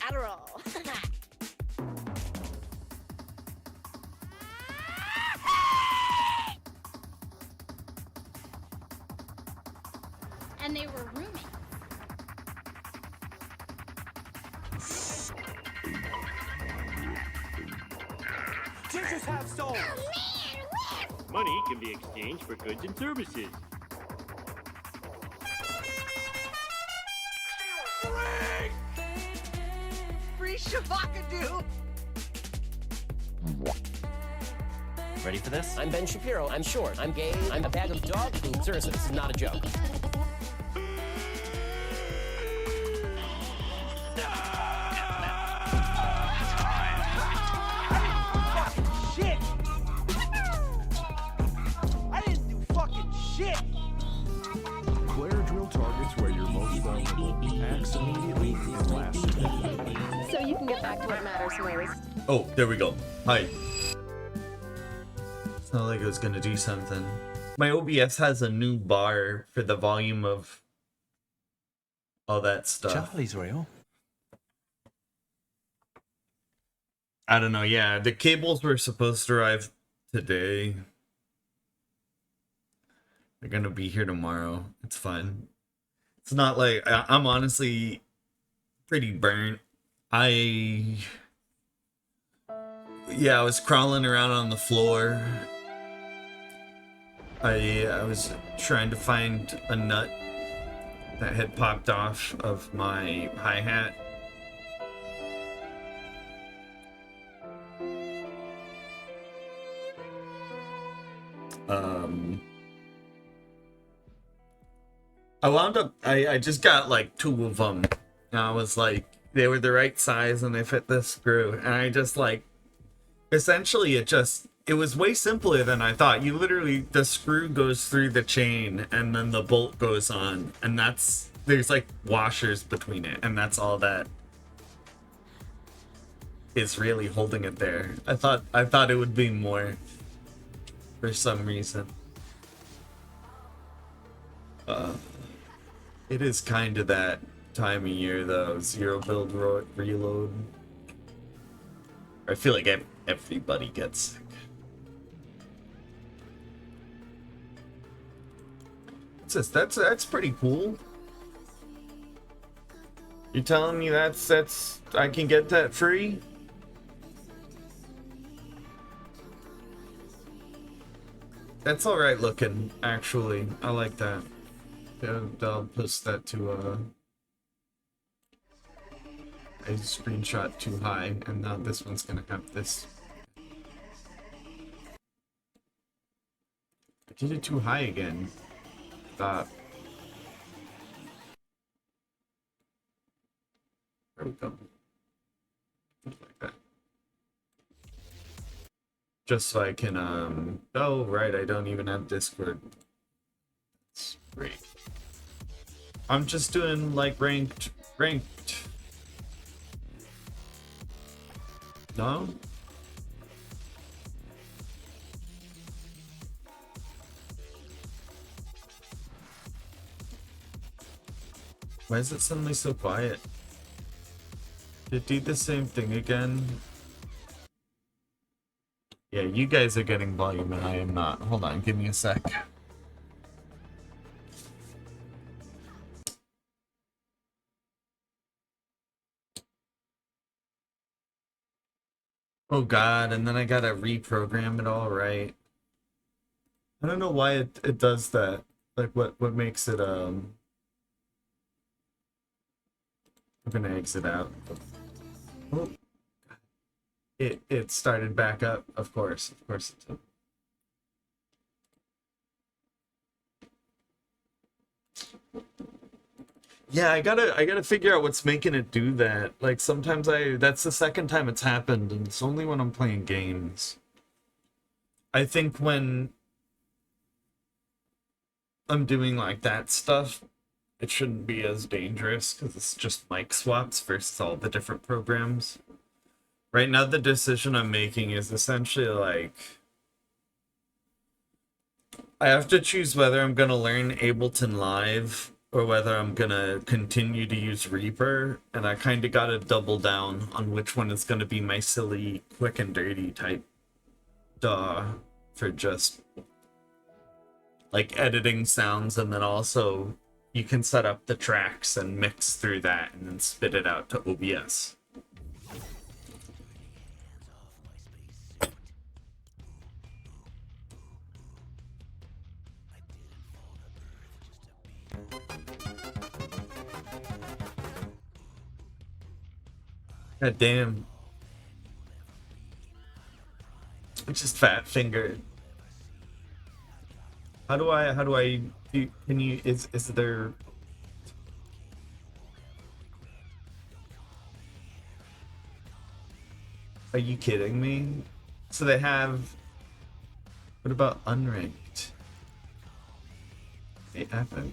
Adderall. And they were roommates. Teachers have souls. Money can be exchanged for goods and services. Free Shavakadu. Ready for this? I'm Ben Shapiro. I'm short. I'm gay. I'm a bag of dog food. Seriously, this is not a joke. Shit. I didn't do fucking shit. Player drill targets where you're most vulnerable. Acts immediately and last indefinitely. So you can get back to what matters most. Oh, there we go. Hi. It's not like I was gonna do something. My OBS has a new bar for the volume of all that stuff. Charlie's real. I don't know, yeah. The cables were supposed to arrive today. They're gonna be here tomorrow. It's fine. It's not like... I'm honestly pretty burnt. I was crawling around on the floor. I was trying to find a nut that had popped off of my hi-hat. I wound up, I just got like 2 of them. And I was like, they were the right size and they fit this screw. And I just like, essentially it was way simpler than I thought. You literally, the screw goes through the chain and then the bolt goes on. And there's like washers between it. And that's all that is really holding it there. I thought it would be more for some reason. It is kind of that time of year though, zero build reload. I feel like everybody gets sick. That's pretty cool. You're telling me that's I can get that free? That's all right looking, actually. I like that. Yeah, I'll post that to a screenshot too high, and now this one's gonna have this. I did it too high again. Stop. There we go. Like that. Just so I can, oh, right, I don't even have Discord. That's great. I'm just doing, like, ranked. No? Why is it suddenly so quiet? Did it do the same thing again? Yeah, you guys are getting volume and I am not. Hold on, give me a sec. Oh god, and then I gotta reprogram it all right. I don't know why it does that. Like what makes it I'm gonna exit out. Oh. it started back up. Of course it did. Yeah, I gotta figure out what's making it do that. Like sometimes that's the second time it's happened, and it's only when I'm playing games. I think when I'm doing like that stuff, it shouldn't be as dangerous because it's just mic swaps versus all the different programs. Right now, the decision I'm making is essentially like I have to choose whether I'm gonna learn Ableton Live or whether I'm gonna continue to use Reaper, and I kind of gotta double down on which one is gonna be my silly, quick and dirty type DAW for just like editing sounds, and then also you can set up the tracks and mix through that and then spit it out to OBS. God damn. I'm just fat fingered. How do I do, can you, is there, are you kidding me? So they have, what about unranked? Hey, Epic.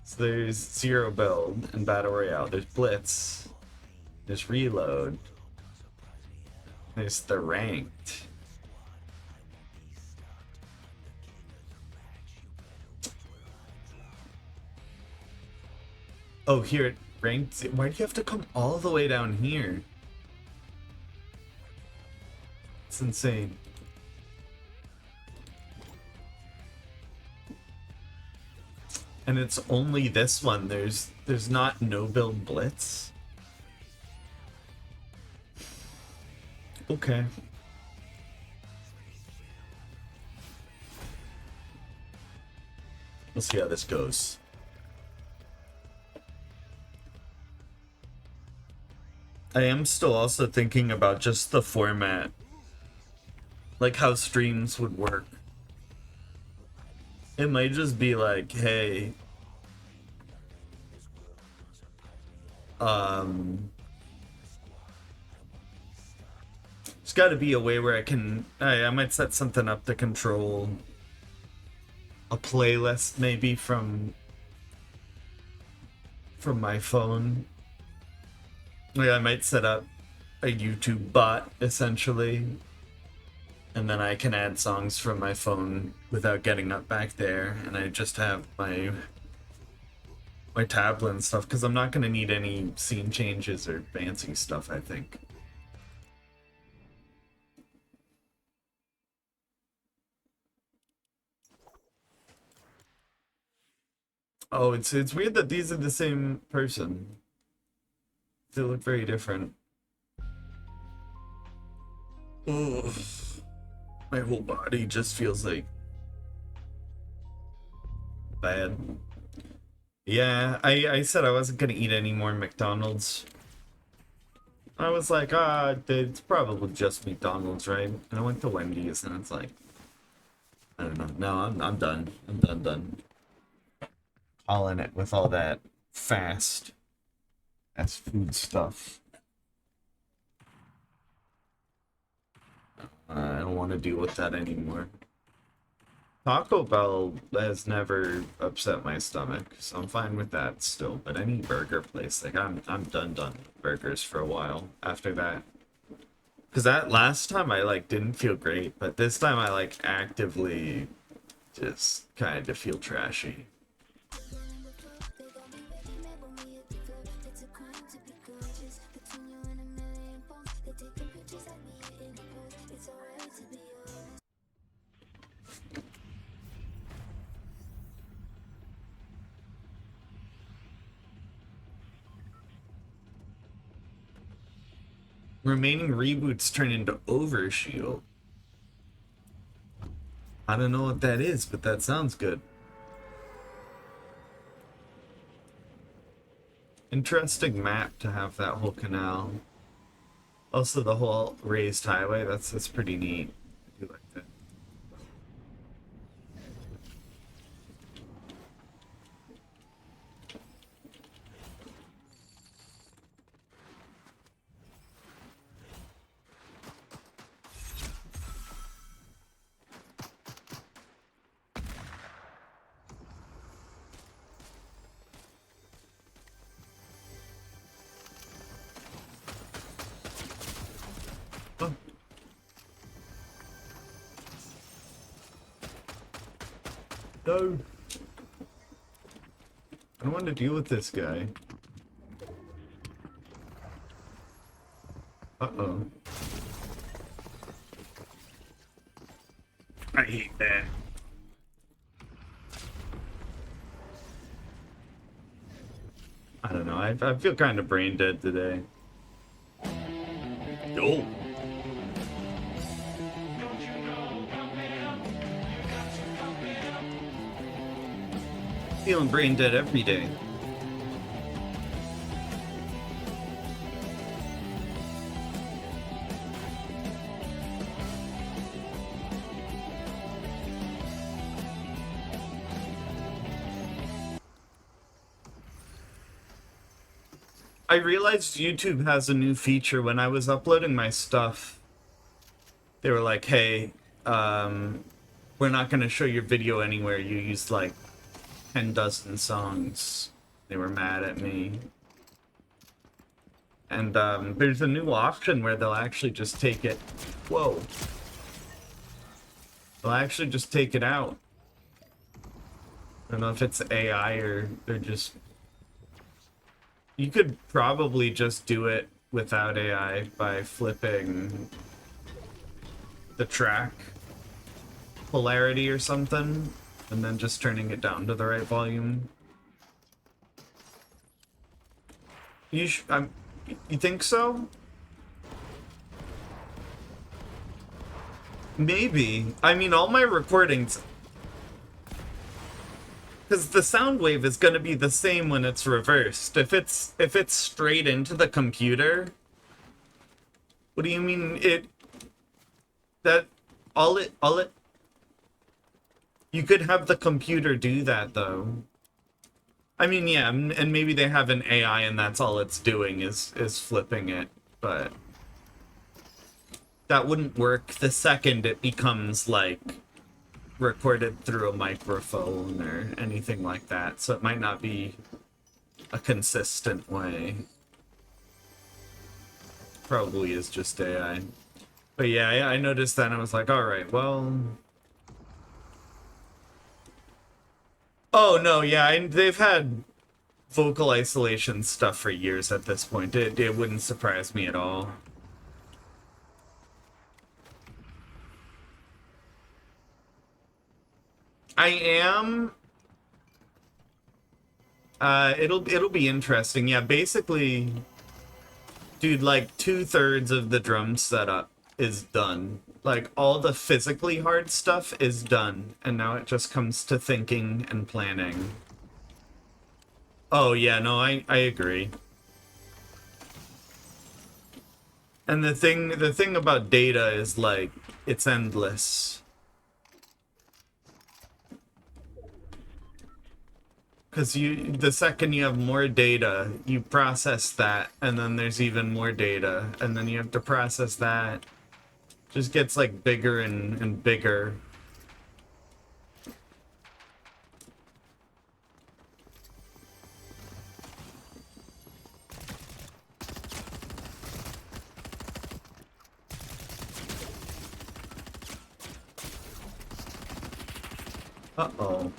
So there's Zero Build and Battle Royale. There's Blitz. There's Reload. There's the ranked. Oh, here, ranked. Why do you have to come all the way down here? It's insane. And it's only this one. There's not no build Blitz. Okay. We'll see how this goes. I am still also thinking about just the format. Like how streams would work. It might just be like, hey, there's got to be a way where I might set something up to control a playlist maybe from my phone. Like I might set up a YouTube bot essentially, and then I can add songs from my phone without getting up back there, and I just have my tablet and stuff, because I'm not going to need any scene changes or fancy stuff, I think. Oh, it's weird that these are the same person. They look very different. Ugh. My whole body just feels like bad. Yeah, I said I wasn't gonna eat any more McDonald's. I was like, it's probably just McDonald's, right? And I went to Wendy's, and it's like, I don't know. No, I'm done. I'm done. Calling it with all that fast food stuff. I don't want to deal with that anymore. Taco Bell has never upset my stomach, so I'm fine with that still. But any burger place, like I'm done with burgers for a while after that. Cause that last time I like didn't feel great, but this time I like actively just kind of feel trashy. Remaining reboots turn into Overshield. I don't know what that is, but that sounds good. Interesting map to have that whole canal. Also, the whole raised highway, that's pretty neat. I do like that. Oh. No. I don't want to deal with this guy. Uh-oh. I hate that. I don't know. I feel kind of brain dead today. Oh. Feeling brain dead every day. I realized YouTube has a new feature. When I was uploading my stuff, they were like, hey, we're not going to show your video anywhere. You used like 10 dozen songs. They were mad at me. And there's a new option where they'll actually just take it. Whoa. They'll actually just take it out. I don't know if it's AI or they're just... You could probably just do it without AI by flipping the track polarity or something, and then just turning it down to the right volume. You think so? Maybe. I mean, all my recordings... Because the sound wave is going to be the same when it's reversed. If it's straight into the computer... What do you mean you could have the computer do that, though. I mean, yeah, and maybe they have an AI and that's all it's doing is flipping it, but... That wouldn't work the second it becomes, like... recorded through a microphone or anything like that, so it might not be a consistent way. Probably is just AI. But yeah, I noticed that and I was like, alright, well... Oh no, yeah, they've had vocal isolation stuff for years at this point. It wouldn't surprise me at all. I am. It'll be interesting. Yeah, basically, dude, like 2/3 of the drum setup is done. Like all the physically hard stuff is done, and now it just comes to thinking and planning. Oh yeah, no, I agree. And the thing about data is like it's endless. Because the second you have more data, you process that, and then there's even more data, and then you have to process that. Just gets like bigger and bigger. Uh-oh.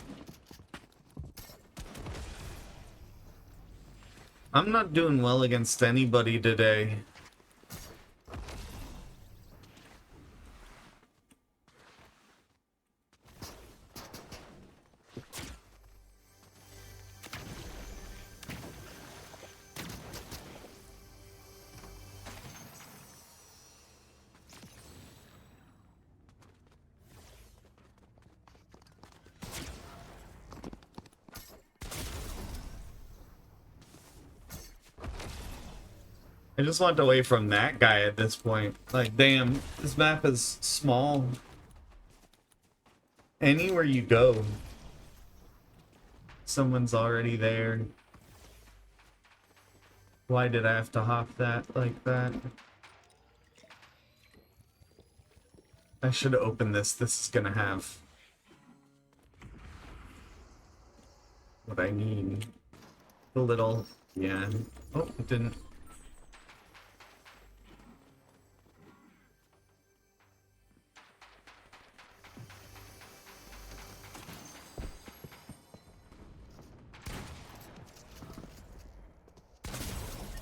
I'm not doing well against anybody today. I I just want away from that guy at this point. Like, damn, this map is small. Anywhere you go, someone's already there. Why did I have to hop that like that? I should have opened this. This is gonna have what I need. A little, yeah. Oh, it didn't.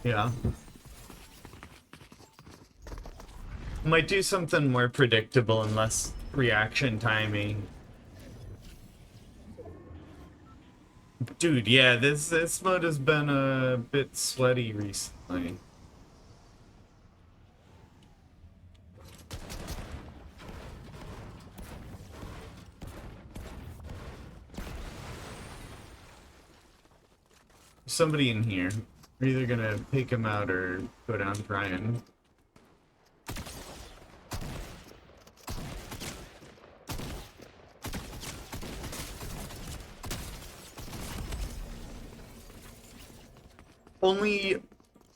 Yeah. Might do something more predictable and less reaction timing. Dude, yeah, this mode has been a bit sweaty recently. Somebody in here. We're either gonna take him out or go down Brian. Only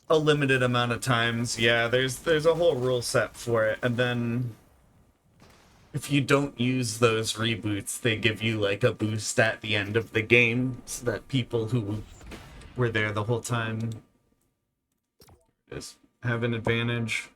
a limited amount of times. Yeah, there's a whole rule set for it, and then if you don't use those reboots, they give you like a boost at the end of the game so that people who were there the whole time just have an advantage.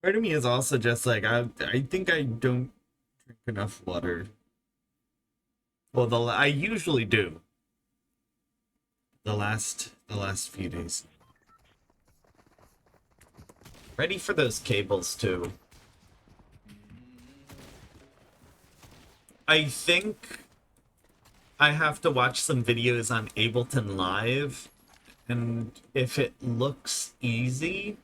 Part of me is also just like, I think I don't drink enough water. Well, I usually do. The last few days. Ready for those cables too. I think I have to watch some videos on Ableton Live, and if it looks easy,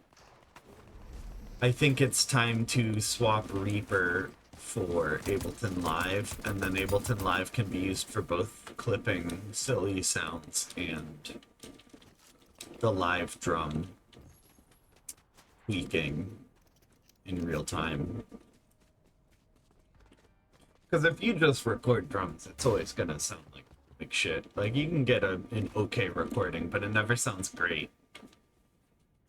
I think it's time to swap Reaper for Ableton Live, and then Ableton Live can be used for both clipping silly sounds and the live drum tweaking in real time. Because if you just record drums, it's always gonna sound like shit. Like, you can get an okay recording, but it never sounds great.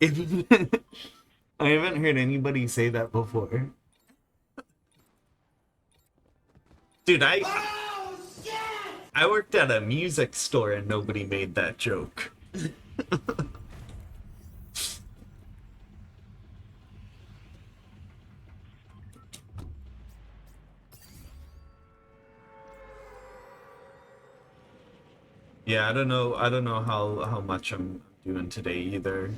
I haven't heard anybody say that before. Dude, I worked at a music store and nobody made that joke. Yeah, I don't know how much I'm doing today either.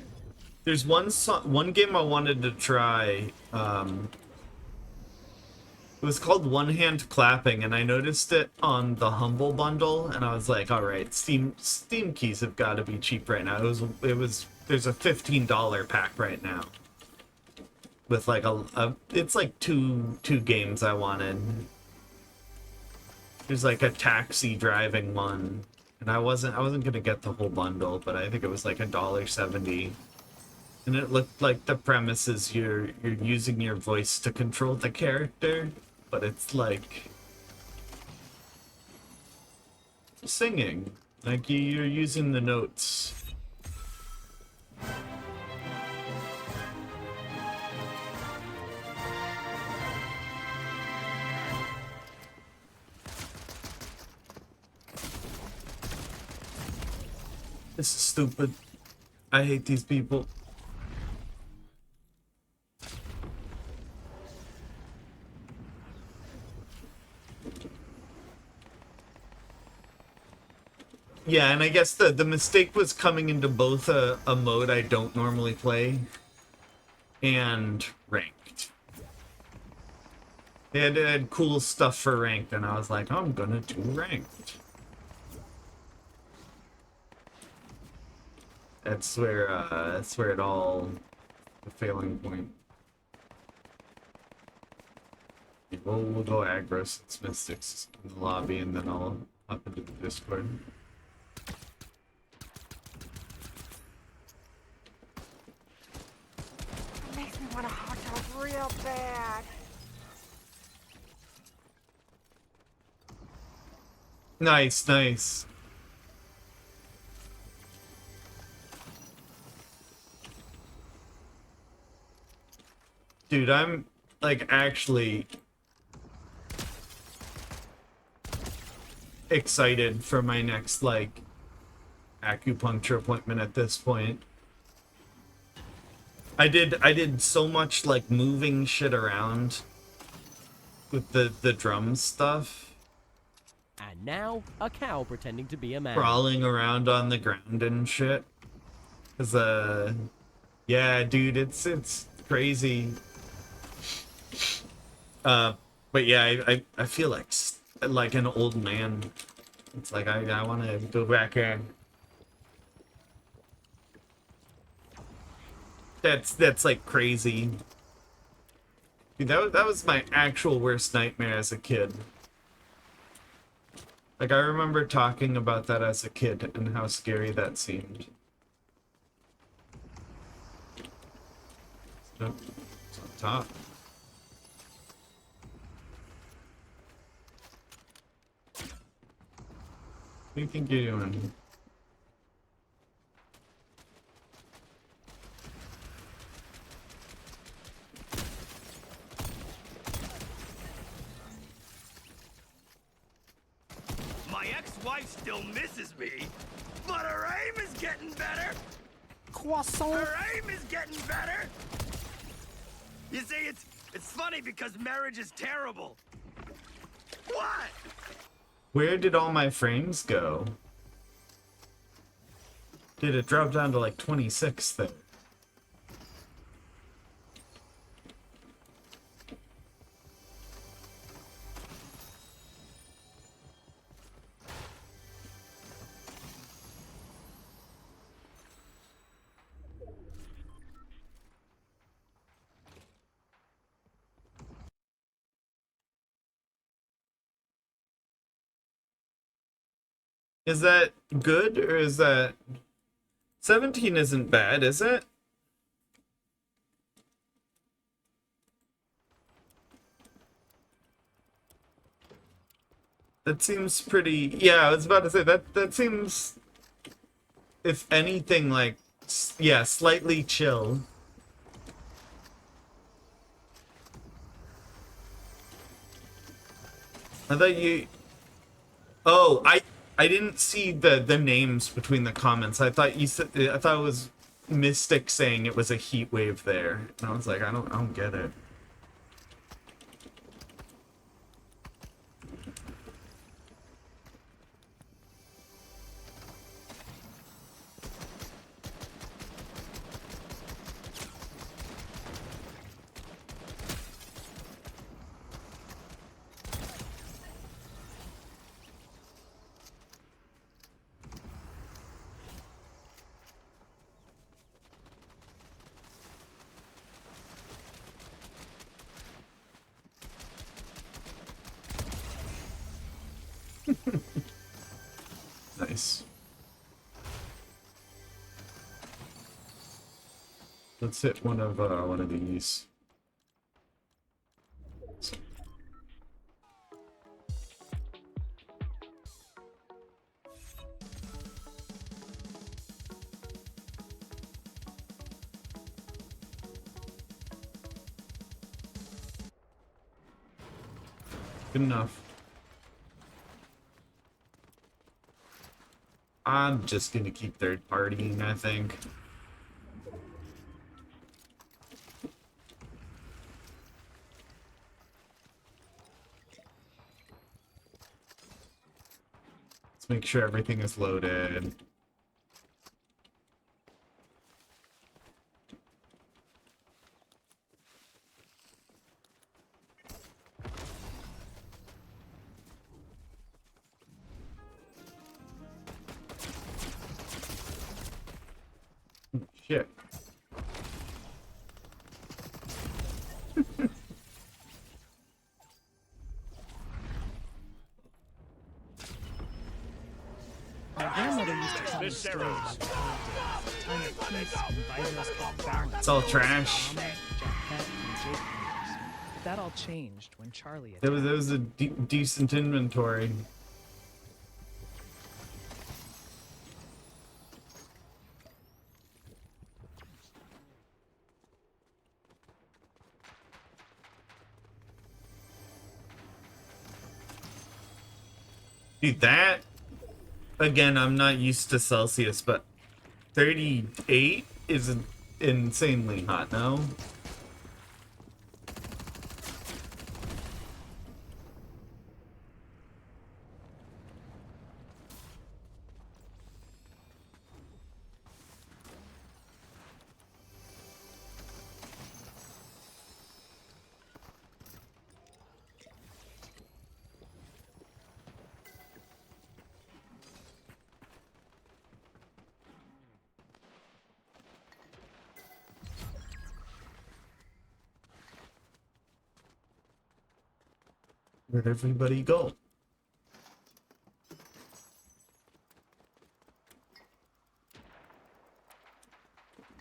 There's one game I wanted to try. It was called One Hand Clapping, and I noticed it on the Humble Bundle, and I was like, all right, Steam keys have got to be cheap right now. There's a $15 pack right now with like it's like two games I wanted. There's like a taxi driving one, and I wasn't gonna get the whole bundle, but I think it was like $1.70. And it looked like the premise is you're using your voice to control the character, but it's like singing. Like you're using the notes. This is stupid. I hate these people. Yeah, and I guess the mistake was coming into both a mode I don't normally play and ranked. They had cool stuff for ranked, and I was like, I'm gonna do ranked. That's where it all, the failing point. We'll go aggro since Mystic's in the lobby, and then I'll hop into the Discord. It makes me want a hot dog real bad. Nice, nice. Dude, I'm like actually excited for my next like acupuncture appointment at this point. I did so much like moving shit around with the drum stuff. And now, a cow pretending to be a man. Crawling around on the ground and shit. 'Cause yeah, dude, it's crazy. But yeah, I feel like an old man. It's like I want to go back in. That's like crazy. Dude, that was my actual worst nightmare as a kid. Like I remember talking about that as a kid and how scary that seemed. So, it's on top. What do you think you're doing? My ex-wife still misses me, but her aim is getting better. Croissant. Her aim is getting better. You see, it's funny because marriage is terrible. What? Where did all my frames go? Did it drop down to like 26 there? Is that good, or is that... 17 isn't bad, is it? That seems pretty... Yeah, I was about to say, that seems... If anything, like... Yeah, slightly chill. I thought you... Oh, I didn't see the names between the comments. I thought you said, I thought it was Mystic saying it was a heat wave there. And I was like, I don't get it. Nice. Let's hit one of these. Good enough. I'm just gonna keep third partying, I think. Let's make sure everything is loaded. Shit. grandmother used to tell me This stories arrow. about the time of peace and violence kept balance. It's all trash. Mama, Jackette, and Jake brothers. But that all changed when Charlie It attacked. was a decent inventory. Dude, that again, I'm not used to Celsius, but 38 is insanely hot now. Where'd everybody go?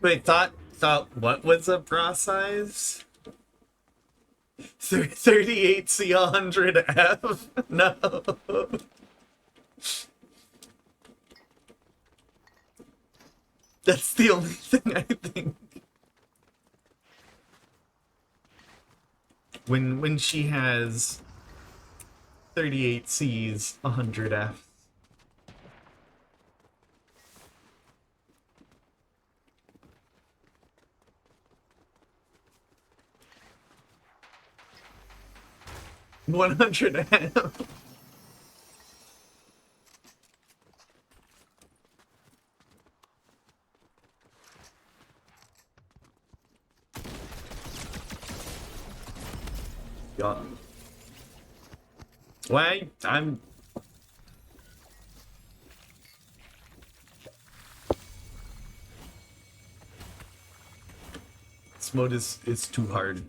Wait, thought what was a bra size? 38C 100F? No. That's the only thing I think. When she has 38Cs 100F. $100. Yeah. Why? I'm. This mode is too hard.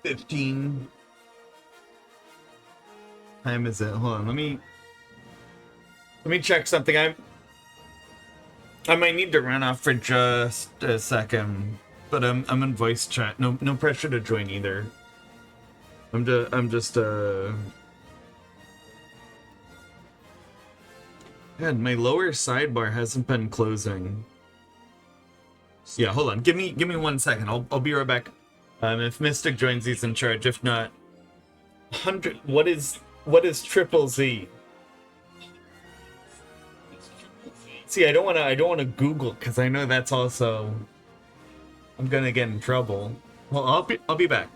$15. Time is it? Hold on, let me check something. I might need to run off for just a second, but I'm in voice chat. No pressure to join either. I'm just God, my lower sidebar hasn't been closing. Yeah, hold on. Give me 1 second. I'll be right back. If Mystic joins, he's in charge. If not, 100. What is triple Z? See, I don't wanna Google because I know that's also. I'm gonna get in trouble. Well, I'll be back.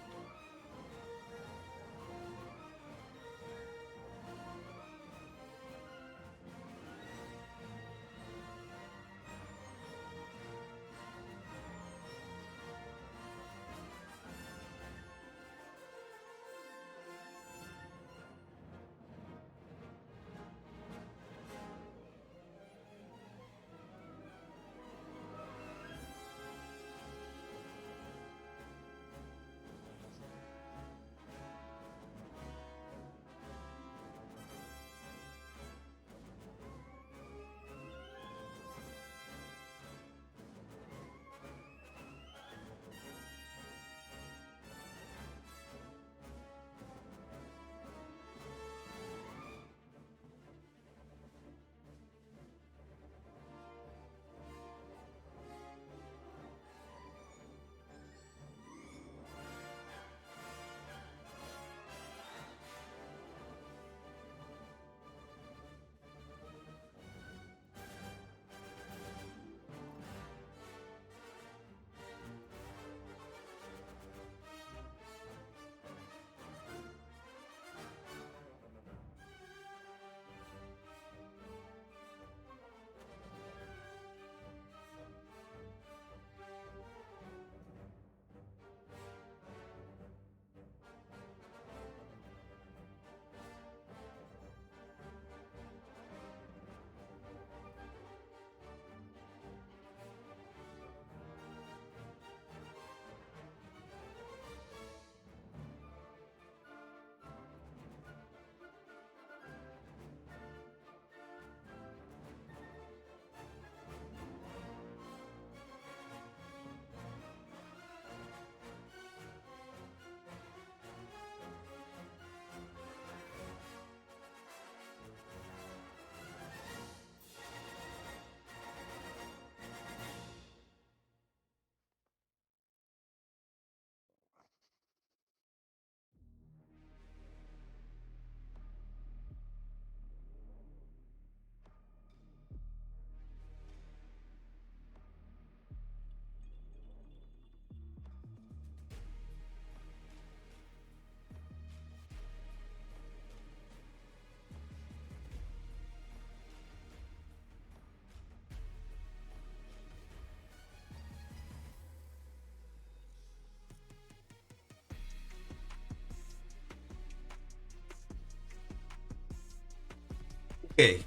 Okay.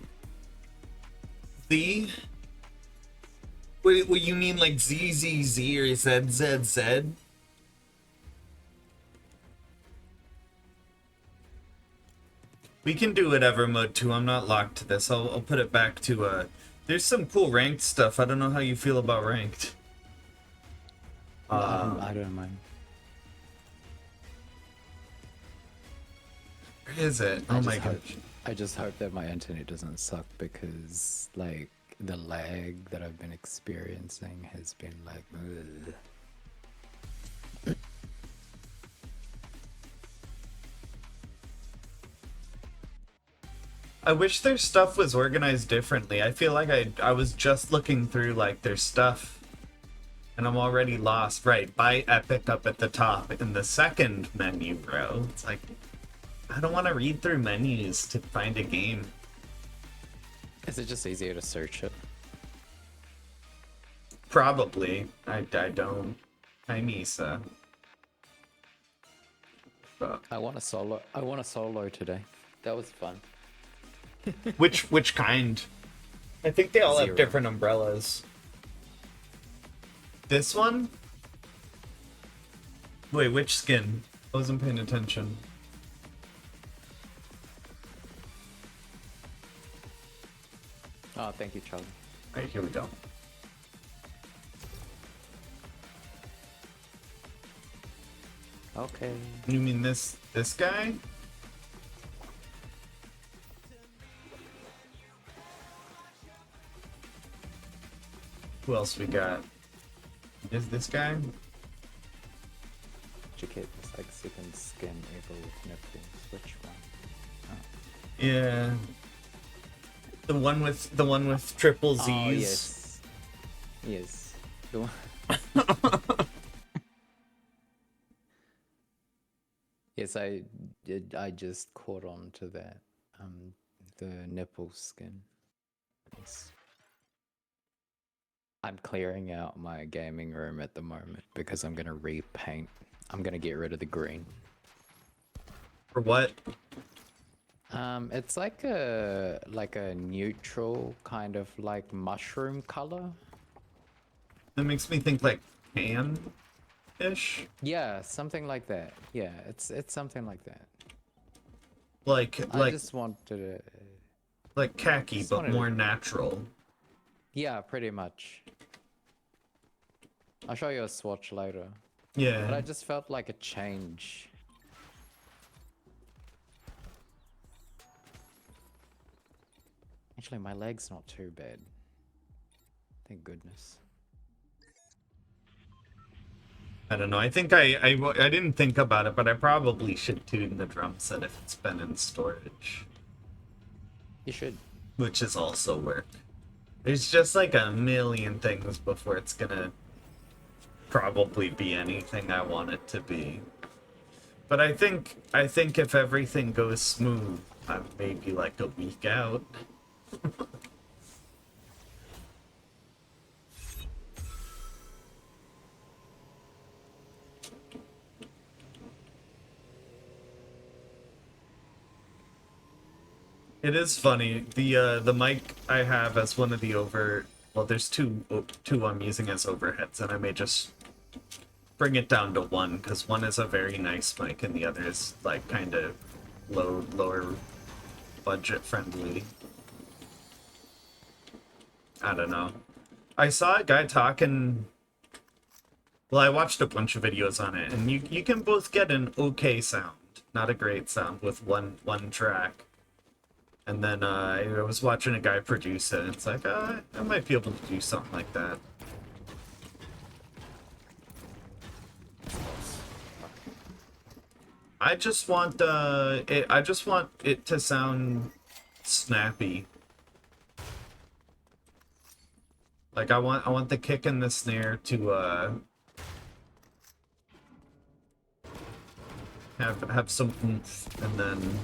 The. What you mean like ZZZ or ZZZ? We can do whatever mode 2. I'm not locked to this. I'll put it back to there's some cool ranked stuff. I don't know how you feel about ranked. I don't mind. Where is it? Oh my gosh. I just hope that my internet doesn't suck because, like, the lag that I've been experiencing has been like, ugh. I wish their stuff was organized differently. I feel like I was just looking through like their stuff and I'm already lost. Right, buy Epic up at the top in the second menu, bro. It's like I don't want to read through menus to find a game. Is it just easier to search it? Probably. I don't. Hi Misa. But I want a solo today. That was fun. which kind? I think they all have Zero. different umbrellas. This one? Wait, which skin? I wasn't paying attention. Oh, thank you, Charlie. Alright, here we go. Okay. You mean this guy? Who else we got? Is this guy? Educate this like second skin ever with nipples. Which one? Yeah. The one with triple Z's. Oh, yes. Yes. The one. Yes, I just caught on to that. The nipple skin. Yes. I'm clearing out my gaming room at the moment because I'm gonna repaint. I'm gonna get rid of the green. For what? It's like a neutral kind of like mushroom color. That makes me think like tan-ish. Yeah, something like that. Yeah, it's something like that. Like I just wanted it. like khaki, just but wanted more it. natural. Yeah, pretty much. I'll show you a swatch later. Yeah. But I just felt like a change. Actually, my leg's not too bad. Thank goodness. I don't know. I think I didn't think about it, but I probably should tune the drum set if it's been in storage, You should. which is also work. There's just like a million things before it's gonna probably be anything I want it to be. But I think if everything goes smooth, I'm maybe like a week out. It is funny. The mic I have as one of the well, there's two I'm using as overheads, and I may just bring it down to one because one is a very nice mic and the other is like kind of lower budget friendly. I don't know. I saw a guy talking. Well, I watched a bunch of videos on it, and you can both get an okay sound, not a great sound, with one track. And then I was watching a guy produce it, and it's like, I might be able to do something like that. I just want it to sound snappy. Like I want the kick and the snare to have some oomph, and then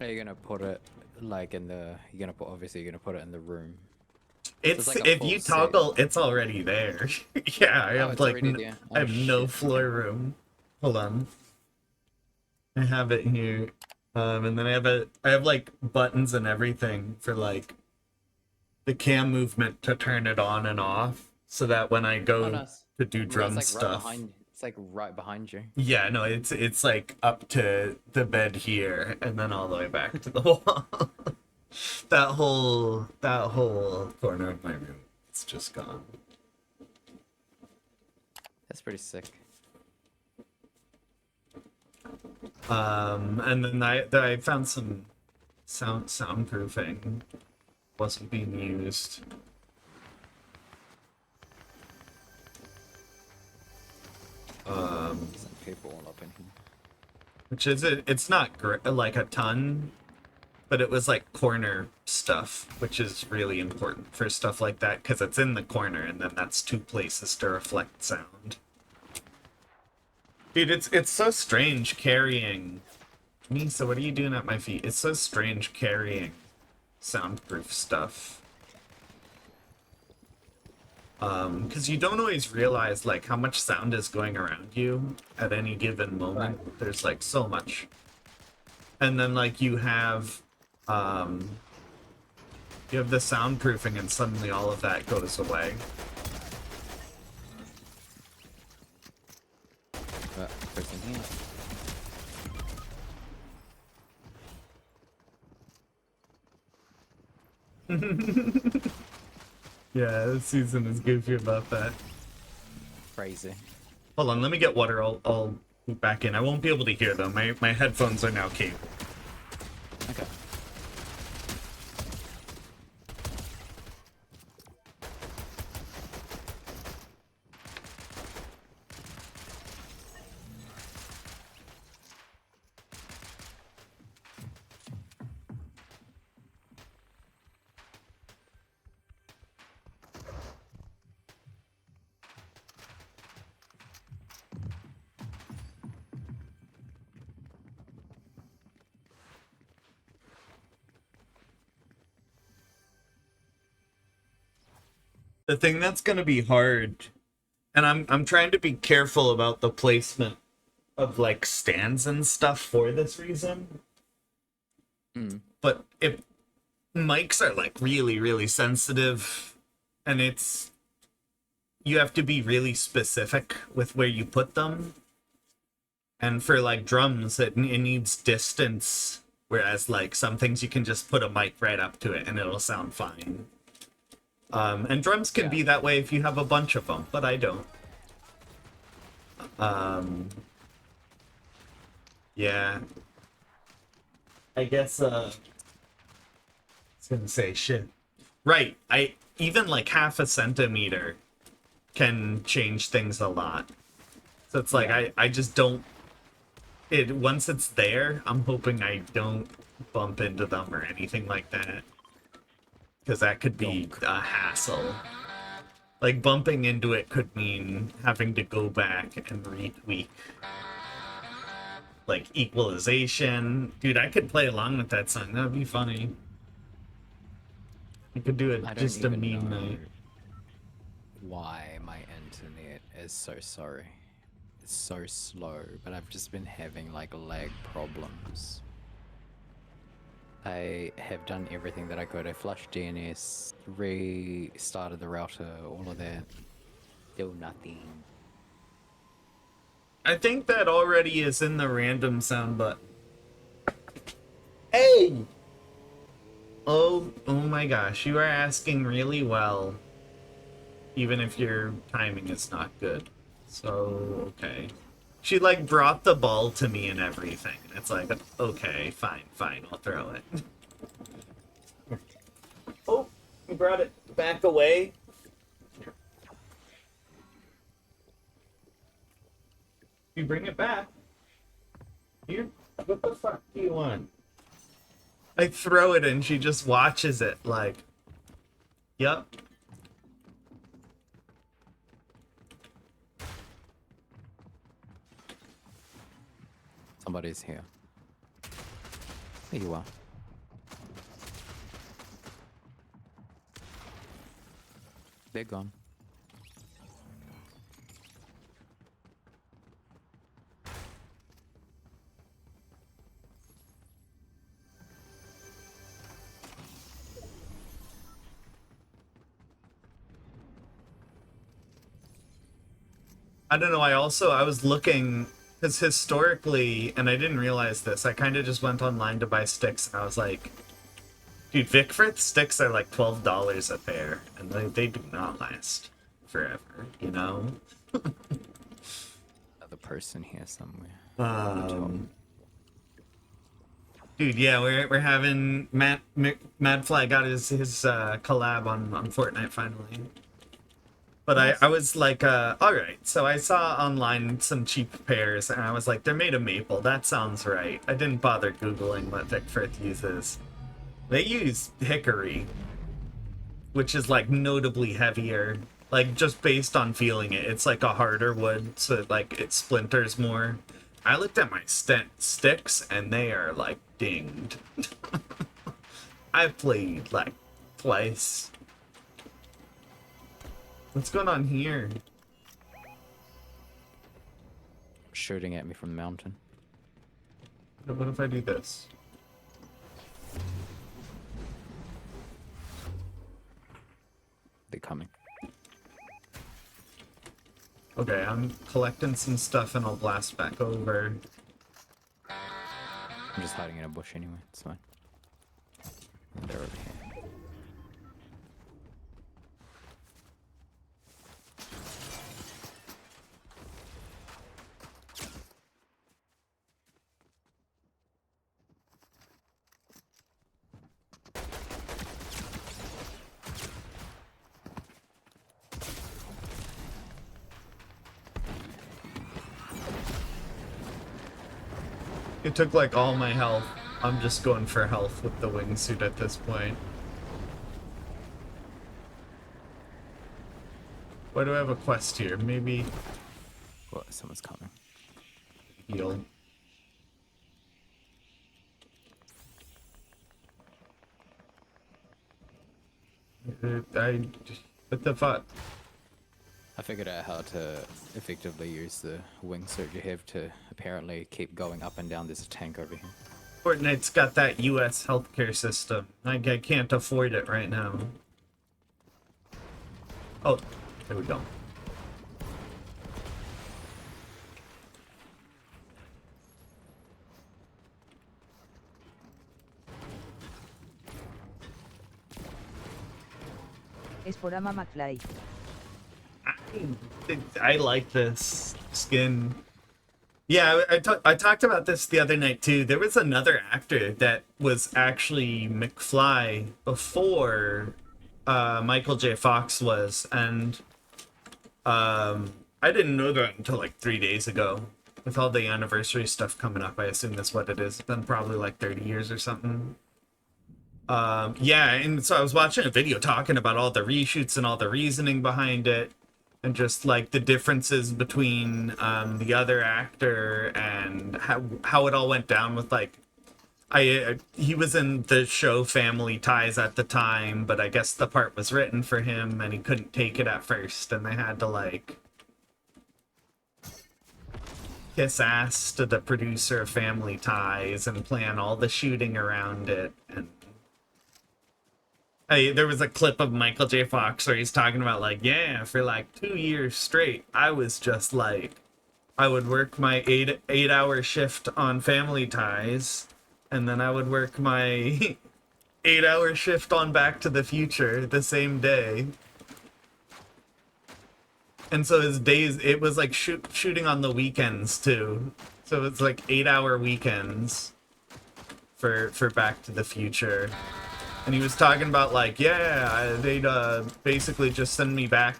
Are you gonna put it like in the? Obviously you're gonna put it in the room. It's like a if full you set. toggle, it's already there. Yeah, I Oh, have it's like already there. I have Oh, no shit. floor room. Hold on. I have it here. And then I have like buttons and everything for like the cam movement to turn it on and off so that when I go Oh, nice. to do Yeah, drum it's like right stuff. behind. It's like right behind you. Yeah, no, it's like up to the bed here and then all the way back to the wall. that whole corner of my room, it's just gone. That's pretty sick. And then I found some soundproofing wasn't being used. Some people all up in here. Which is it's not like a ton, but it was like corner stuff, which is really important for stuff like that because it's in the corner, and then that's two places to reflect sound. Dude, it's so strange carrying. Misa, what are you doing at my feet? It's so strange carrying soundproof stuff. Because you don't always realize like how much sound is going around you at any given moment. Right. There's like so much. And then like you have the soundproofing and suddenly all of that goes away. Person here. Yeah, this season is goofy about that. Crazy. Hold on, let me get water. I'll move back in. I won't be able to hear them. My headphones are now cable. Okay. The thing that's gonna be hard, and I'm trying to be careful about the placement of like stands and stuff for this reason. But if mics are like really sensitive, and you have to be really specific with where you put them. And for like drums, it needs distance, whereas like some things you can just put a mic right up to it and it'll sound fine. And drums can be that way if you have a bunch of them, but I don't. Yeah. I guess, I was gonna say shit. Right, even like half a centimeter can change things a lot. So it's like, I just don't, once it's there, I'm hoping I don't bump into them or anything like that. Because that could be a hassle. Like, bumping into it could mean having to go back and retweak. Like, equalization. Dude, I could play along with that song. That would be funny. You could do it just a meme night. Why my internet is so sorry. It's so slow, but I've just been having, like, lag problems. I have done everything that I could. I flushed DNS, restarted the router, all of that. Still nothing. I think that already is in the random sound button. Hey! Oh my gosh, you are asking really well. Even if your timing is not good. So, okay. She, like, brought the ball to me and everything. And it's like, okay, fine, I'll throw it. Oh, you brought it back away. You bring it back. Here? What the fuck do you want? I throw it and she just watches it, like, yup. Somebody's here. There you are. They're gone. I don't know. I was looking because historically, and I didn't realize this. I kind of just went online to buy sticks, and I was like, dude, Vic Frith sticks are like $12 a pair, and they do not last forever. You know. Another person here somewhere. Dude, yeah, we're having Madfly got his collab on Fortnite finally. But I was like, alright, so I saw online some cheap pairs, and I was like, they're made of maple, that sounds right. I didn't bother Googling what Vic Frith uses. They use hickory, which is like notably heavier, like just based on feeling it. It's like a harder wood, so like it splinters more. I looked at my sticks, and they are like dinged. I've played like twice. What's going on here? Shooting at me from the mountain. What if I do this? They're coming. Okay, I'm collecting some stuff and I'll blast back over. I'm just hiding in a bush anyway, it's fine. They're over here. It took like all my health. I'm just going for health with the wingsuit at this point. Why do I have a quest here? Maybe Well, someone's coming. heal. What the fuck? I figured out how to effectively use the wingsuit you have to apparently keep going up and down. There's a tank over here. Fortnite's got that US healthcare system. I can't afford it right now. Oh, there we go. Esporama McFly. I like this skin. Yeah, I talked about this the other night too. There was another actor that was actually McFly before Michael J. Fox was, and I didn't know that until like 3 days ago. With all the anniversary stuff coming up, I assume that's what it is. It's been probably like 30 years or something. Yeah, and so I was watching a video talking about all the reshoots and all the reasoning behind it. And just like the differences between the other actor and how it all went down with like he was in the show Family Ties at the time, but I guess the part was written for him and he couldn't take it at first, and they had to like kiss ass to the producer of Family Ties and plan all the shooting around it. And there was a clip of Michael J. Fox where he's talking about like, yeah, for like 2 years straight, I was just like, I would work my 8-hour shift on Family Ties, and then I would work my 8-hour shift on Back to the Future the same day. And so his days, it was like shooting on the weekends too. So it's like 8-hour weekends for Back to the Future. And he was talking about like, yeah, they'd basically just send me back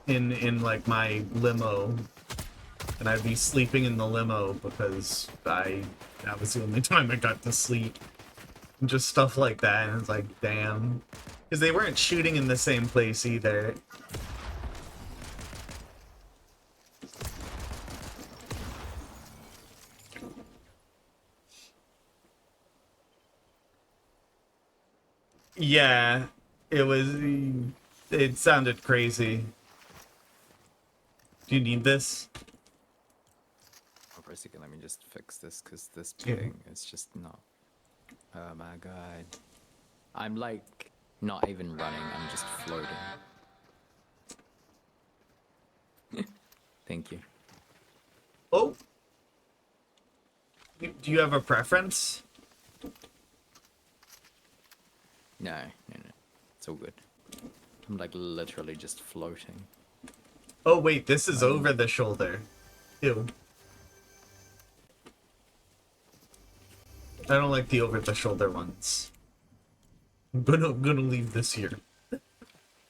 in like my limo, and I'd be sleeping in the limo because that was the only time I got to sleep, and just stuff like that. And it's like, damn, because they weren't shooting in the same place either. Yeah, it was. It sounded crazy. Do you need this? Oh, for a second, let me just fix this because this Yeah. ping is just not. Oh my god. I'm like not even running, I'm just floating. Thank you. Oh. Do you have a preference? No. It's all good. I'm like literally just floating. Oh wait, this is over the shoulder. Ew. I don't like the over the shoulder ones. I'm gonna leave this here.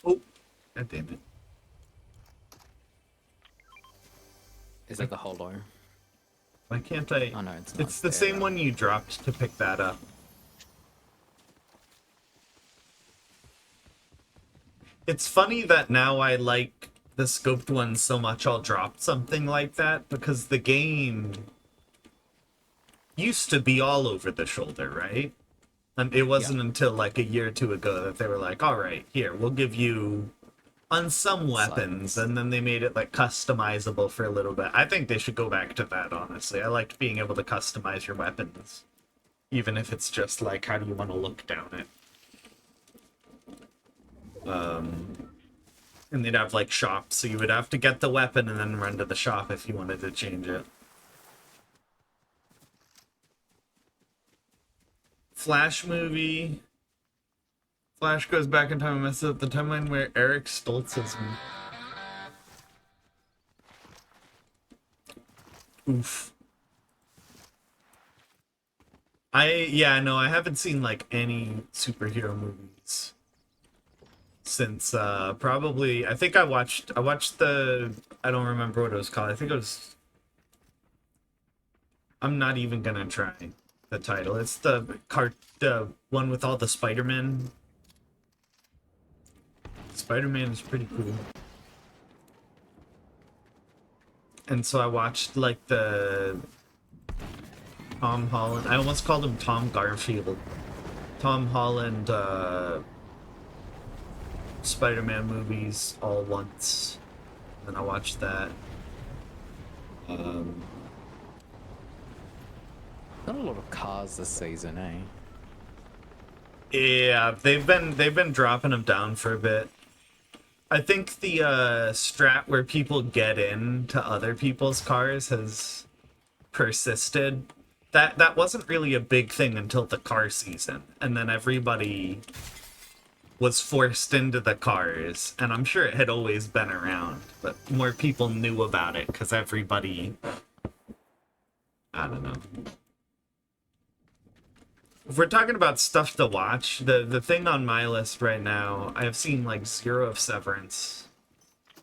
Oh, god damn it. Is that the hollow? Why can't I? Oh no, it's not. It's the There. same one you dropped to pick that up. It's funny that now I like the scoped ones so much I'll drop something like that, because the game used to be all over the shoulder, right? And it wasn't until like a year or two ago that they were like, all right, here, we'll give you on some weapons, and then they made it like customizable for a little bit. I think they should go back to that, honestly. I liked being able to customize your weapons, even if it's just like, how do you want to look down it? And they'd have like shops, so you would have to get the weapon and then run to the shop if you wanted to change it. Flash movie. Flash goes back in time and messes up the timeline where Eric Stoltz is. Oof. Yeah, no, I haven't seen like any superhero movies since probably, I think I watched the, I don't remember what it was called. I think it was, I'm not even gonna try the title. It's the one with all the Spider-Man. Spider-Man is pretty cool. And so I watched like the Tom Holland, I almost called him Tom Garfield. Tom Holland Spider-Man movies all once. And then I watched that. Not a lot of cars this season, eh? Yeah, they've been dropping them down for a bit. I think the strat where people get into other people's cars has persisted. That wasn't really a big thing until the car season, and then everybody was forced into the cars, and I'm sure it had always been around, but more people knew about it because everybody, I don't know. If we're talking about stuff to watch, the thing on my list right now, I've seen like 0 of Severance,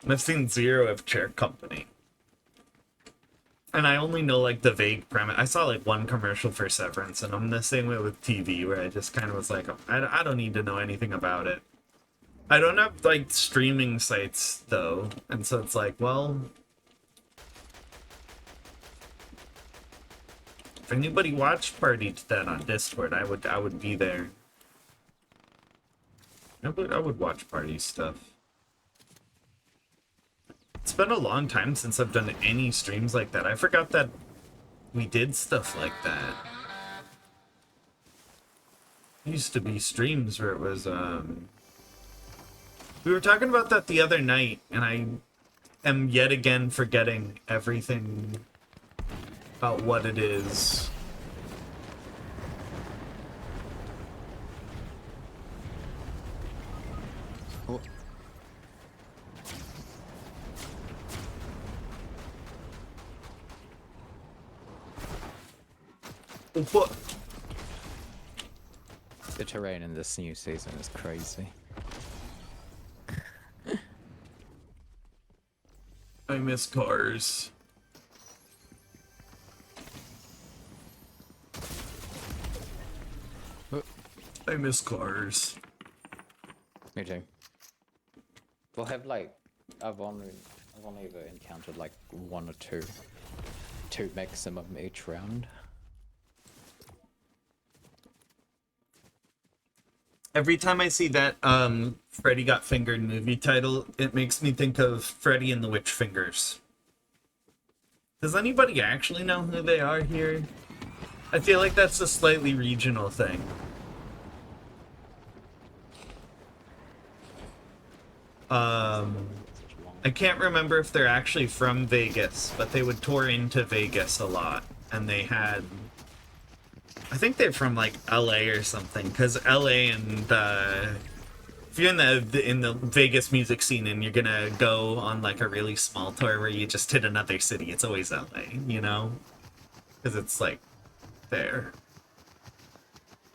and I've seen 0 of Chair Company. And I only know like the vague premise. I saw like one commercial for Severance, and I'm the same way with TV, where I just kind of was like, I don't need to know anything about it. I don't have like streaming sites though, and so it's like, well, if anybody watch Party that on Discord, I would be there. I would watch party stuff. It's been a long time since I've done any streams like that. I forgot that we did stuff like that. There used to be streams where it was, we were talking about that the other night, and I am yet again forgetting everything about what it is. What? The terrain in this new season is crazy. I miss cars. I miss cars. Me too. We'll have like, I've only ever encountered like 1 or 2 maximum each round. Every time I see that Freddy Got Fingered movie title, it makes me think of Freddy and the Witch Fingers. Does anybody actually know who they are here? I feel like that's a slightly regional thing. I can't remember if they're actually from Vegas, but they would tour into Vegas a lot, and they had, I think they're from like LA or something, because LA and if you're in the Vegas music scene and you're gonna go on like a really small tour where you just hit another city, it's always LA, you know, because it's like there.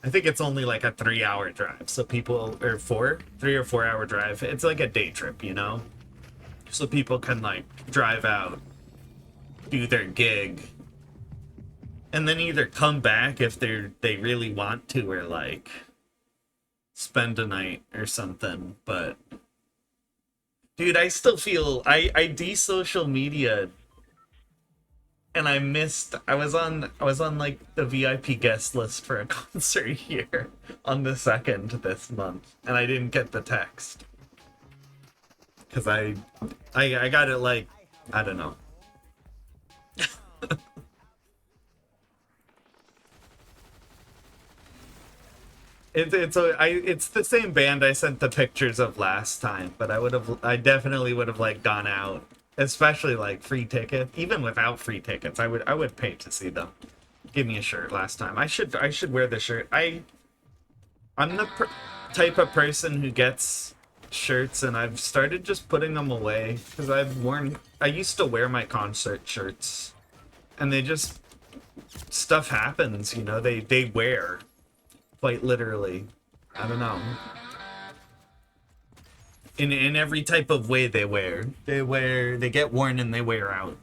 I think it's only like a 3-hour drive, so people, or 3 or 4 hour drive. It's like a day trip, you know? So people can like drive out, do their gig, and then either come back if they really want to, or like spend a night or something. But dude, I still feel I de-social media. And I was on like the VIP guest list for a concert here on the 2nd this month, and I didn't get the text. Cause I got it like, I don't know. It's the same band I sent the pictures of last time, but I definitely would have like gone out. Especially like free ticket, even without free tickets, I would pay to see them. Give me a shirt last time. I should wear the shirt. I'm the type of person who gets shirts, and I've started just putting them away because I used to wear my concert shirts, and they just, stuff happens, you know. They wear, quite literally. I don't know. In every type of way they get worn and they wear out.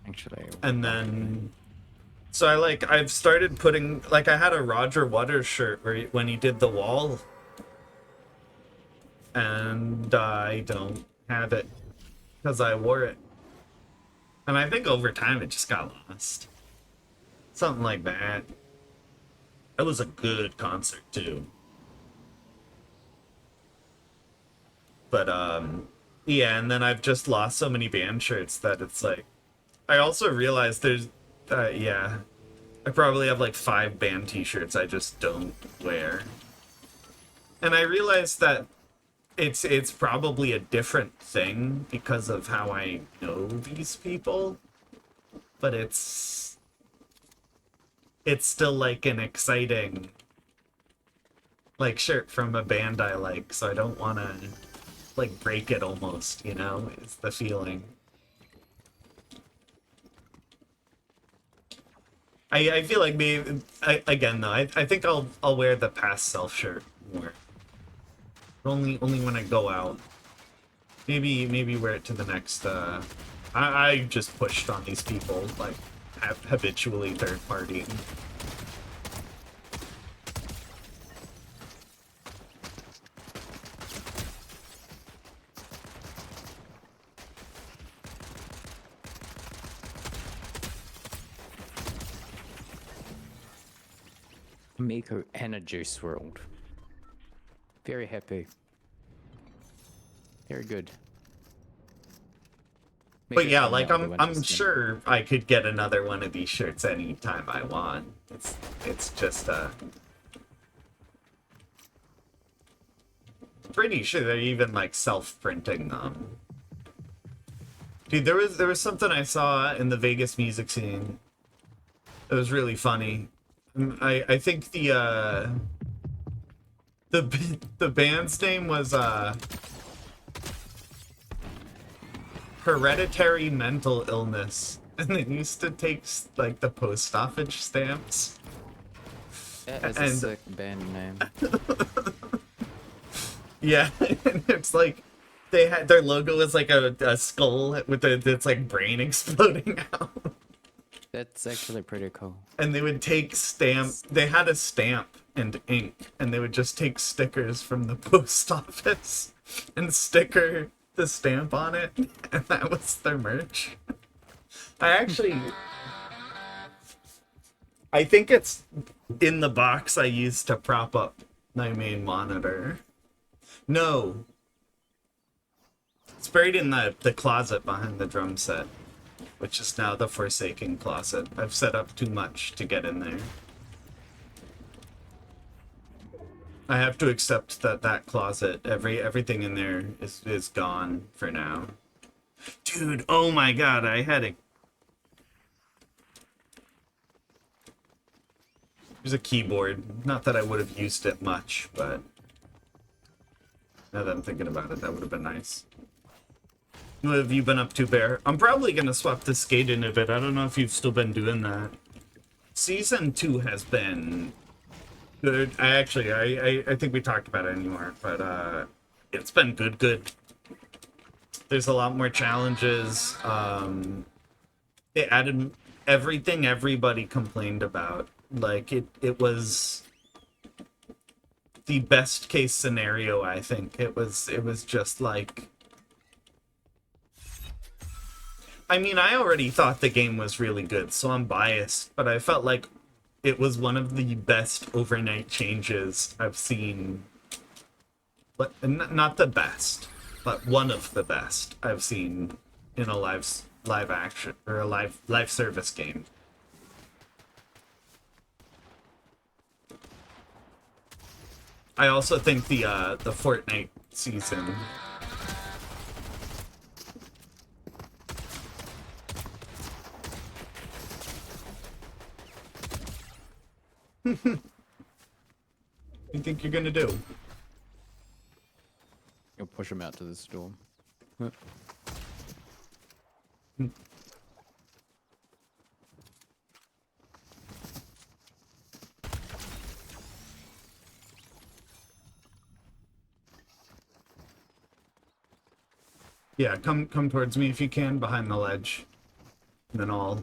Actually. And then, so I've started putting, like, I had a Roger Waters shirt when he did The Wall, and I don't have it because I wore it. And I think over time it just got lost. Something like that. It was a good concert too. But, yeah, and then I've just lost so many band shirts that it's like, I also realized there's, yeah, I probably have like 5 band t-shirts I just don't wear. And I realized that it's probably a different thing because of how I know these people, but it's still like an exciting, like, shirt from a band I like, so I don't want to like break it almost, you know, is the feeling. I feel like maybe, again though, I think I'll wear the past self shirt more. Only when I go out. Maybe wear it to the next, I just pushed on these people, like, habitually third party. Miko and a Juice WRLD. Very happy. Very good. But yeah, like I'm sure I could get another one of these shirts anytime I want. It's just pretty sure they're even like self-printing them. Dude, there was something I saw in the Vegas music scene. It was really funny. I think the band's name was Hereditary Mental Illness, and they used to take like the post office stamps. Yeah, it's a sick band name. Yeah, and it's like they had their logo is like a skull with its like brain exploding out. That's actually pretty cool. And they would take they had a stamp and ink, and they would just take stickers from the post office and sticker the stamp on it, and that was their merch. I think it's in the box I used to prop up My main monitor. No. It's buried in the closet behind the drum set, which is now the Forsaken closet. I've set up too much to get in there. I have to accept that that closet, everything in there is gone for now. Dude, oh my god, I had a... There's a keyboard. Not that I would have used it much, but... Now that I'm thinking about it, that would have been nice. What have you been up to, Bear? I'm probably going to swap the skate in a bit. I don't know if you've still been doing that. Season 2 has been... good. I think we talked about it anymore, but it's been good. There's a lot more challenges. They added everything everybody complained about. Like it was the best case scenario, I think. It was just like, I mean, I already thought the game was really good, so I'm biased, but I felt like it was one of the best overnight changes I've seen. But not the best, but one of the best I've seen in a live action or a live service game. I also think the Fortnite season what do you think you're gonna do? You'll push him out to the storm. Yeah, come towards me if you can, behind the ledge. And then I'll...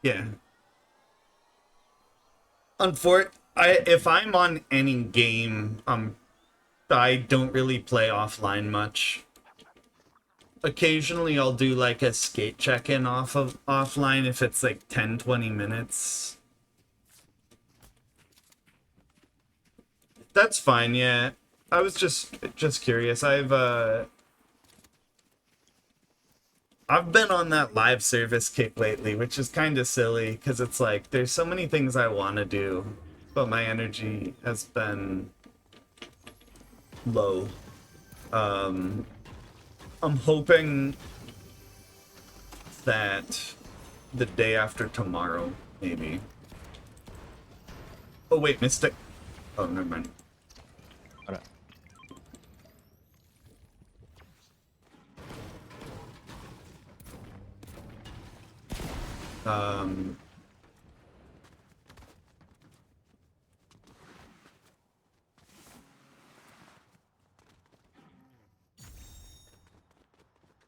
Yeah. If I'm on any game, I don't really play offline much. Occasionally I'll do like a skate check-in offline if it's like 10-20 minutes. That's fine, yeah. I was just curious. I've been on that live service kick lately, which is kind of silly because it's like there's so many things I want to do, but my energy has been low. I'm hoping that the day after tomorrow, maybe. Oh wait, Mystic. Oh, never mind.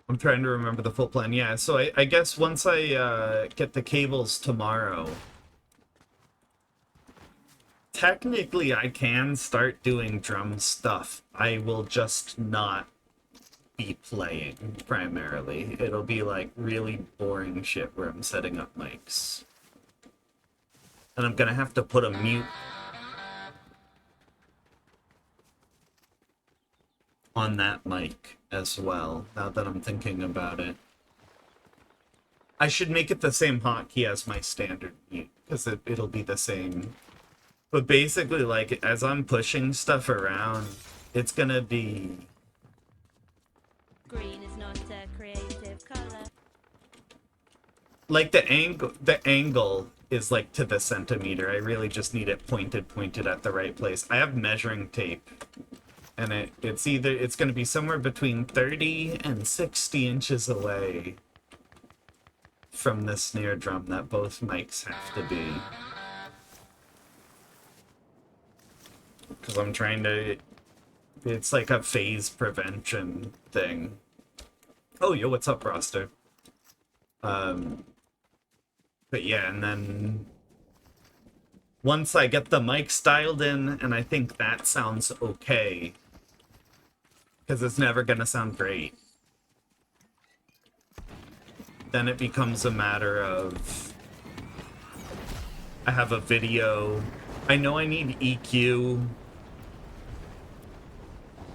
I'm trying to remember the full plan. Yeah, so I guess once I get the cables tomorrow, technically I can start doing drum stuff. I will just not be playing primarily. It'll be like really boring shit where I'm setting up mics. And I'm gonna have to put a mute on that mic as well, now that I'm thinking about it. I should make it the same hotkey as my standard mute, because it'll be the same. But basically, like, as I'm pushing stuff around, it's gonna be... Green is not a creative color. Like, the angle is, like, to the centimeter. I really just need it pointed at the right place. I have measuring tape. And it's going to be somewhere between 30 and 60 inches away from the snare drum that both mics have to be. Because I'm trying to... It's like a phase prevention thing. Oh, yo, what's up, Roster? But yeah, and then... Once I get the mics dialed in, and I think that sounds okay... because it's never gonna sound great. Then it becomes a matter of... I have a video I know I need EQ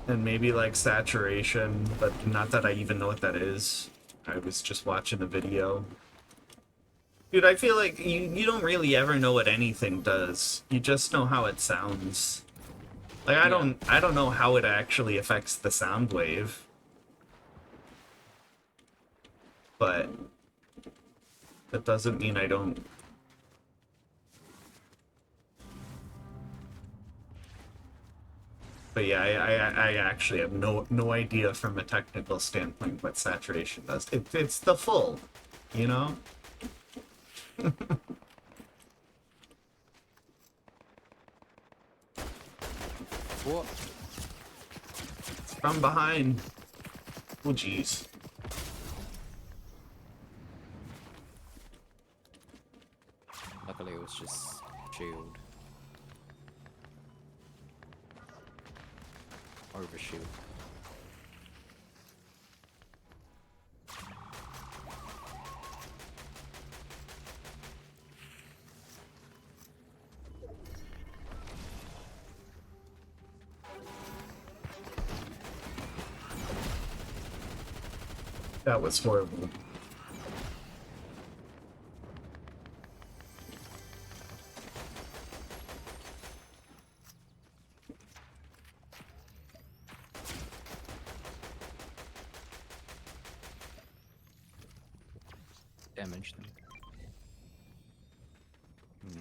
and maybe like saturation, but not that I even know what that is. I was just watching a video. Dude, I feel like you don't really ever know what anything does. You just know how it sounds. Like I don't know how it actually affects the sound wave. But that doesn't mean I don't. But yeah, I actually have no idea from a technical standpoint what saturation does. It's the full, you know? What? It's from behind. Oh jeez. Luckily it was just shield. Over shield. That was horrible. Damage them. Yeah.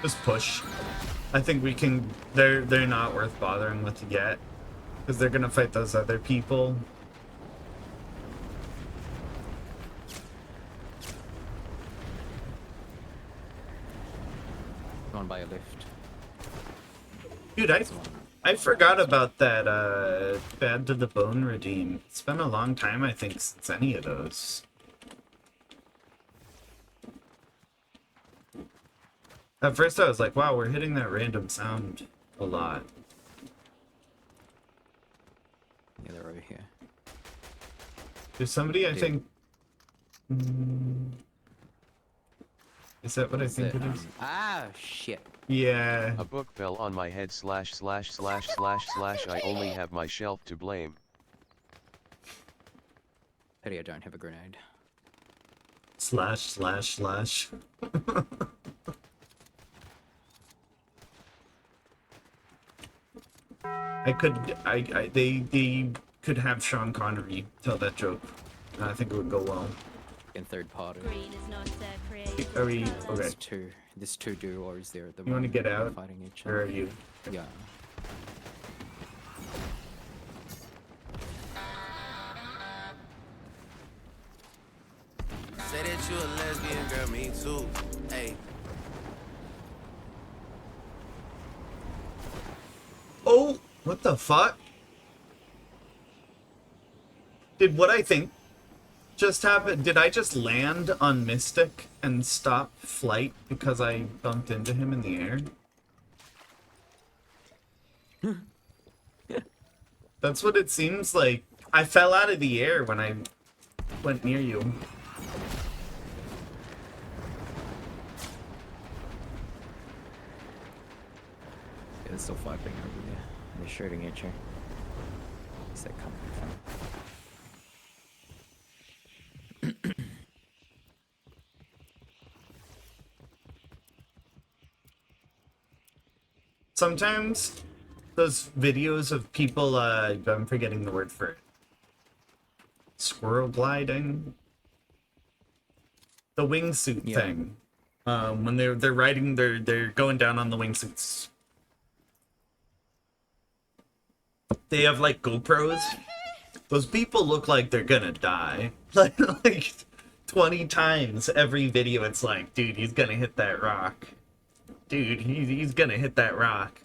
Just push. I think we can. They're not worth bothering with yet, because they're gonna fight those other people. Going by a lift. Dude, I forgot about that Bad to the Bone redeem. It's been a long time, I think, since any of those. At first I was like, wow, we're hitting that random sound a lot. Yeah, they're over here. There's somebody, I think... Is that what I think it is? Ah, shit. Yeah. A book fell on my head / / / / / I only have my shelf to blame. Pity I don't have a grenade. / they could have Sean Connery tell that joke. I think it would go well. In third party. Green is not creative. Are we colour. okay? This two duos there at the You want to moment, get they're out? fighting each Where other. are you? Yeah. Say that you a lesbian, girl, me too. Hey. Oh, what the fuck? Did what I think just happen? Did I just land on Mystic and stop flight because I bumped into him in the air? That's what it seems like. I fell out of the air when I went near you. They're still fighting over there. They're shooting at you. Where's that coming from? Sometimes those videos of people, I'm forgetting the word for it. Squirrel gliding? The wingsuit thing. When they're riding, they're going down on the wingsuits. They have like GoPros. Those people look like they're gonna die. Like 20 times every video it's like, dude, he's gonna hit that rock. Dude, he's gonna hit that rock.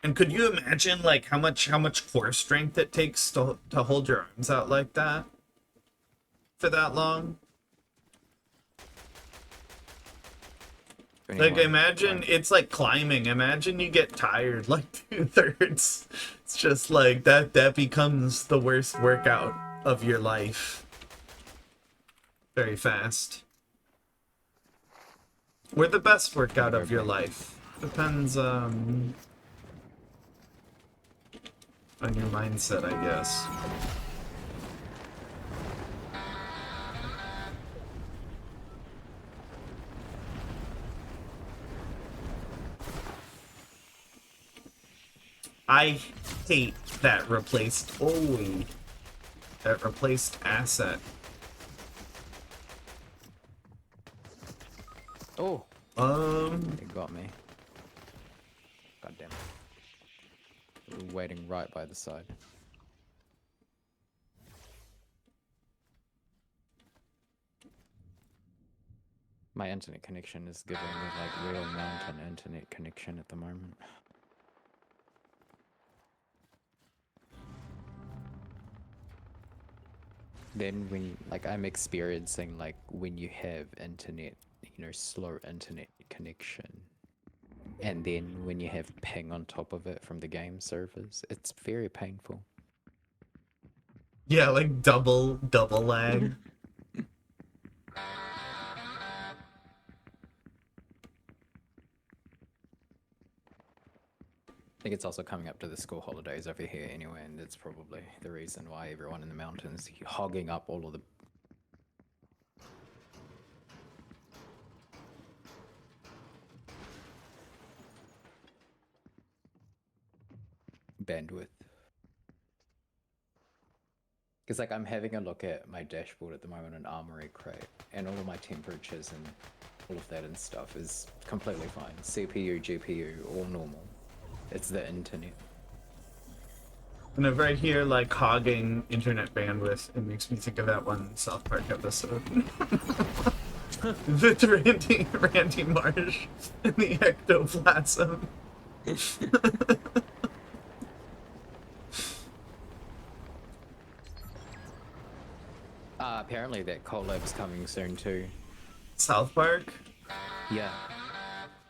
And could you imagine like how much core strength it takes to hold your arms out like that for that long? Like imagine it's like climbing. Imagine you get tired like 2/3. It's just like that becomes the worst workout of your life. very fast. Where the best workout of your life? Depends on your mindset, I guess. I hate that replaced asset. Oh. It got me. God damn it. We're waiting right by the side. My internet connection is giving me like real mountain internet connection at the moment. Then when like I'm experiencing like when you have internet, you know, slow internet connection, and then when you have ping on top of it from the game servers, it's very painful. Yeah, like double lag. I think it's also coming up to the school holidays over here anyway, and that's probably the reason why everyone in the mountains is hogging up all of the bandwidth. Because like I'm having a look at my dashboard at the moment in Armory Crate, and all of my temperatures and all of that and stuff is completely fine. CPU, GPU, all normal. It's the internet. Whenever I hear like hogging internet bandwidth, it makes me think of that one South Park episode. The Randy Marsh in the ectoplasm. Apparently that collab's coming soon too. South Park? Yeah.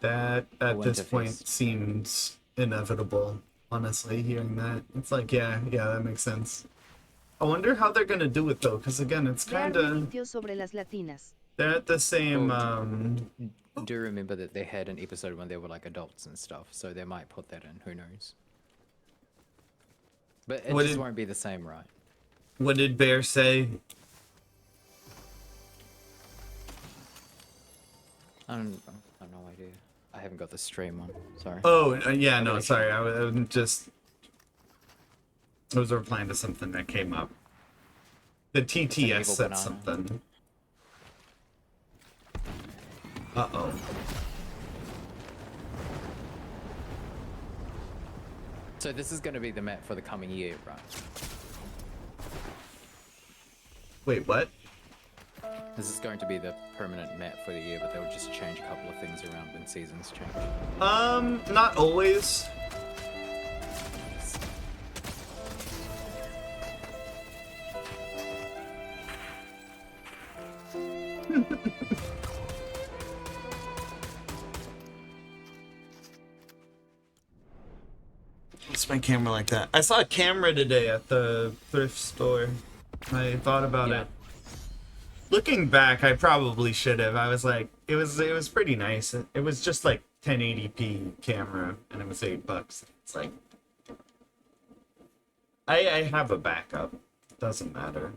That at this point seems inevitable, honestly, hearing that. It's like, yeah, that makes sense. I wonder how they're gonna do it though, because again, it's kind of... They're at the same... Do you remember that they had an episode when they were like adults and stuff, so they might put that in, who knows. But it just won't be the same, right? What did Bear say? I have no idea. I haven't got the stream on. Sorry. Oh, yeah, no, sorry. I was replying to something that came up. The TTS said banana. Something. Uh-oh. So this is going to be the map for the coming year, right? Wait, what? This is going to be the permanent map for the year, but they'll just change a couple of things around when seasons change. Not always. What's my camera like that? I saw a camera today at the thrift store. I thought about it. Looking back, I probably should have. I was like, it was pretty nice. It was just like 1080p camera, and it was $8. It's like, I have a backup. Doesn't matter.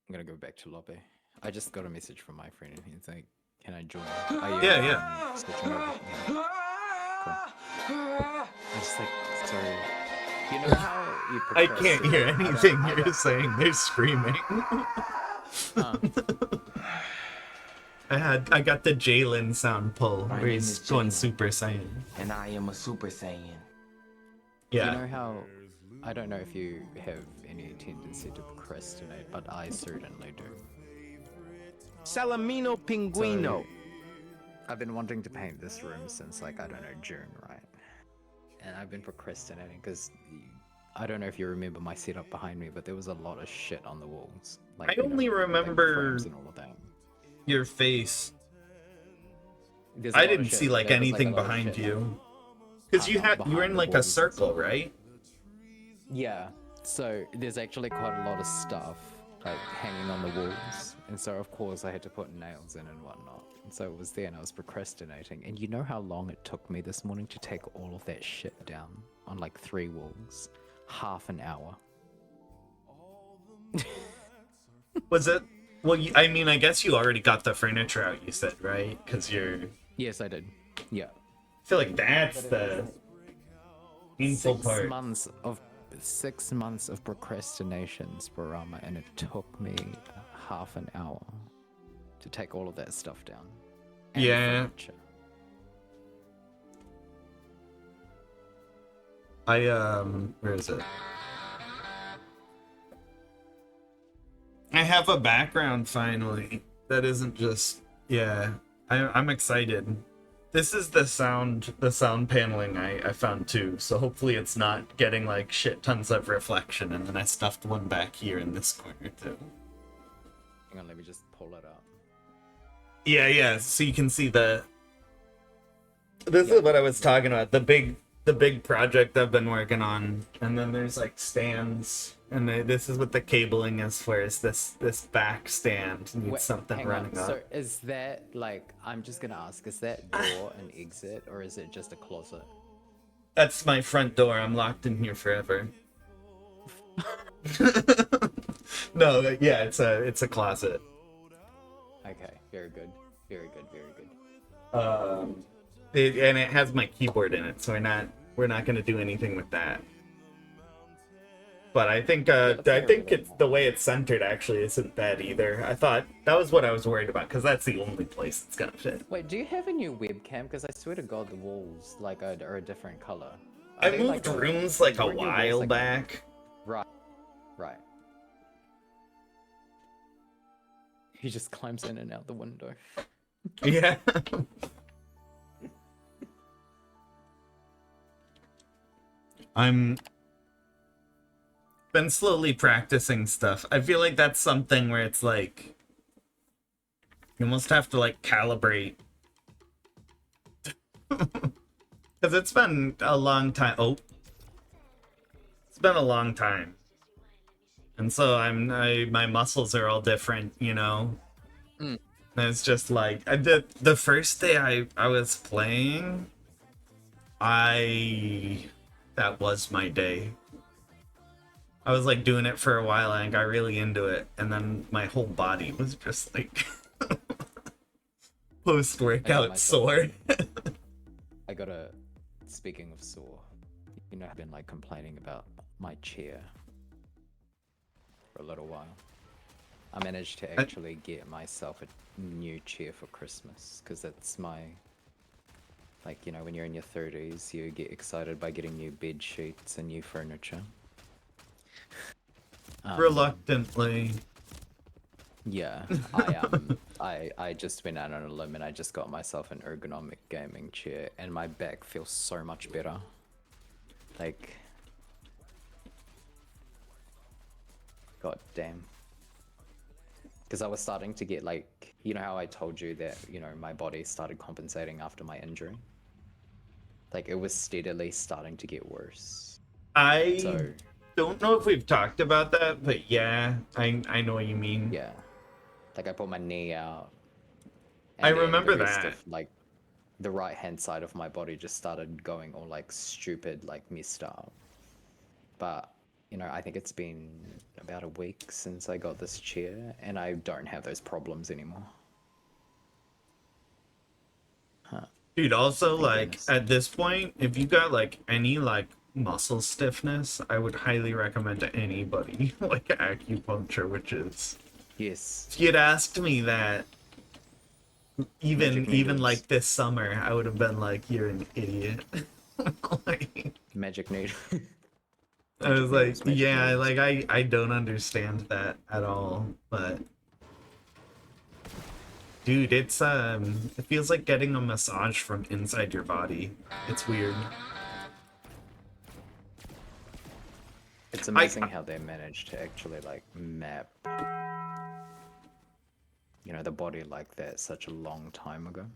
I'm gonna go back to lobby. I just got a message from my friend, and he's like, "Can I join?" Yeah. Switching over. Yeah. Cool. I'm just like, sorry. You know how you I can't hear anything you're saying. They're screaming. I got the Jalen sound pull where he's going Super Saiyan. And I am a Super Saiyan. Yeah. You know how I don't know if you have any tendency to procrastinate, but I certainly do. Salamino Pinguino. So, I've been wanting to paint this room since like, I don't know, June, right? And I've been procrastinating because I don't know if you remember my setup behind me, but there was a lot of shit on the walls. Like, I only remember and all of that. Your face. I didn't see like anything behind you. Because you were in like a circle, right? Yeah. So there's actually quite a lot of stuff like hanging on the walls, and so of course I had to put nails in and whatnot. And so it was there, and I was procrastinating. And you know how long it took me this morning to take all of that shit down on like 3 walls? Half an hour. Was it? Well, I mean, I guess you already got the furniture out, you said, right? Because you're... Yes, I did. Yeah. I feel like that's the painful part. 6 months of procrastination, Sporama, and it took me half an hour to take all of that stuff down. And Yeah. furniture. Where is it? I have a background finally. That isn't just, yeah. I'm excited. This is the sound paneling I found too. So hopefully it's not getting like shit tons of reflection. And then I stuffed one back here in this corner too. Hang on, let me just pull it up. Yeah. So you can see this is what I was talking about. The big project I've been working on, and then there's like stands, and this is what the cabling is for. Is this back stand needs Wait, something hang running on. up? So is that like, I'm just gonna ask, is that door an exit or is it just a closet? That's my front door. I'm locked in here forever. No, yeah, it's a closet. Okay, very good, very good, very good. And it has my keyboard in it, so we're not gonna do anything with that. But I think it's the way it's centered actually isn't bad either. I thought that was what I was worried about, because that's the only place it's gonna fit. Wait, do you have a new webcam? Because I swear to God, the walls like are a different color. I moved rooms like a weren't your walls, while like- back. Right. He just climbs in and out the window. Yeah. I'm been slowly practicing stuff. I feel like that's something where it's like you almost have to like calibrate. Because it's been a long time. It's been a long time. And so my muscles are all different, you know? Mm. And it's just like, the first day I was playing, that was my day. I was like doing it for a while and I got really into it. And then my whole body was just like post-workout sore. Speaking of sore, you know, I've been like complaining about my chair for a little while. I managed to actually get myself a new chair for Christmas, because that's my, like, you know, when you're in your 30s, you get excited by getting new bed sheets and new furniture. Reluctantly. Yeah, I just went out on a limb and I just got myself an ergonomic gaming chair, and my back feels so much better. Like, god damn. Because I was starting to get like, you know how I told you that, you know, my body started compensating after my injury? Like, it was steadily starting to get worse. I don't know if we've talked about that, but yeah, I know what you mean. Yeah. Like, I put my knee out. I then remember the rest that. Of, like, the right hand side of my body just started going all like stupid, like messed up. But, you know, I think it's been about a week since I got this chair, and I don't have those problems anymore. Huh. Dude, also, like, at this point, if you got, like, any, like, muscle stiffness, I would highly recommend to anybody, like, acupuncture, which is... Yes. If you'd asked me that, even like, this summer, I would have been like, you're an idiot. Like, Magic needle. I was like, yeah, like, I don't understand that at all, but... Dude, it's, it feels like getting a massage from inside your body. It's weird. It's amazing how they managed to actually, like, map, you know, the body like that such a long time ago.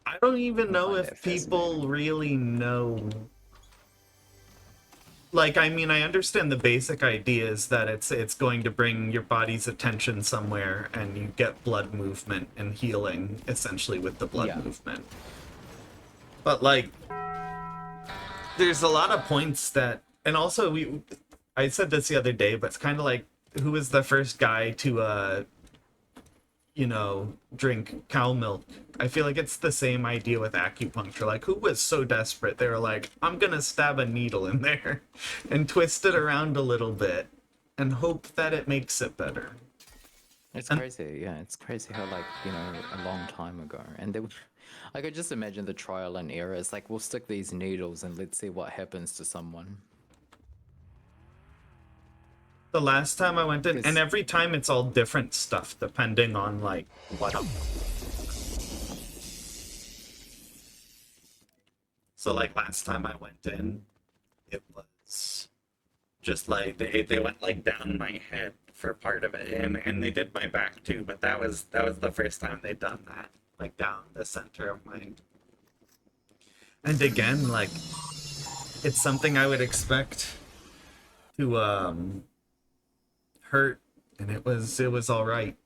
I don't even know find if it people really know like, I mean, I understand the basic idea is that it's going to bring your body's attention somewhere, and you get blood movement and healing essentially with the blood movement. But like, there's a lot of points that, and also I said this the other day, but it's kind of like, who was the first guy to you know, drink cow milk? I feel like it's the same idea with acupuncture. Like, who was so desperate they were like, I'm gonna stab a needle in there and twist it around a little bit and hope that it makes it better. It's crazy, yeah. It's crazy how, like, you know, a long time ago, and there, I could just imagine the trial and error. It's like, we'll stick these needles and let's see what happens to someone. The last time I went in, and every time it's all different stuff depending on like what. So like last time I went in, it was just like they went like down my head for part of it, and they did my back too. But that was the first time they'd done that, like down the center of my. And again, like, it's something I would expect to hurt, and it was all right.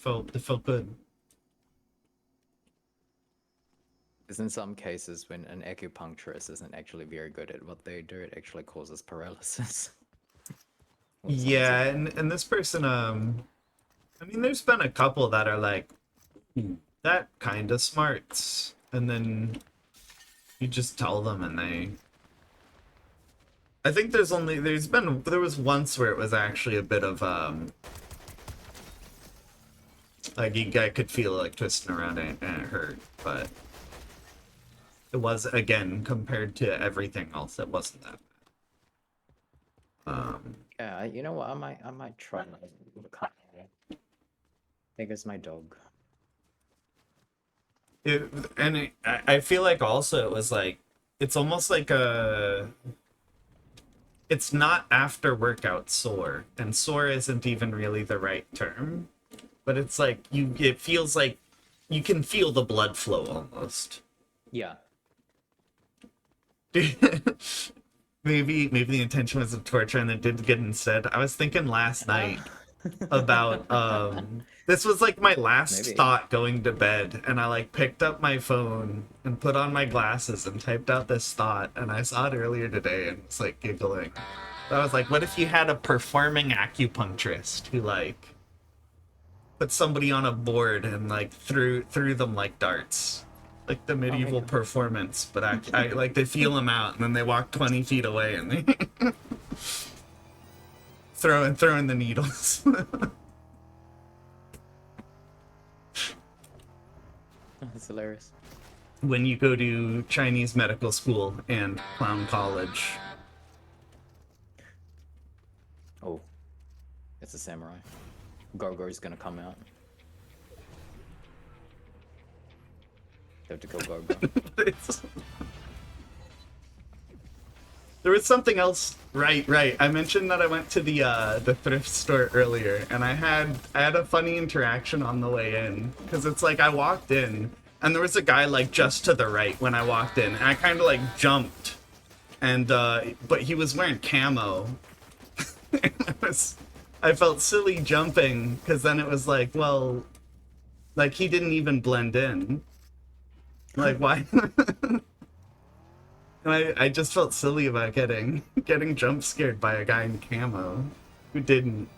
It felt good. Because in some cases, when an acupuncturist isn't actually very good at what they do, it actually causes paralysis. Yeah, and this person, I mean, there's been a couple that are like, that kind of smarts, and then you just tell them, and they. I think there was once where it was actually a bit of like, you guy could feel like twisting around and it hurt, but it was, again, compared to everything else, it wasn't that bad. Yeah, you know what? I might try. I think it's my dog. I feel like also it was like, it's almost like it's not after workout sore, and sore isn't even really the right term, but it's like it feels like you can feel the blood flow almost. Yeah. Maybe the intention was of torture and it did get instead. I was thinking last night about this was like my last thought going to bed, and I like picked up my phone and put on my glasses and typed out this thought, and I saw it earlier today and was like giggling. I was like, what if you had a performing acupuncturist who like put somebody on a board and like threw them like darts, like the medieval performance, but I like, they feel them out and then they walk 20 feet away and they throw in the needles. That's hilarious. When you go to Chinese medical school and clown college. Oh, it's a samurai. Gargoyle's gonna come out. They have to kill Gargoyle. There was something else. Right. I mentioned that I went to the thrift store earlier, and I had a funny interaction on the way in, because it's like I walked in, and there was a guy like just to the right when I walked in, and I kind of like jumped, and but he was wearing camo. I felt silly jumping, because then it was like, well, like he didn't even blend in. Like, why? And I just felt silly about getting jump scared by a guy in camo who didn't.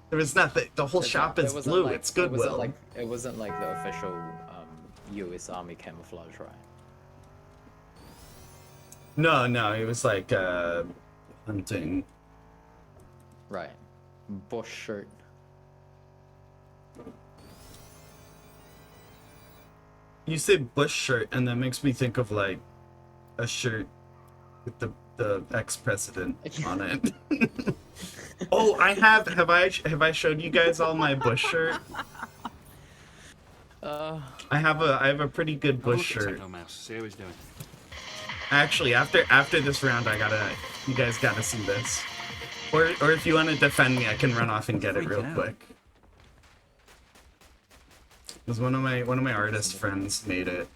There was nothing. The whole shop is blue. Like, it's Goodwill. It wasn't like the official U.S. Army camouflage, right? No, it was like hunting. Right. Bush shirt. You say bush shirt, and that makes me think of like a shirt with the ex-president on it. Oh, I have I showed you guys all my bush shirt? I have a pretty good bush shirt. See how he's doing. Actually, after this round, you guys gotta see this. Or if you want to defend me, I can run off and get it real quick. It was one of my artist friends made it.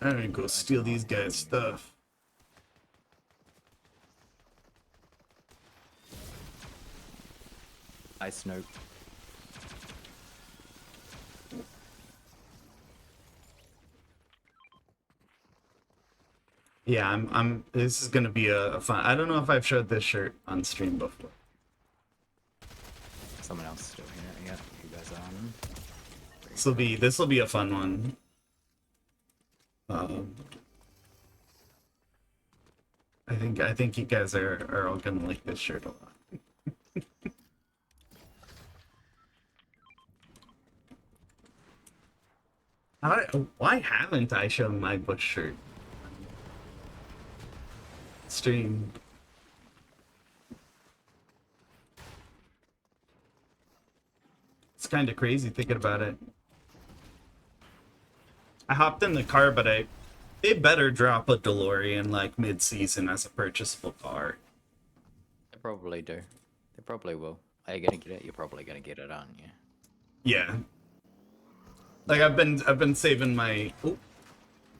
I'm gonna go steal these guys' stuff. I Snoop. Yeah, this is gonna be a fun. I don't know if I've showed this shirt on stream before. Someone else still here. Yeah, you guys are on them. This will be a fun one. I think you guys are all gonna like this shirt a lot. Why haven't I shown my Bush shirt? Stream. It's kind of crazy thinking about it. I hopped in the car, but they better drop a DeLorean like mid-season as a purchasable car. They probably do. They probably will. Are you gonna get it? You're probably gonna get it, aren't you? Yeah. Like I've been saving my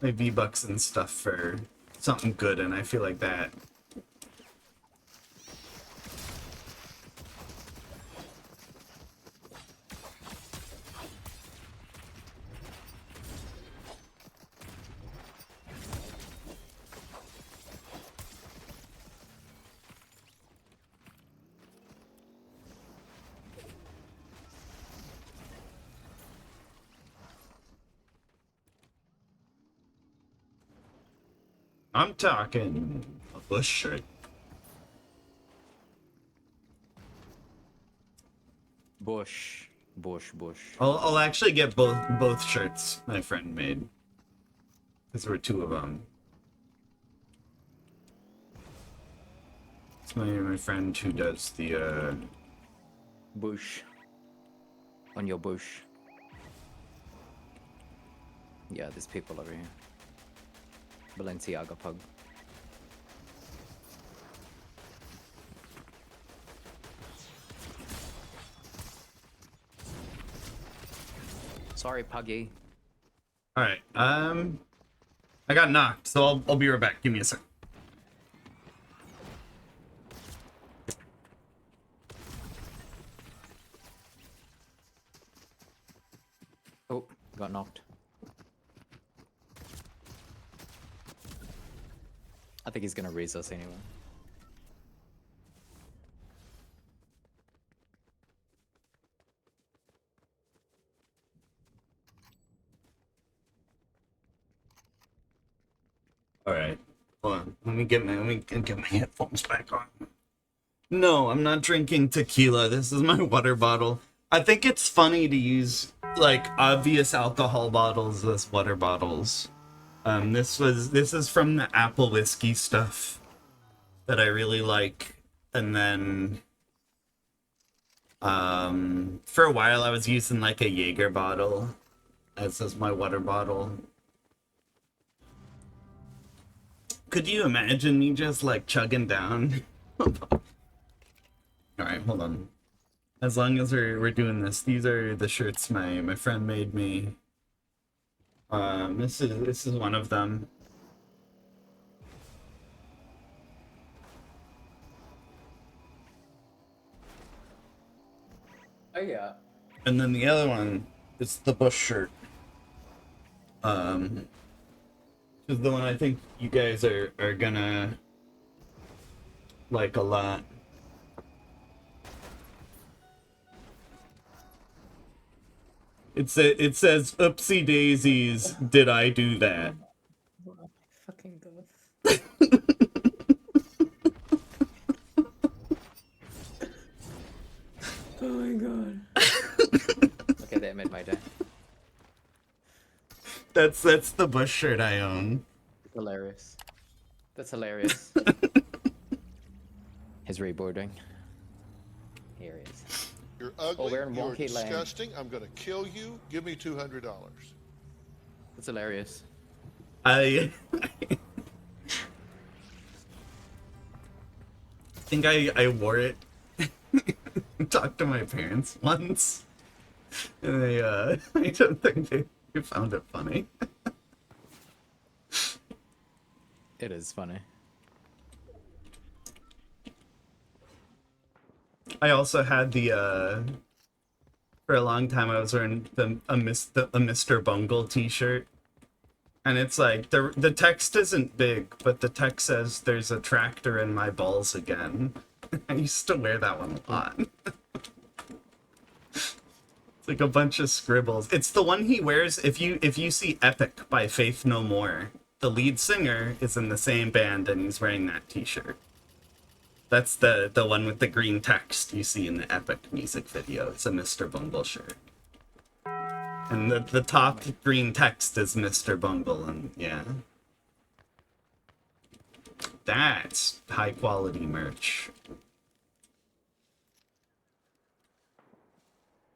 V-Bucks and stuff for something good, and I feel like that. I'm talking a Bush shirt. Bush. I'll actually get both shirts my friend made. Because there were two of them. It's my friend who does the Bush. On your bush. Yeah, there's people over here. Balenciaga pug. Sorry, Puggy. Alright, I got knocked, so I'll be right back. Give me a sec. Oh, got knocked. I think he's gonna raise us anyway. All right, hold on. Let me get my headphones back on. No, I'm not drinking tequila. This is my water bottle. I think it's funny to use like obvious alcohol bottles as water bottles. This is from the apple whiskey stuff that I really like, and then for a while I was using like a Jaeger bottle as my water bottle. Could you imagine me just like chugging down? All right, hold on. As long as we're doing this, these are the shirts my friend made me. This is one of them. Oh yeah. And then the other one is the Bush shirt. Is the one I think you guys are gonna like a lot. It says, "Oopsie daisies, did I do that?" Oh my fucking god. Oh my god. Okay, that made my day. That's the Bush shirt I own. Hilarious. That's hilarious. He's reboarding. Here he is. You're ugly, we're in you're wonky land. disgusting, I'm gonna kill you, give me $200. That's hilarious. I think I wore it. Talked to my parents once, and I don't think they found it funny. It is funny. I also had for a long time I was wearing a Mr. Bungle t-shirt. And it's like the text isn't big, but the text says there's a tractor in my balls again. I used to wear that one a lot. It's like a bunch of scribbles. It's the one he wears if you see Epic by Faith No More. The lead singer is in the same band and he's wearing that t-shirt. That's the one with the green text you see in the Epic music video. It's a Mr. Bungle shirt. And the top green text is Mr. Bungle, and yeah. That's high quality merch.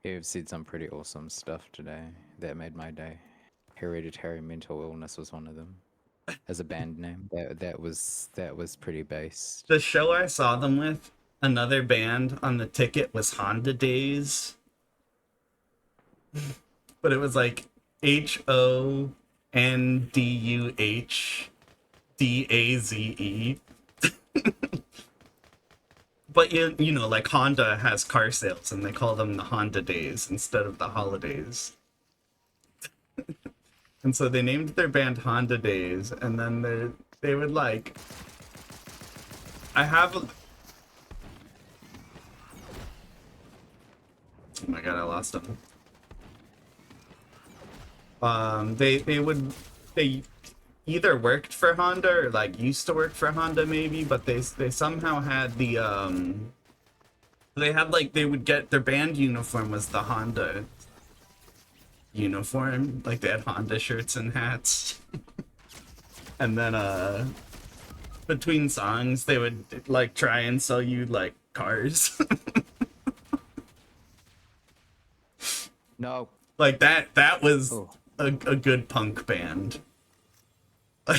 You've said some pretty awesome stuff today that made my day. Hereditary Mental Illness was one of them. As a band name, that was pretty base. The show I saw them with, another band on the ticket was Honda Days. But it was like HONDUHDAZE. But you know, like Honda has car sales and they call them the Honda Days instead of the holidays. And so they named their band Honda Days, and then they would like oh my god, I lost them. They either worked for Honda or like used to work for Honda maybe, but they somehow had they had like they would get their band uniform was the Honda uniform, like they had Honda shirts and hats. And then between songs they would like try and sell you like cars. No. Like that was a good punk band. Oh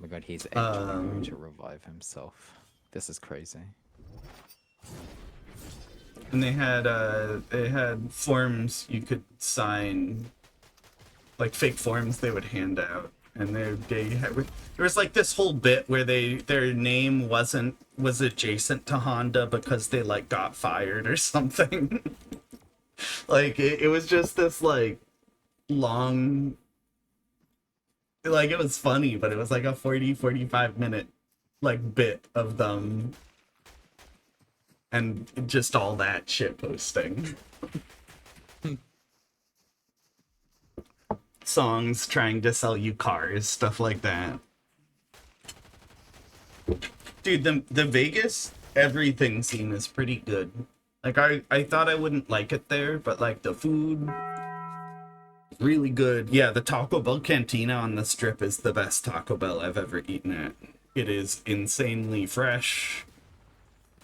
my god, he's actually going to revive himself. This is crazy. And they had forms you could sign, like fake forms they would hand out, and there was like this whole bit where their name was adjacent to Honda because they like got fired or something. Like it was just this like long, like it was funny, but it was like a 45 minute like bit of them and just all that shit posting. Songs trying to sell you cars, stuff like that. Dude, the Vegas everything scene is pretty good. Like I thought I wouldn't like it there, but like the food really good. Yeah, the Taco Bell Cantina on the Strip is the best Taco Bell I've ever eaten at. It is insanely fresh,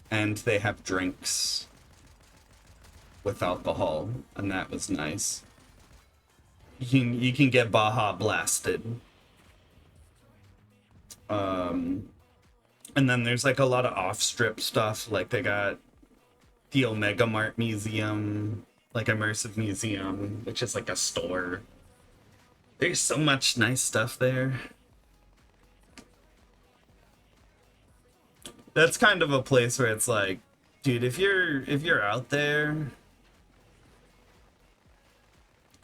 and they have drinks with alcohol, and that was nice. You can get Baja blasted. And then there's like a lot of off-strip stuff, like they got the Omega Mart Museum, like immersive museum, which is like a store. There's so much nice stuff there. That's kind of a place where it's like, dude, if you're out there,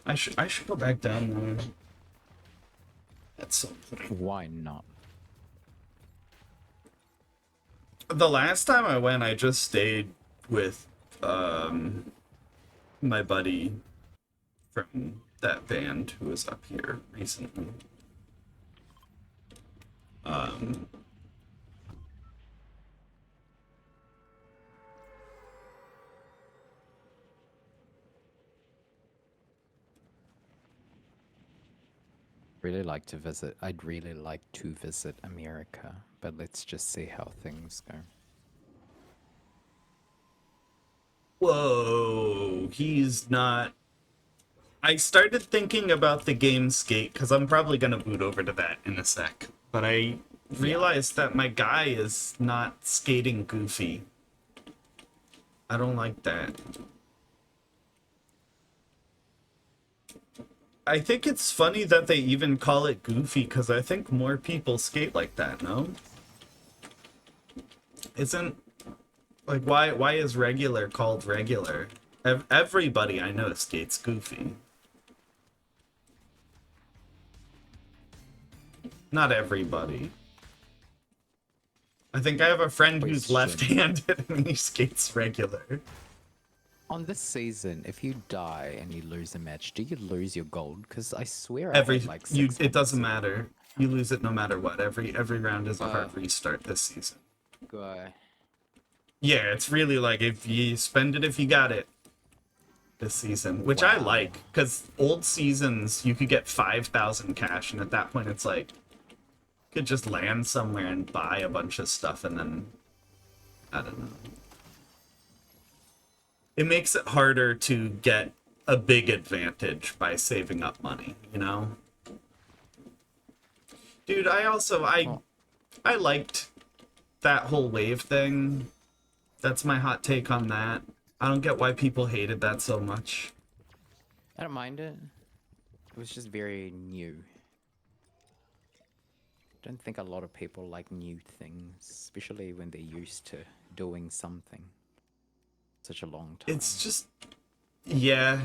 I should go back down there at some point. Why not? The last time I went, I just stayed with my buddy from that band who was up here recently. I'd really like to visit America, but let's just see how things go. Whoa, he's not. I started thinking about the game Skate because I'm probably gonna boot over to that in a sec, but I realized that my guy is not skating goofy. I don't like that. I think it's funny that they even call it goofy, because I think more people skate like that, no? Isn't... Like, why is regular called regular? Everybody I know skates goofy. Not everybody. I think I have a friend who's left-handed and he skates regular. On this season, if you die and you lose a match, do you lose your gold? Because I swear Every I had like it doesn't matter. You lose it no matter what. Every round is a hard restart this season. Guy. Yeah, it's really like if you spend it if you got it this season, which I like, because old seasons you could get 5,000 cash, and at that point it's like you could just land somewhere and buy a bunch of stuff, and then I don't know. It makes it harder to get a big advantage by saving up money, you know? Dude, I liked that whole wave thing. That's my hot take on that. I don't get why people hated that so much. I don't mind it. It was just very new. Don't think a lot of people like new things, especially when they're used to doing something such a long time. It's just, yeah.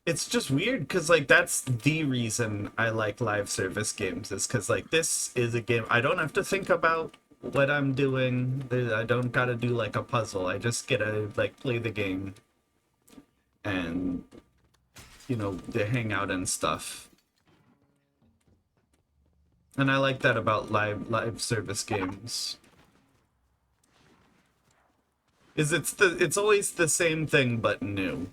It's just weird, because, like, that's the reason I like live service games, is because, like, this is a game I don't have to think about what I'm doing. I don't gotta do, like, a puzzle. I just get to, like, play the game and, you know, to hang out and stuff. And I like that about live service games. It's always the same thing but new.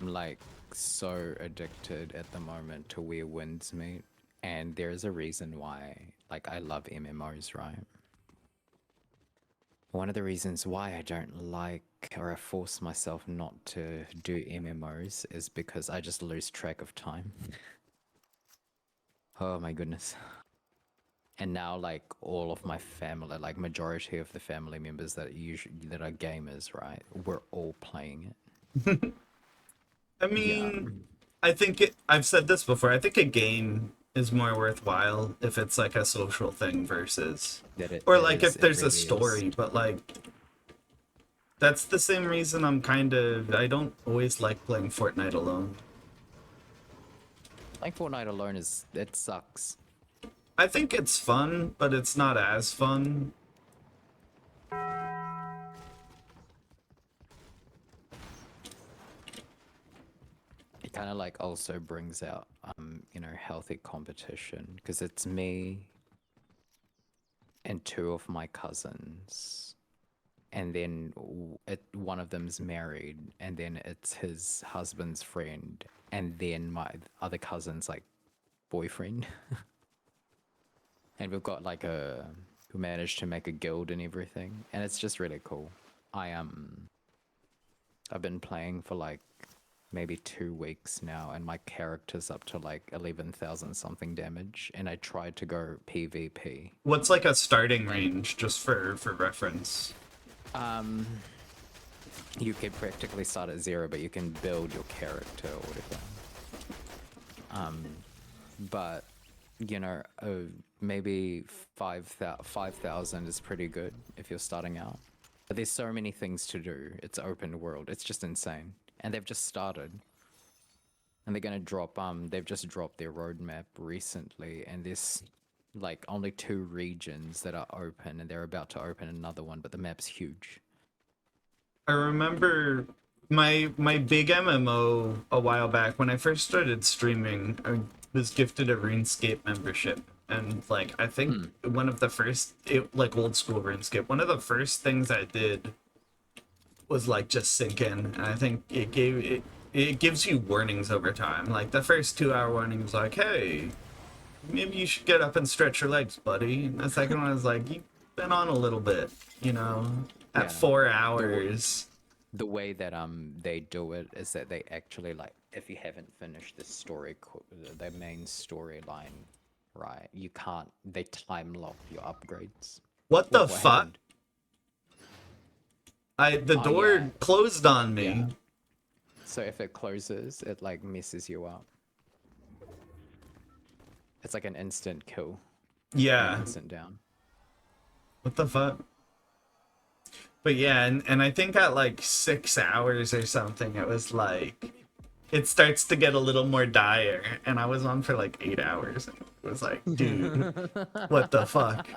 I'm like so addicted at the moment to where winds meet, and there's a reason why. Like, I love MMOs, right? One of the reasons why I don't like, or I force myself not to do MMOs, is because I just lose track of time. Oh my goodness. And now, like, all of my family, like majority of the family members that are gamers, right? We're all playing it. I mean, I think I've said this before. I think a game is more worthwhile if it's like a social thing versus, or like if there's a story. But like, that's the same reason I don't always like playing Fortnite alone. Playing Fortnite alone it sucks. I think it's fun, but it's not as fun. It kind of like also brings out, you know, healthy competition, because it's me and two of my cousins, and then one of them's married, and then it's his husband's friend, and then my other cousin's like boyfriend. And we've got like who managed to make a guild and everything, and it's just really cool. I've been playing for like maybe 2 weeks now, and my character's up to like 11,000 something damage, and I tried to go PvP. What's like a starting range, just for reference? You can practically start at 0, but you can build your character or whatever. But you know, maybe 5,000 is pretty good if you're starting out. But there's so many things to do. It's open world. It's just insane. And they've just started. And they're gonna drop, they've just dropped their roadmap recently, and there's like only 2 regions that are open, and they're about to open another one, but the map's huge. I remember my big MMO a while back when I first started streaming. I was gifted a RuneScape membership, and like I think one of the first, like old school RuneScape, one of the first things I did was like just sink in, and I think it gives you warnings over time. Like the first 2-hour warning was like, hey, maybe you should get up and stretch your legs, buddy. And the second one was like, you've been on a little bit, you know, at 4 hours. The way that they do it is that they actually, like, if you haven't finished the main storyline, right, you can't, they time lock your upgrades. What the fuck? The door yeah. closed on me. Yeah. So if it closes, it like messes you up. It's like an instant kill. Yeah. Instant down. What the fuck? But yeah, and I think at like 6 hours or something, it was like, it starts to get a little more dire, and I was on for like 8 hours, and it was like, dude, what the fuck?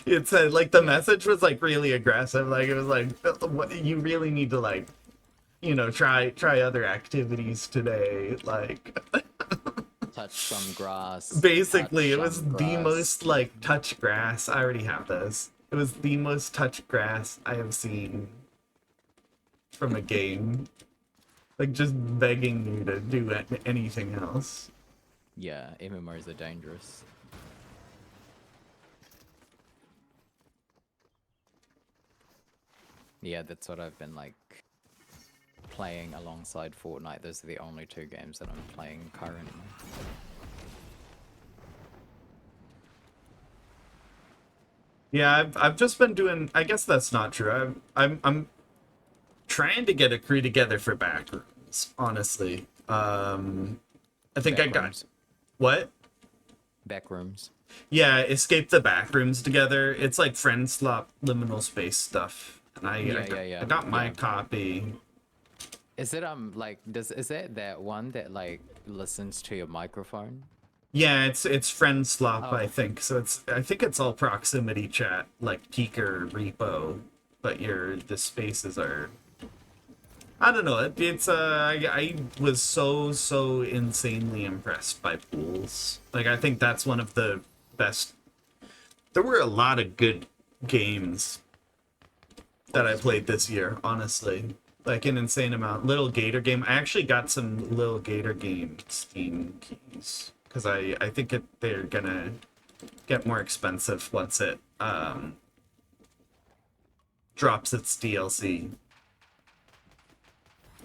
It said, like, the message was like really aggressive, like, it was like, what, you really need to, like, you know, try other activities today, like... Touch some grass. Basically, it touch was some the grass. most, like, touch grass. I already have those. It was the most touch grass I have seen from a game. Like, just begging you to do anything else. Yeah, MMOs are dangerous. Yeah, that's what I've been, like, playing alongside Fortnite. Those are the only two games that I'm playing currently. Yeah, I've just been doing. I guess that's not true. I'm trying to get a crew together for Backrooms. Honestly, I think I got what? Backrooms. Yeah, escape the Backrooms together. It's like friend slop liminal space stuff, and I got my copy. Is it like is that one that like listens to your microphone? Yeah, it's friend slop, I think. So I think it's all proximity chat, like Teaker repo, but the spaces are. I don't know. It's I was so insanely impressed by pools. Like, I think that's one of the best. There were a lot of good games that I played this year, honestly. Like an insane amount. Little Gator game. I actually got some Little Gator game Steam keys. Because I think they're gonna get more expensive once it drops its DLC.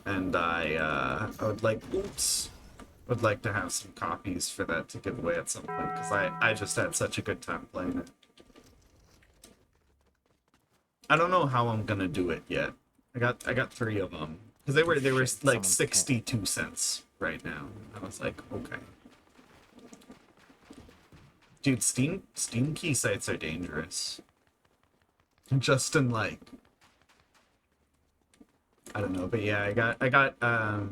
And I would like to have some copies for that to give away at some point, because I just had such a good time playing it. I don't know how I'm gonna do it yet. I got 3 of them because they were like 62 cents right now. I was like, okay. Dude, Steam key sites are dangerous. Just in like, I don't know, but yeah, I got I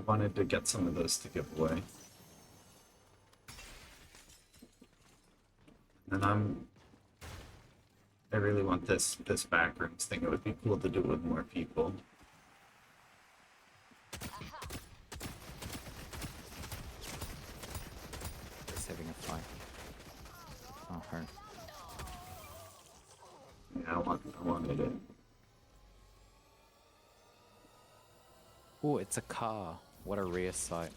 wanted to get some of those to give away. And I really want this Backrooms thing. It would be cool to do it with more people. Having a fight. Oh, her. Yeah, I wanted it. Oh, it's a car. What a rare sight.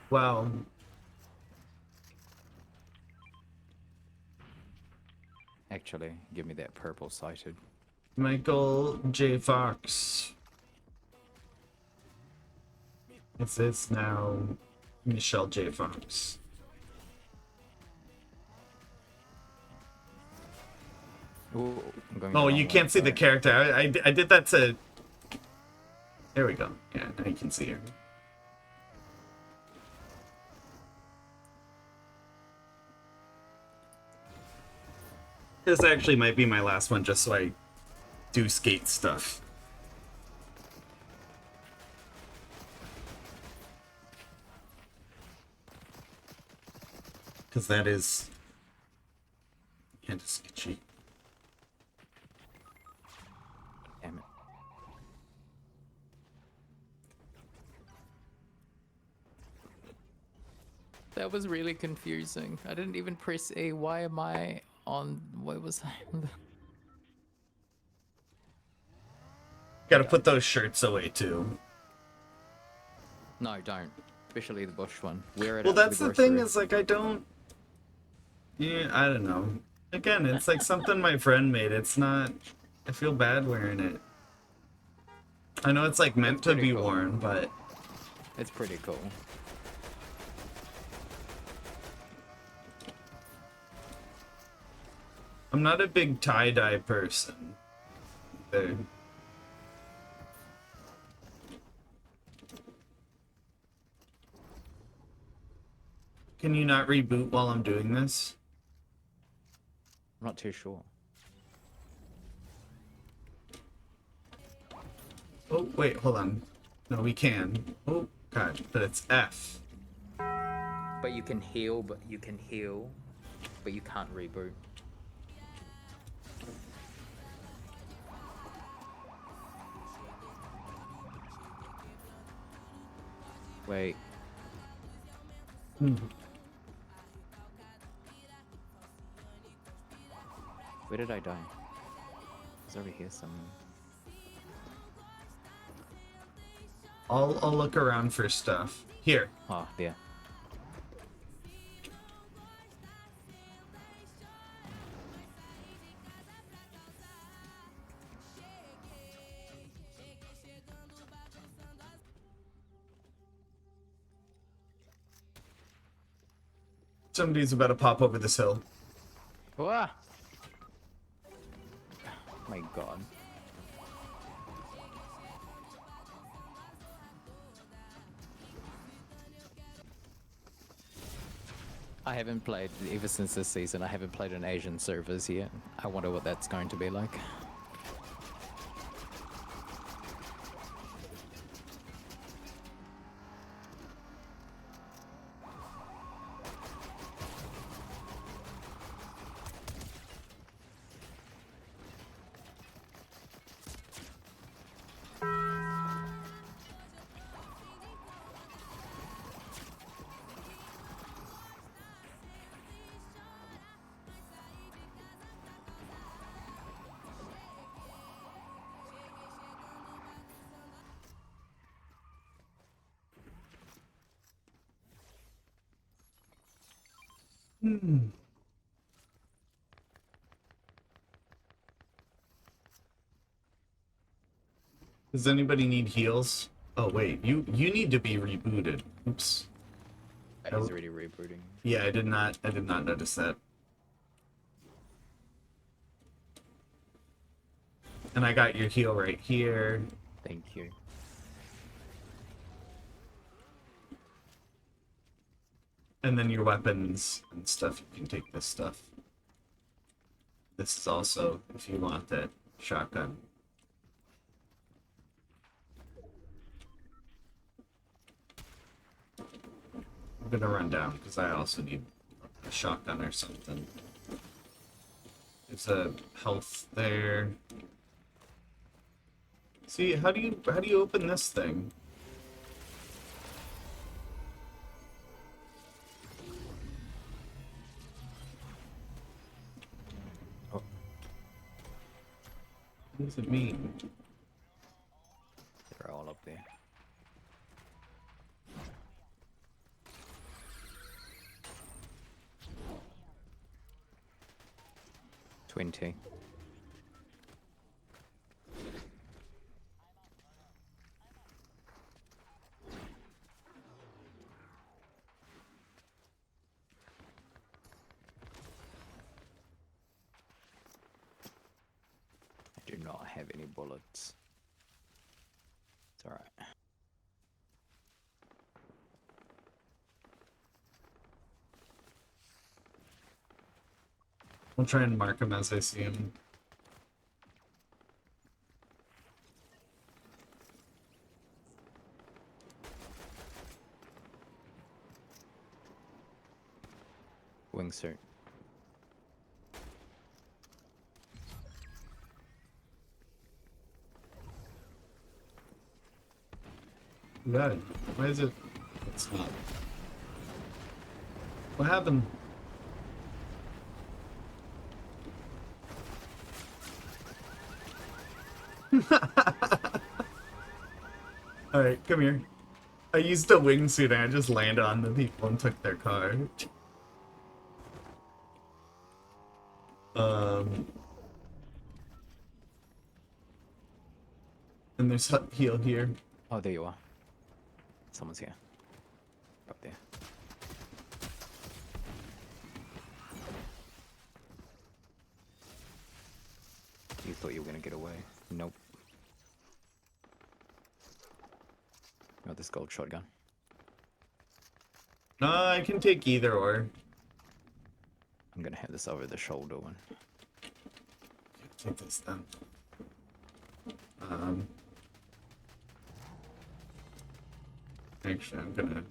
Wow. Actually, give me that purple sighted. Michael J. Fox. It's now Michelle J. Fox. Ooh, I'm going Oh, the you wrong can't way, see the sorry. character. I did that to... There we go. Yeah, now you can see her. This actually might be my last one, just so I do skate stuff. Because that is kind of sketchy. Damn it. That was really confusing. I didn't even press A. Why am I on... What was I? Gotta put those shirts away too. No, don't. Especially the bush one. Wear it Well, out to that's the grocery. thing is, like, I don't... Yeah, I don't know. Again, it's like something my friend made. It's not... I feel bad wearing it. I know it's like meant to be worn, but... It's pretty cool. I'm not a big tie-dye person. There. Can you not reboot while I'm doing this? I'm not too sure. Oh, wait, hold on. No, we can. Oh, God, but it's F. But you can heal, but you can't reboot. Wait. Where did I die? It's over here somewhere. I'll look around for stuff. Here. Oh, there. Somebody's about to pop over this hill. Wah! My God. I haven't played, ever since this season, I haven't played on Asian servers yet. I wonder what that's going to be like. Does anybody need heals? Oh wait, you need to be rebooted. Oops. He's already rebooting. Yeah, I did not notice that. And I got your heal right here. Thank you. And then your weapons and stuff, you can take this stuff. This is also, if you want that shotgun. I'm gonna run down because I also need a shotgun or something. There's a health there. See, how do you open this thing? Oh. What does it mean? They're all up there. $20. I do not have any bullets. It's alright. I'll try and mark him as I see him. Wingsuit. Good. Why is it? It's not. What happened? Alright, come here. I used a wingsuit and I just landed on the people and took their car. And there's heal here. Oh, there you are. Someone's here. Up there. you thought you were gonna get away. Nope. Got this gold shotgun. No, I can take either or. I'm gonna have this over the shoulder one. Take this then. Actually, I'm gonna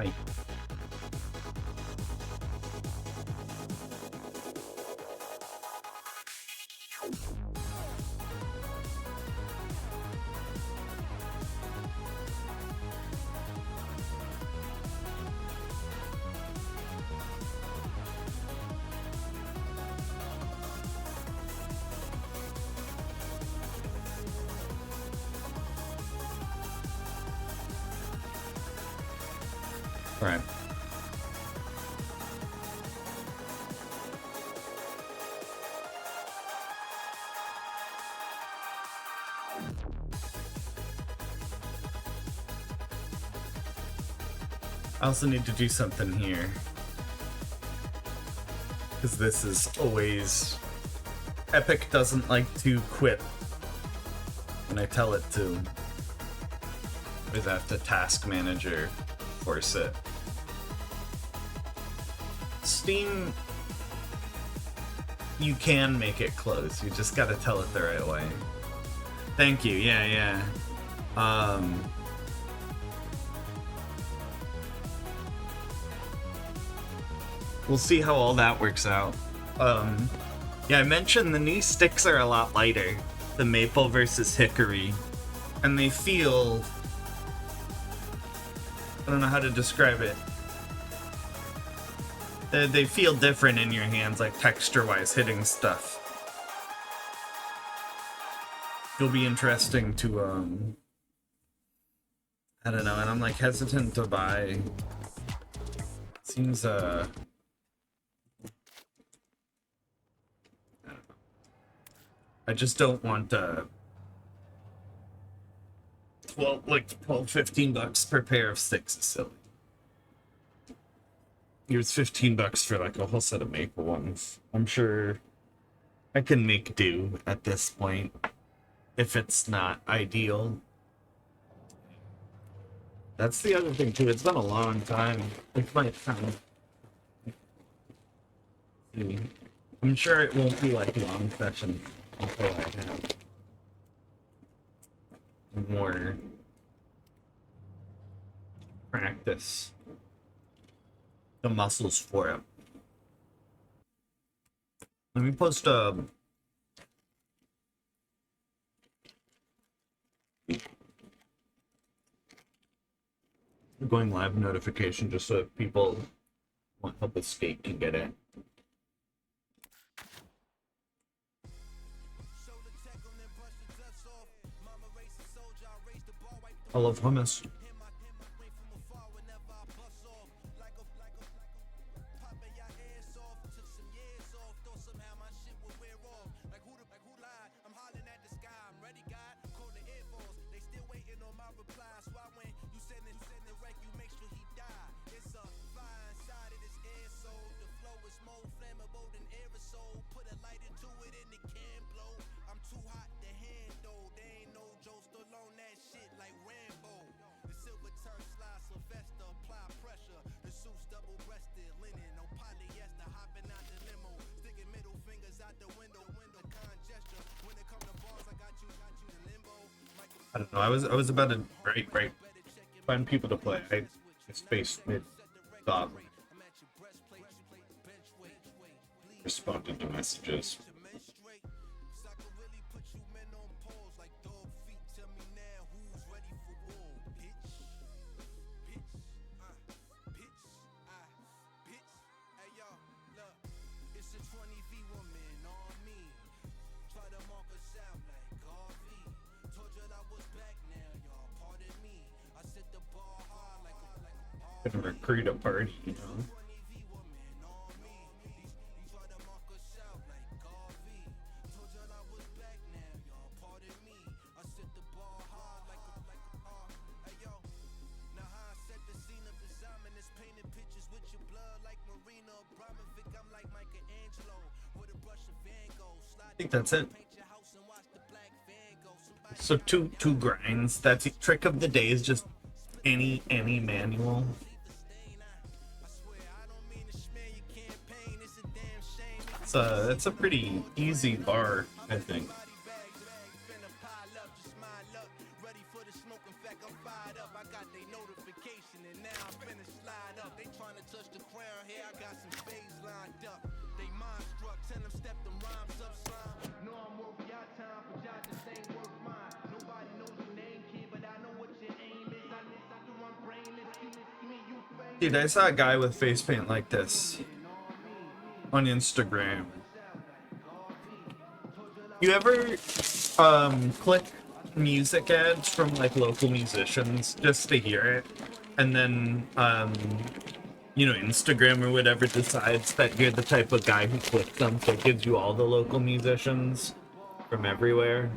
Right. Right. I also need to do something here. Because this is always... Epic doesn't like to quit when I tell it to. Always have to task manager force it. Steam, you can make it close. You just gotta tell it the right way. Thank you. Yeah. We'll see how all that works out. Yeah, I mentioned the new sticks are a lot lighter, the maple versus hickory, and they feel... I don't know how to describe it. They feel different in your hands, like texture-wise, hitting stuff. It'll be interesting to, I don't know, and I'm like hesitant to buy. Seems, I just don't want 15 bucks per pair of sticks is silly. Here's 15 bucks for like a whole set of maple ones. I'm sure I can make do at this point if it's not ideal. That's the other thing too, it's been a long time. It might sound... I'm sure it won't be like long sessions until I have more practice. The muscles for it. Let me post going live notification just so if people want help with skate can get it. I love hummus. I don't know. I was about to right find people to play. I spaced mid thought. Responded to messages. Couldn't recruit a party, you know. I think that's it. So two grinds. That's the trick of the day is just any manual. It's a pretty easy bar, I think. Dude, I saw a guy with face paint like this on Instagram. You ever click music ads from like local musicians just to hear it, and then you know, Instagram or whatever decides that you're the type of guy who clicks them, so it gives you all the local musicians from everywhere?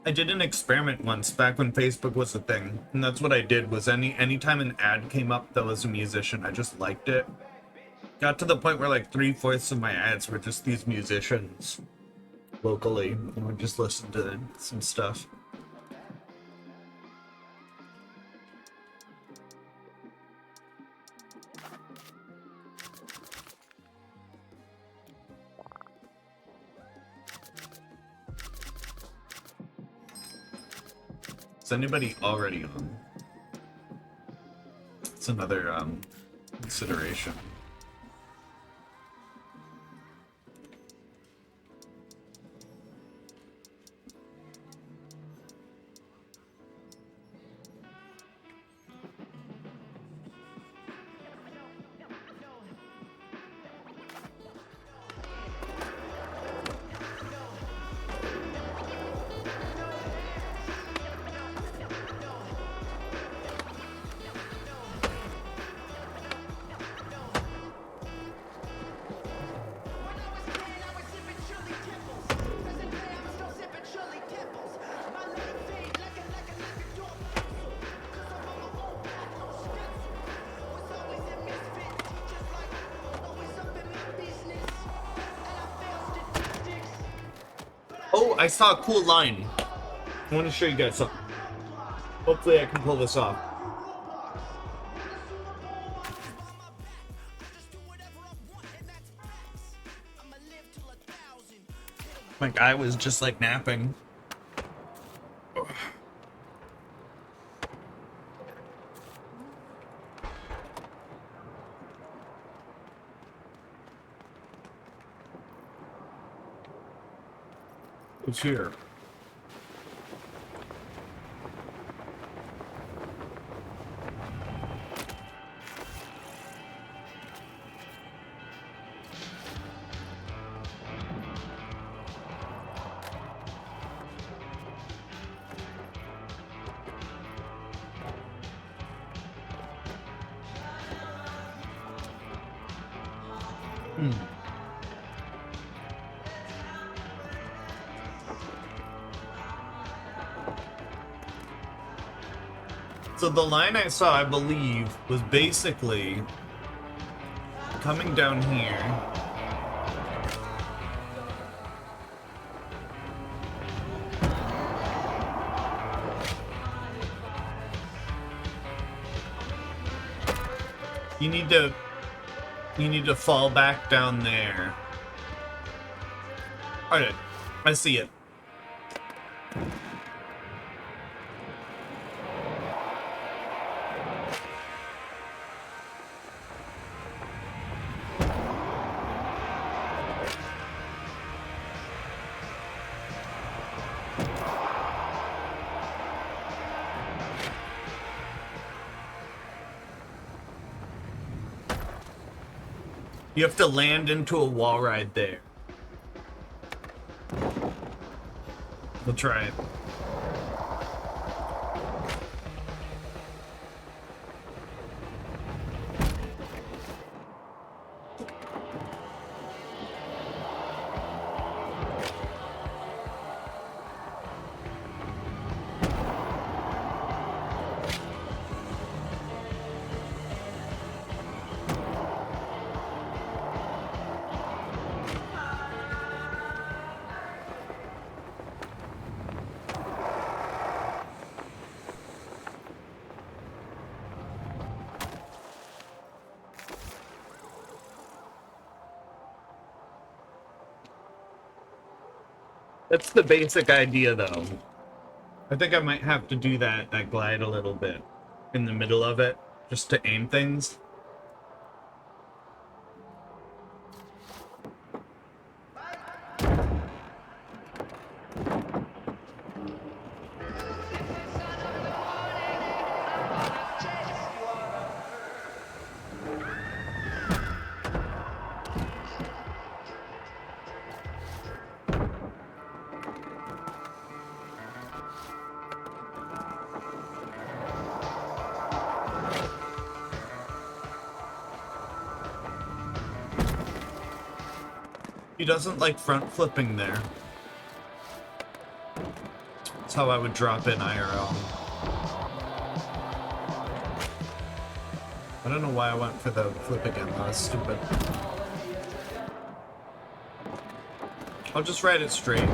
I did an experiment once back when Facebook was a thing, and that's what I did. Was anytime an ad came up that was a musician, I just liked it. Got to the point where like 3/4 of my ads were just these musicians locally, and would just listen to some stuff. Is anybody already on? It's another consideration. Oh, I saw a cool line. I want to show you guys something. Hopefully I can pull this off. My guy was just like napping. It's here. So the line I saw, I believe, was basically coming down here. You need to fall back down there. Alright, I see it. You have to land into a wall ride there. We'll try it. That's the basic idea, though. I think I might have to do that glide a little bit in the middle of it, just to aim things. He doesn't like front flipping there. That's how I would drop in IRL. I don't know why I went for the flip again. That was stupid. I'll just ride it straight.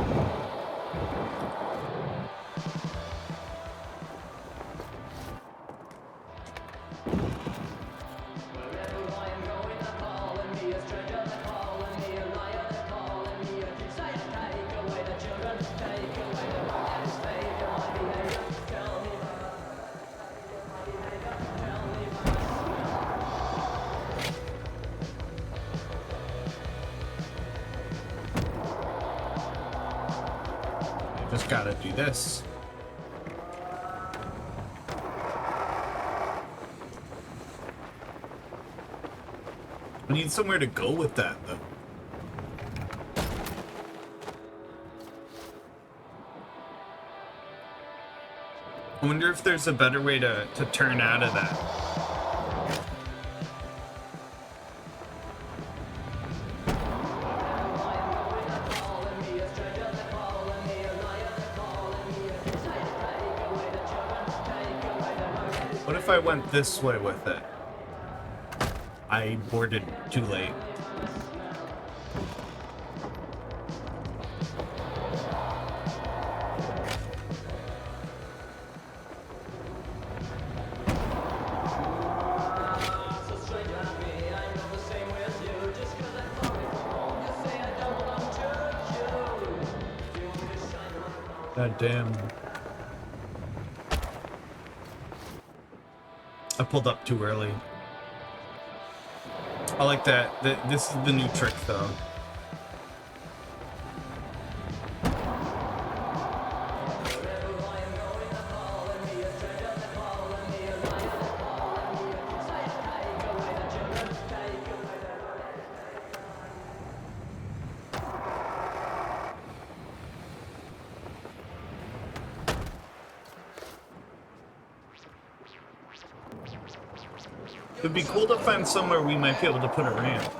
Just gotta do this. I need somewhere to go with that, though. I wonder if there's a better way to turn out of that. What if I went this way with it? I boarded too late. God damn. I pulled up too early. I like that. This is the new trick, though. It'd be cool to find somewhere we might be able to put a ramp.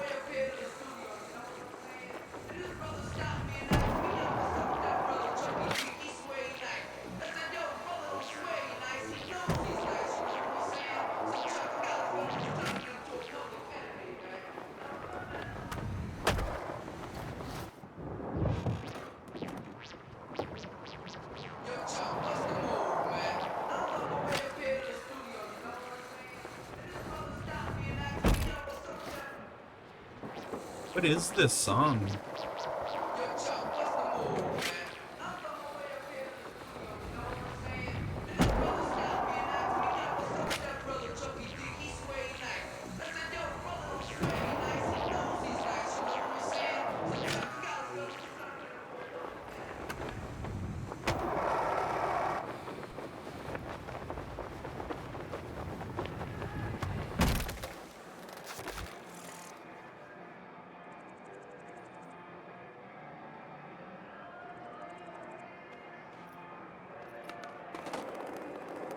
What is this song?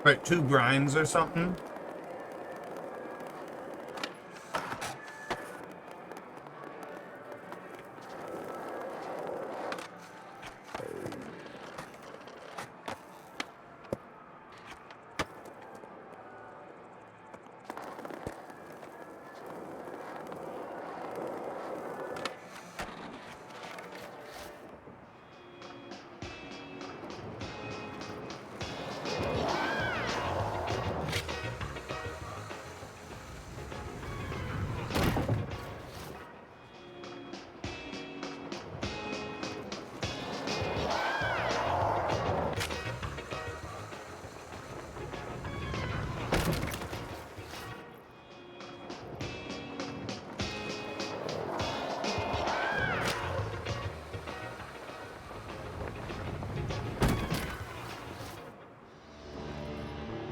Right, 2 grinds or something?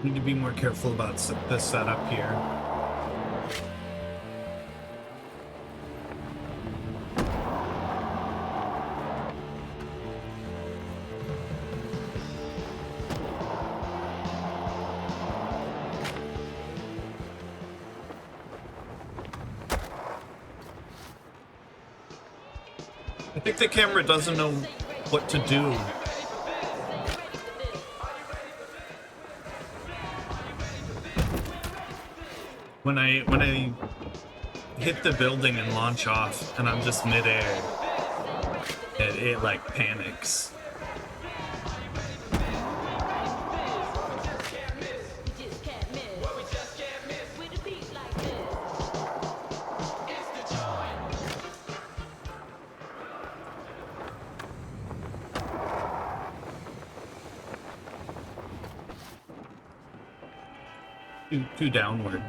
Need to be more careful about the setup here. I think the camera doesn't know what to do. When I hit the building and launch off and I'm just midair, it like panics. Too downward.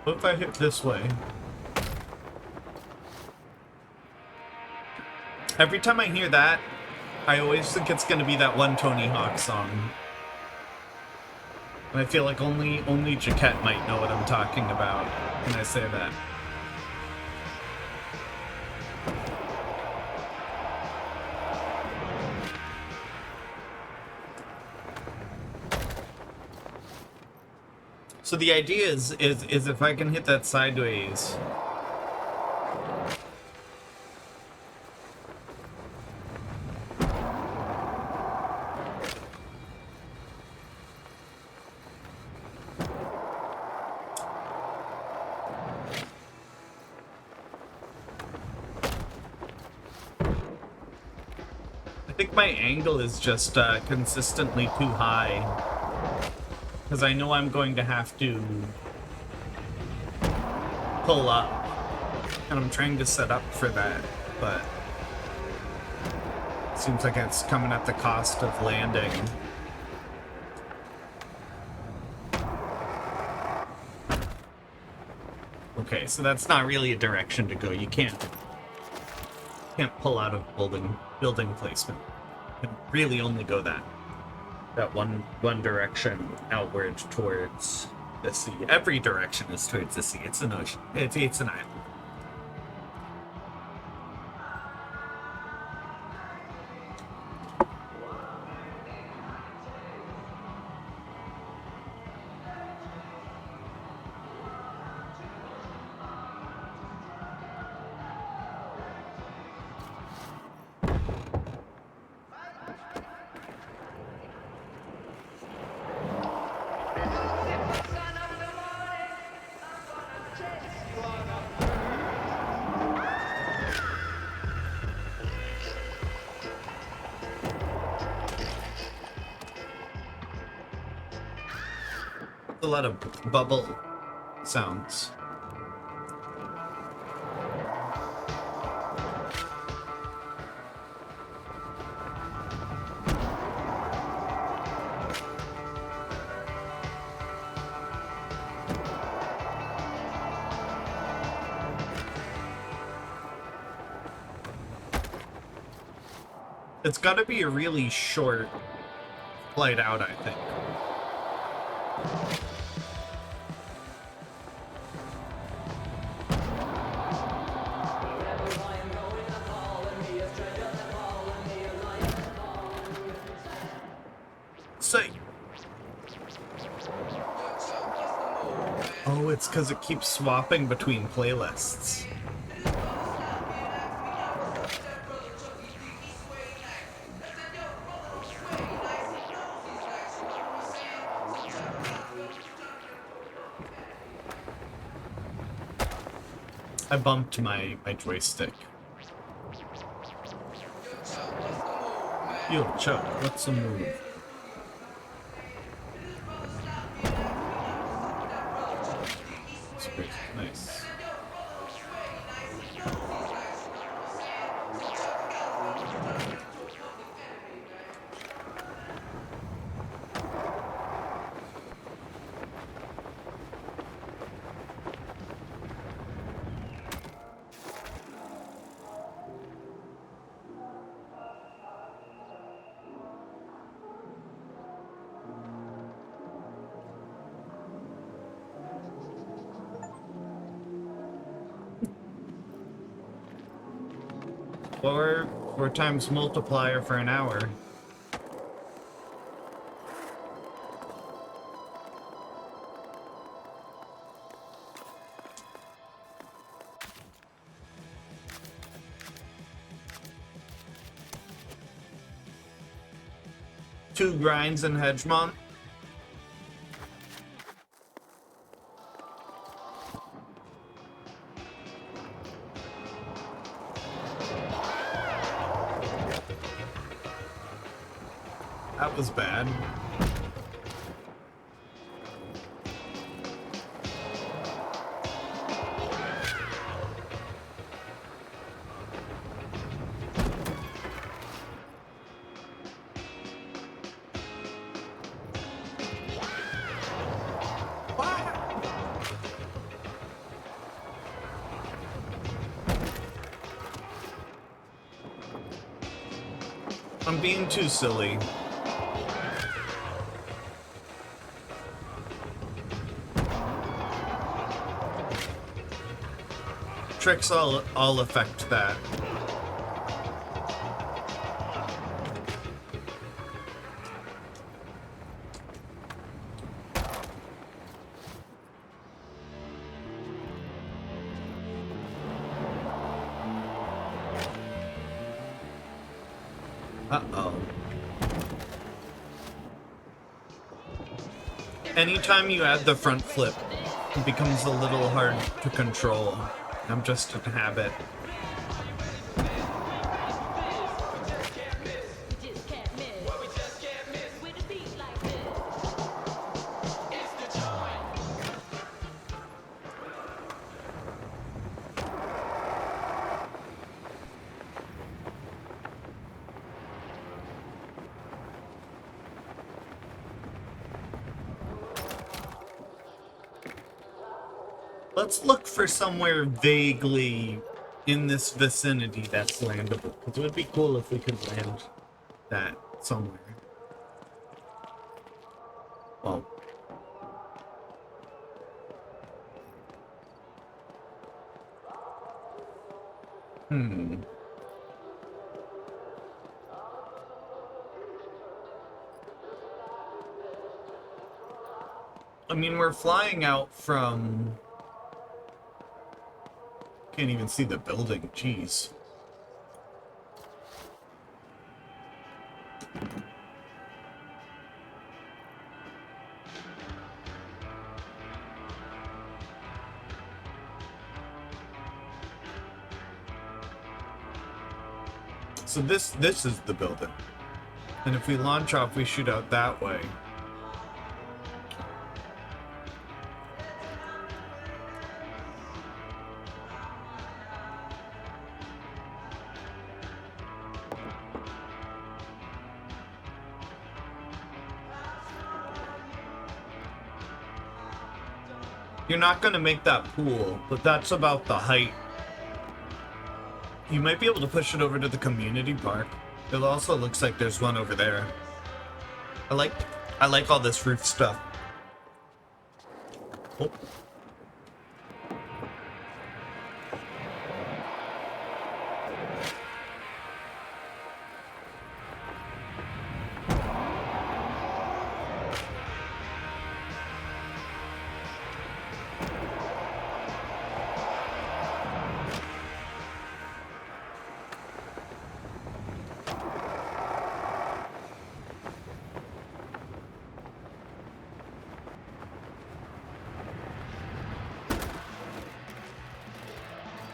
What if I hit this way? Every time I hear that, I always think it's gonna be that one Tony Hawk song. And I feel like only Jaquette might know what I'm talking about when I say that. So the idea is if I can hit that sideways. I think my angle is just consistently too high. Because I know I'm going to have to pull up. And I'm trying to set up for that, but it seems like it's coming at the cost of landing. Okay, so that's not really a direction to go. You can't pull out of building placement. You can really only go that one direction outward towards the sea. Every direction is towards the sea. It's an ocean. It's an island. A lot of bubble sounds. It's got to be a really short flight out, I think. Oh, it's because it keeps swapping between playlists. I bumped my joystick. Yo, Chuck, what's the move? That's great. Nice. Four times multiplier for an hour. Two grinds in Hedgemont. That was bad. I'm being too silly. Tricks all affect that. Uh-oh. Anytime you add the front flip, it becomes a little hard to control. I'm just in habit. Let's look for somewhere vaguely in this vicinity that's landable. Because it would be cool if we could land that somewhere. Well. I mean, we're flying out from... Can't even see the building, jeez. So this is the building. And if we launch off, we shoot out that way. You're not going to make that pool, but that's about the height. You might be able to push it over to the community park. It also looks like there's one over there. I like all this roof stuff. Oh.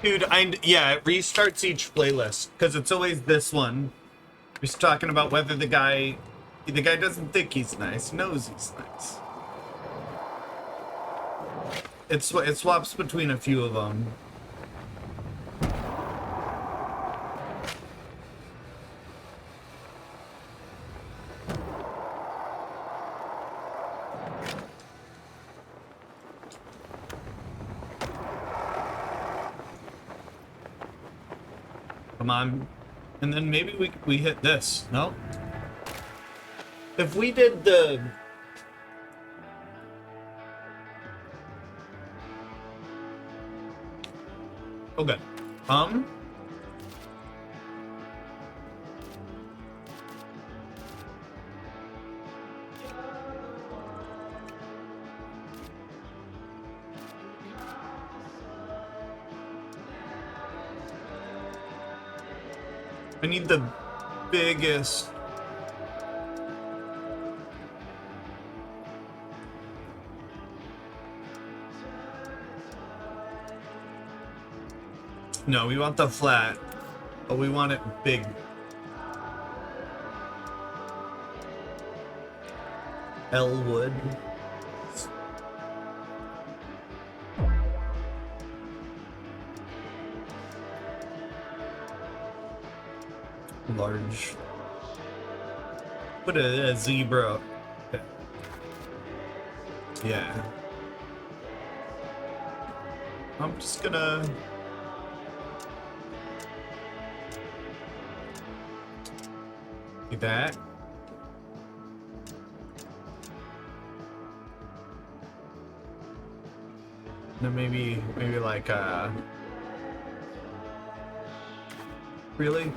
Dude, yeah, it restarts each playlist because it's always this one. He's talking about whether the guy doesn't think he's nice, knows he's nice. It swaps between a few of them. Come on. And then maybe we hit this. No? If we did the... Okay. I need the biggest... No, we want the flat, but we want it big. Elwood. Large. Put a zebra. Yeah. I'm just gonna... do that. Then maybe like really?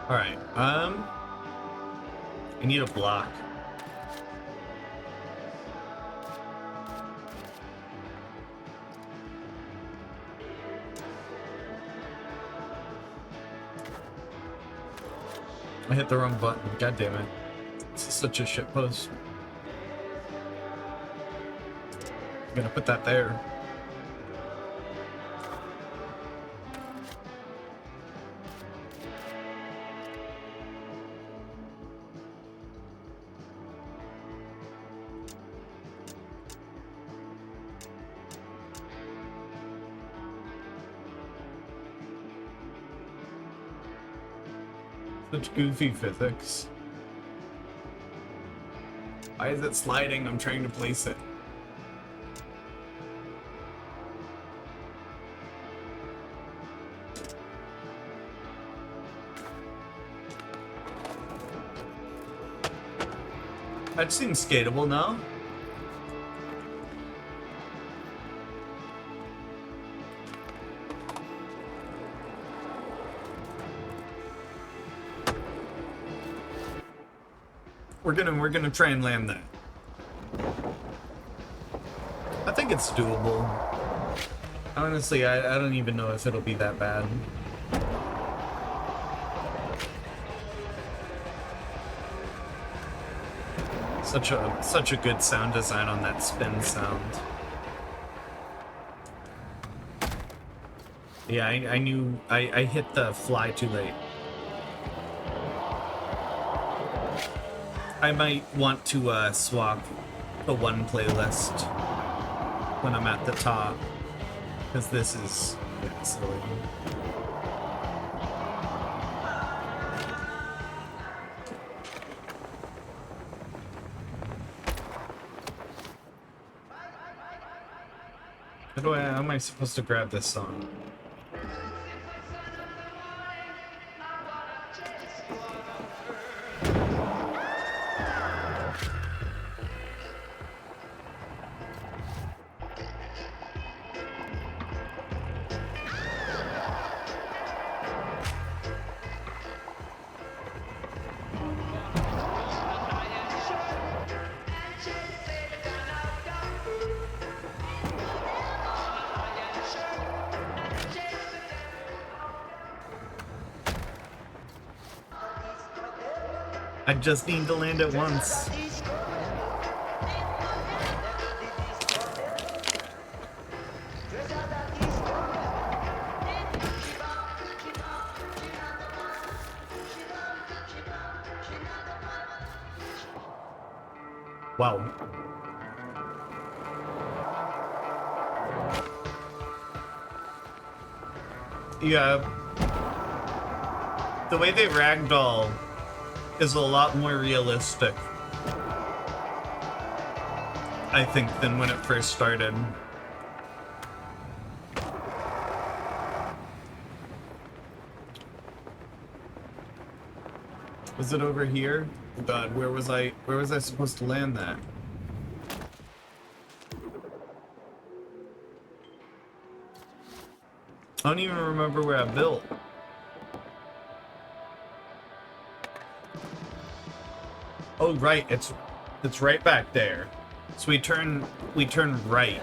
All right. I need a block. I hit the wrong button. God damn it. This is such a shit post. I'm gonna put that there. Such goofy physics. Why is it sliding? I'm trying to place it. That seems skatable now. We're gonna try and land that. I think it's doable. Honestly, I don't even know if it'll be that bad. Such a good sound design on that spin sound. Yeah, I knew I hit the fly too late. I might want to swap the one playlist when I'm at the top, because this is silly. How am I supposed to grab this song? I just need to land it once. Wow. Yeah. The way they ragdoll is a lot more realistic, I think, than when it first started. Was it over here? Oh God, where was I supposed to land that? I don't even remember where I built. Oh right, it's right back there. So we turn right.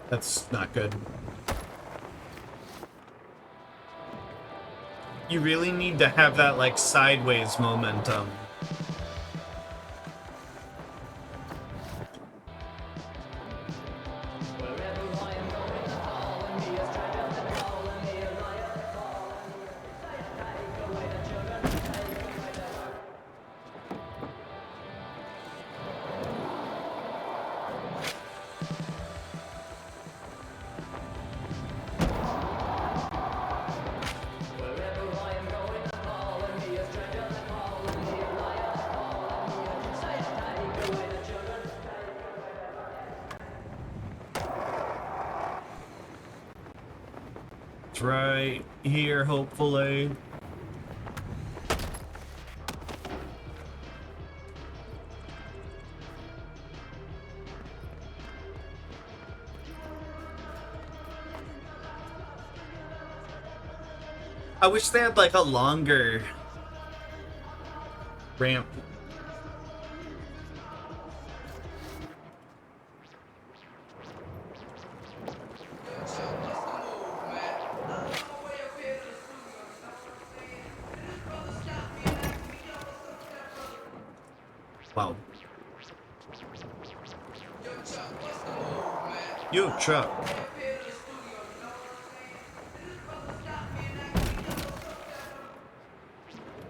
That's not good. You really need to have that, like, sideways momentum. It's right here, hopefully. I wish they had like a longer ramp. Wow. Yo, Chuck.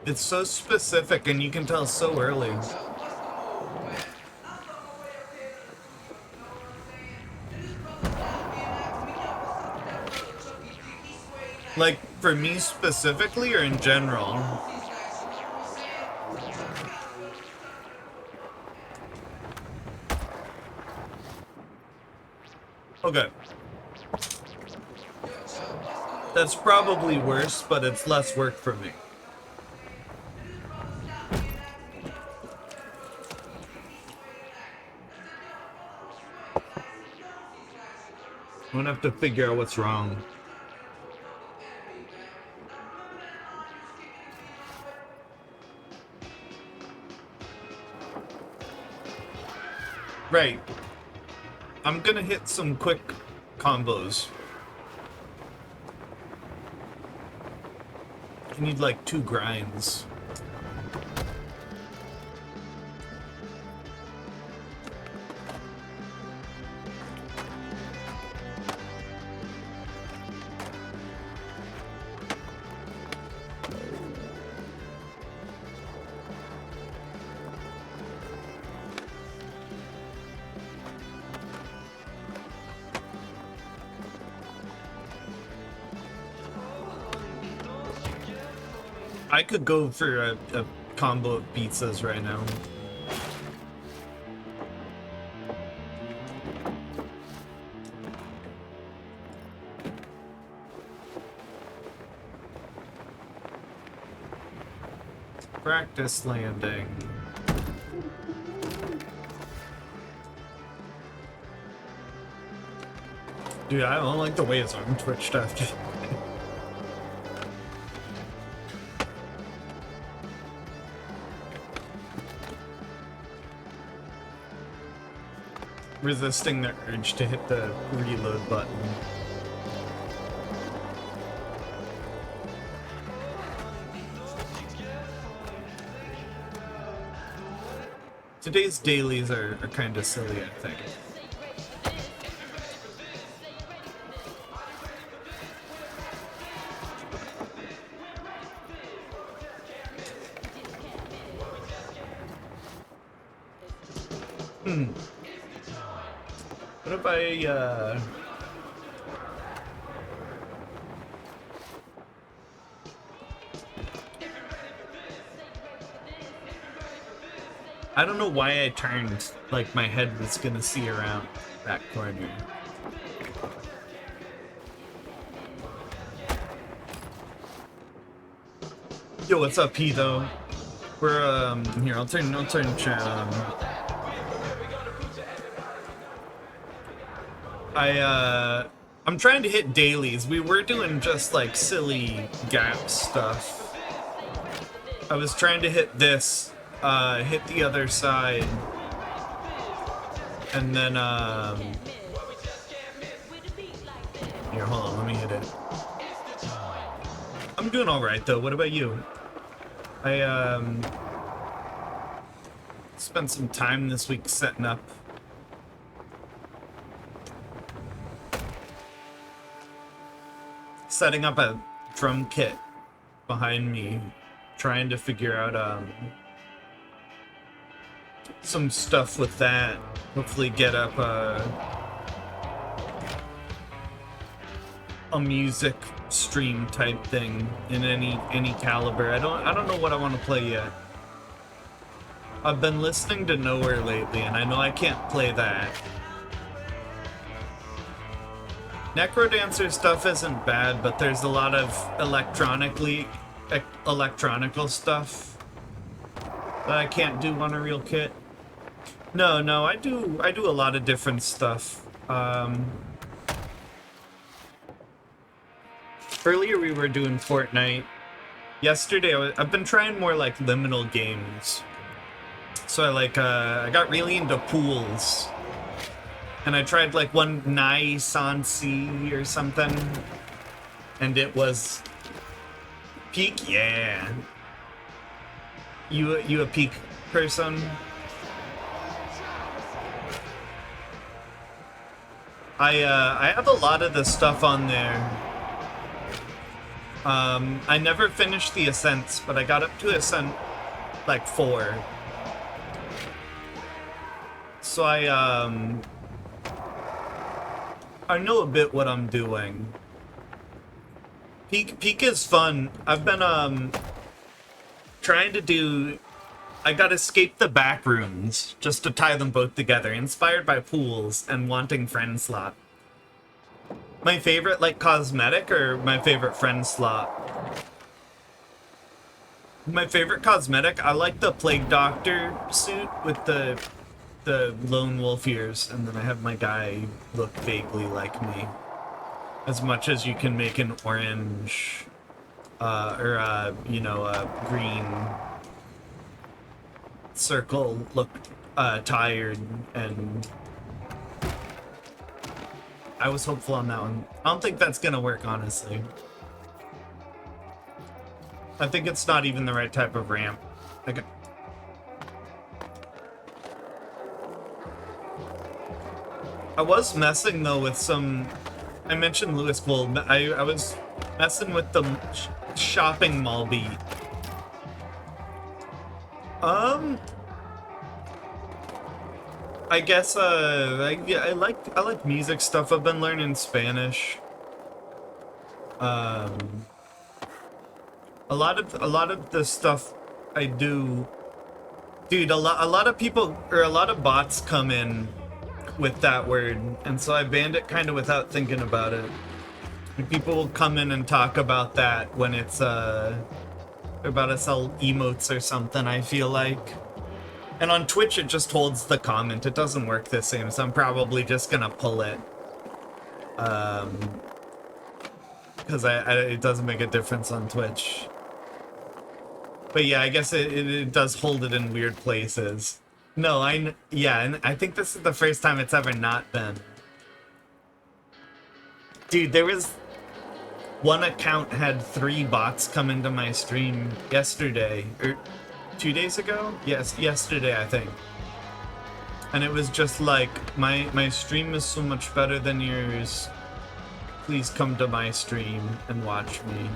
It's so specific and you can tell so early. Like, for me specifically or in general? Okay. That's probably worse, but it's less work for me. I'm gonna have to figure out what's wrong. Right. I'm gonna hit some quick combos. I need like 2 grinds. I could go for a combo of pizzas right now. Practice landing. Dude, I don't like the way his arm twitched after. resisting the urge to hit the reload button. Today's dailies are kind of silly, I think. What if I, I don't know why I turned like my head was gonna see around that corner. Yo, what's up, P though? We're here. I'll turn chat on. I'm trying to hit dailies. We were doing just like silly gap stuff. I was trying to hit this, hit the other side, and then here, hold on, let me hit it. I'm doing all right though. What about you? I spent some time this week setting up. Setting up a drum kit behind me, trying to figure out some stuff with that. Hopefully get up a music stream type thing in any caliber. I don't know what I want to play yet. I've been listening to Nowhere lately, and I know I can't play that. Necrodancer stuff isn't bad, but there's a lot of electronical stuff that I can't do on a real kit. No, I do a lot of different stuff. Earlier we were doing Fortnite. Yesterday I've been trying more like liminal games. So I got really into pools. And I tried like one Nai Sansi or something, and it was Peak. Yeah, you a Peak person? I have a lot of the stuff on there. I never finished the Ascents, but I got up to Ascent like 4. So I know a bit what I'm doing. Peak is fun. I've been trying to do. I got Escape the Backrooms just to tie them both together. Inspired by pools and wanting friend slot. My favorite like cosmetic or my favorite friend slot? My favorite cosmetic. I like the Plague Doctor suit with the lone wolf ears, and then I have my guy look vaguely like me. As much as you can make an orange, green circle look tired, and I was hopeful on that one. I don't think that's gonna work, honestly. I think it's not even the right type of ramp. Like, I was messing though with some. I mentioned Lewis Bull. I was messing with the shopping mall beat. I guess I like music stuff. I've been learning Spanish. A lot of the stuff I do, dude. A lot of people or a lot of bots come in with that word, and so I banned it kind of without thinking about it. And people will come in and talk about that when it's about to sell emotes or something, I feel like. And on Twitch it just holds the comment. It doesn't work the same, so I'm probably just gonna pull it. Because it doesn't make a difference on Twitch. But yeah, I guess it does hold it in weird places. No, yeah, and I think this is the first time it's ever not been. Dude, there was one account had 3 bots come into my stream yesterday, or 2 days ago? Yes, yesterday, I think. And it was just like, my stream is so much better than yours. Please come to my stream and watch me.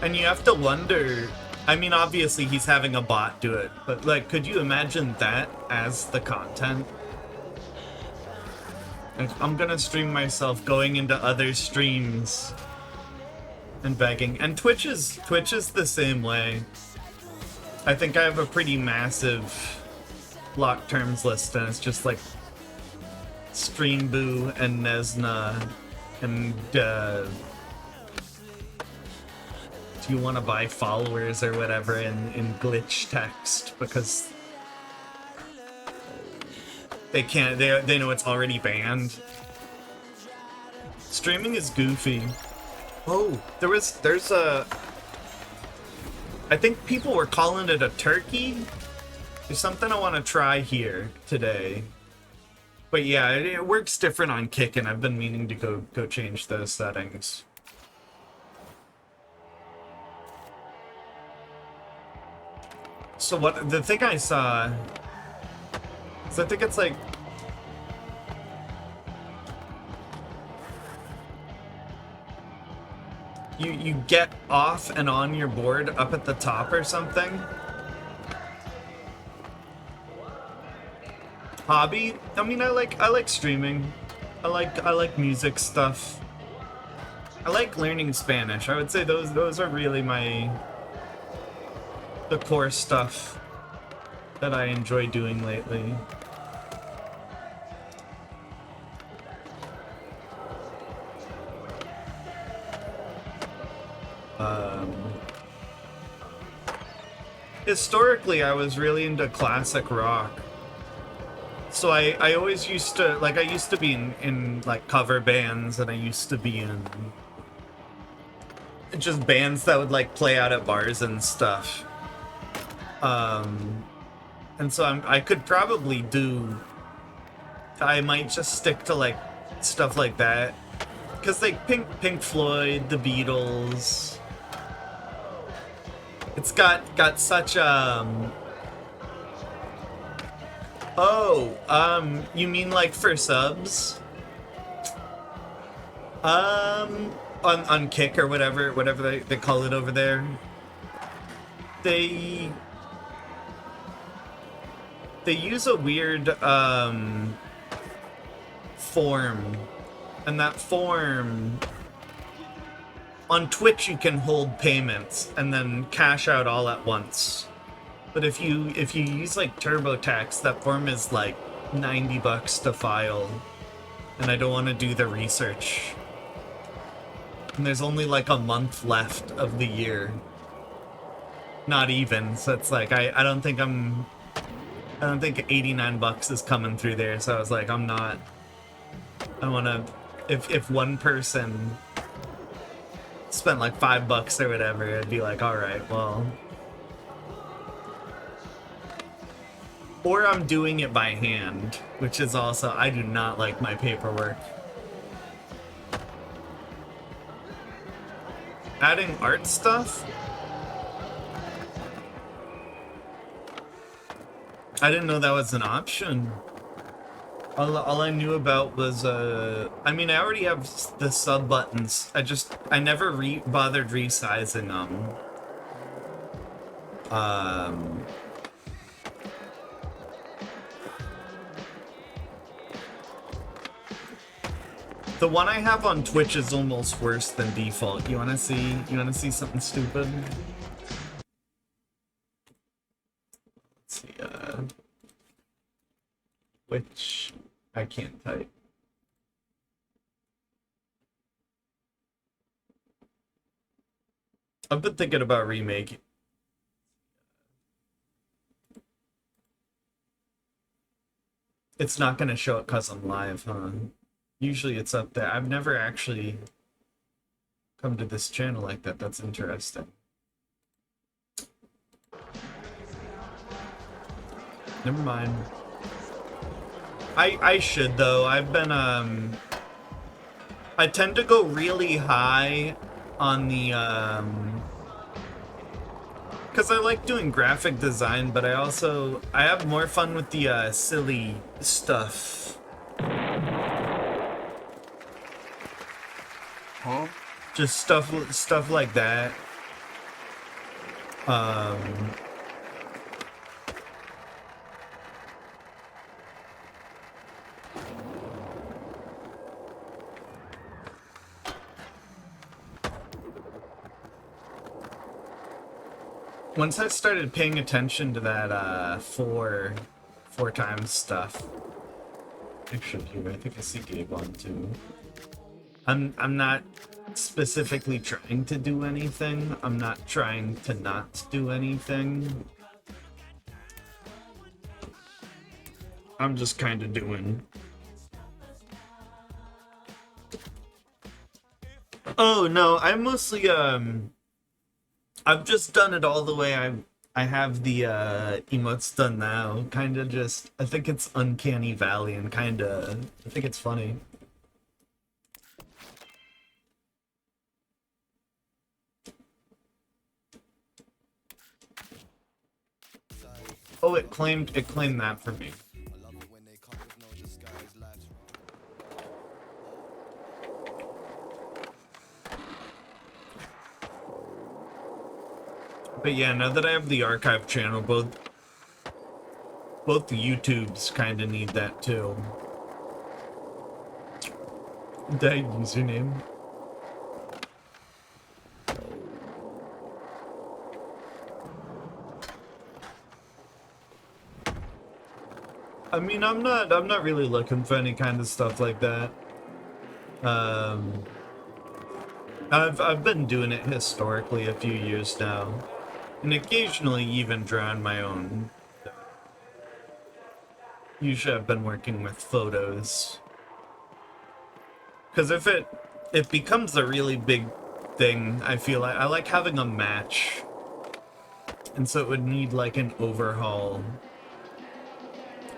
And you have to wonder, I mean, obviously he's having a bot do it, but like, could you imagine that as the content? Like, I'm gonna stream myself going into other streams and begging. And Twitch is the same way. I think I have a pretty massive locked terms list, and it's just like Streamboo and Nesna and do you want to buy followers or whatever in glitch text, because they can't, they know it's already banned. Streaming is goofy. Oh, there's a, I think people were calling it a turkey. There's something I want to try here today. But yeah, it works different on Kick, and I've been meaning to go change those settings. So what, the thing I saw, so I think it's like, you get off and on your board up at the top or something. Hobby? I mean, I like streaming. I like music stuff. I like learning Spanish. I would say those are really the core stuff that I enjoy doing lately. Historically, I was really into classic rock. So I always used to, like, I used to be in like cover bands, and I used to be in just bands that would like play out at bars and stuff. And so I could probably do, I might just stick to like stuff like that, because like Pink Floyd, the Beatles, it's got such you mean like for subs? On Kick or whatever they call it over there. They use a weird form, and that form on Twitch you can hold payments and then cash out all at once. But if you use like TurboTax, that form is like $90 to file, and I don't want to do the research. And there's only like a month left of the year. Not even, so it's like I don't think 89 bucks is coming through there, so I was like, I want to, if one person spent like $5 or whatever, it'd be like, all right, well. Or I'm doing it by hand, which is also, I do not like my paperwork. Adding art stuff? I didn't know that was an option. All I knew about was, I mean, I already have the sub buttons. I never bothered resizing them. The one I have on Twitch is almost worse than default. You wanna see something stupid? Let's see, which I can't type. I've been thinking about remaking. It's not gonna show it because I'm live, huh? Usually it's up there. I've never actually come to this channel like that. That's interesting. Never mind. I should though. I've been I tend to go really high on the because I like doing graphic design, but I have more fun with the silly stuff. Huh? Just stuff like that. Once I started paying attention to that four times stuff. Actually, here I think I see Gabe on too. I'm not specifically trying to do anything. I'm not trying to not do anything. I'm just kind of doing. Oh no, I mostly I've just done it all the way I have the emotes done now. Kind of just, I think it's Uncanny Valley and kind of, I think it's funny. Oh, it claimed that for me. But yeah, now that I have the archive channel, both the YouTubes kind of need that too. That username. I mean, I'm not really looking for any kind of stuff like that. I've been doing it historically a few years now. And occasionally even drawing my own. Usually I've been working with photos. Because if it becomes a really big thing, I feel like I like having a match. And so it would need like an overhaul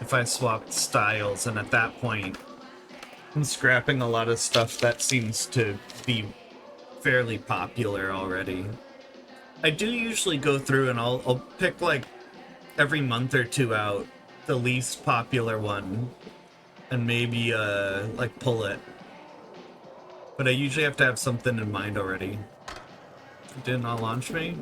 if I swapped styles, and at that point I'm scrapping a lot of stuff that seems to be fairly popular already. I do usually go through and I'll pick like every month or two out the least popular one and maybe like pull it. But I usually have to have something in mind already. It did not launch me?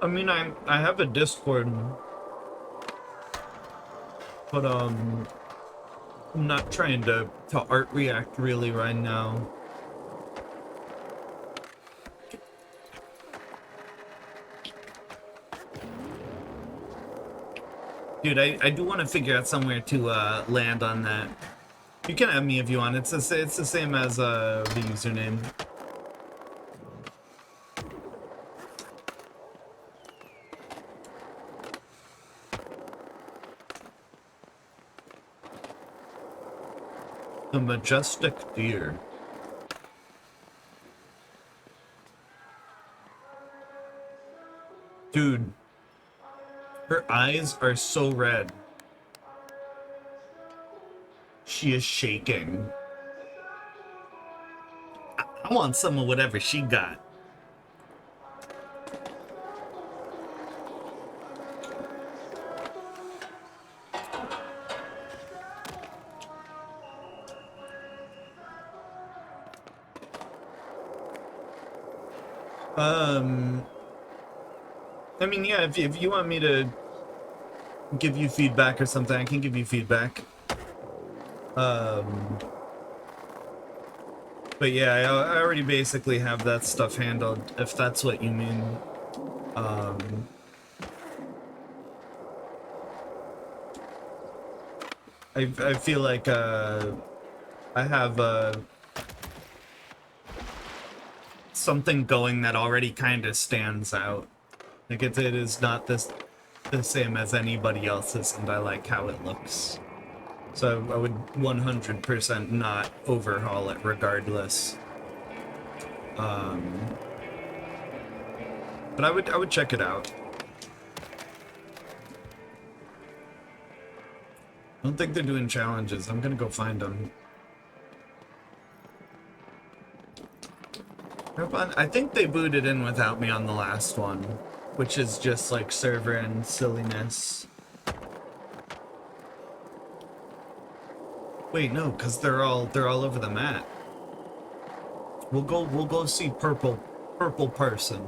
I mean, I have a Discord, but I'm not trying to art react really right now. Dude, I do want to figure out somewhere to land on that. You can add me if you want. It's the same as the username. The majestic deer. Dude, her eyes are so red. She is shaking. I want some of whatever she got. I mean, yeah, if you want me to give you feedback or something, I can give you feedback. But yeah, I already basically have that stuff handled, if that's what you mean. I feel like, I have, something going that already kind of stands out. Like it is not the same as anybody else's, and I like how it looks. So I would 100% not overhaul it regardless. But I would check it out. I don't think they're doing challenges. I'm gonna go find them. I think they booted in without me on the last one, which is just like server and silliness. Wait, no, because they're all over the map. We'll go see purple person.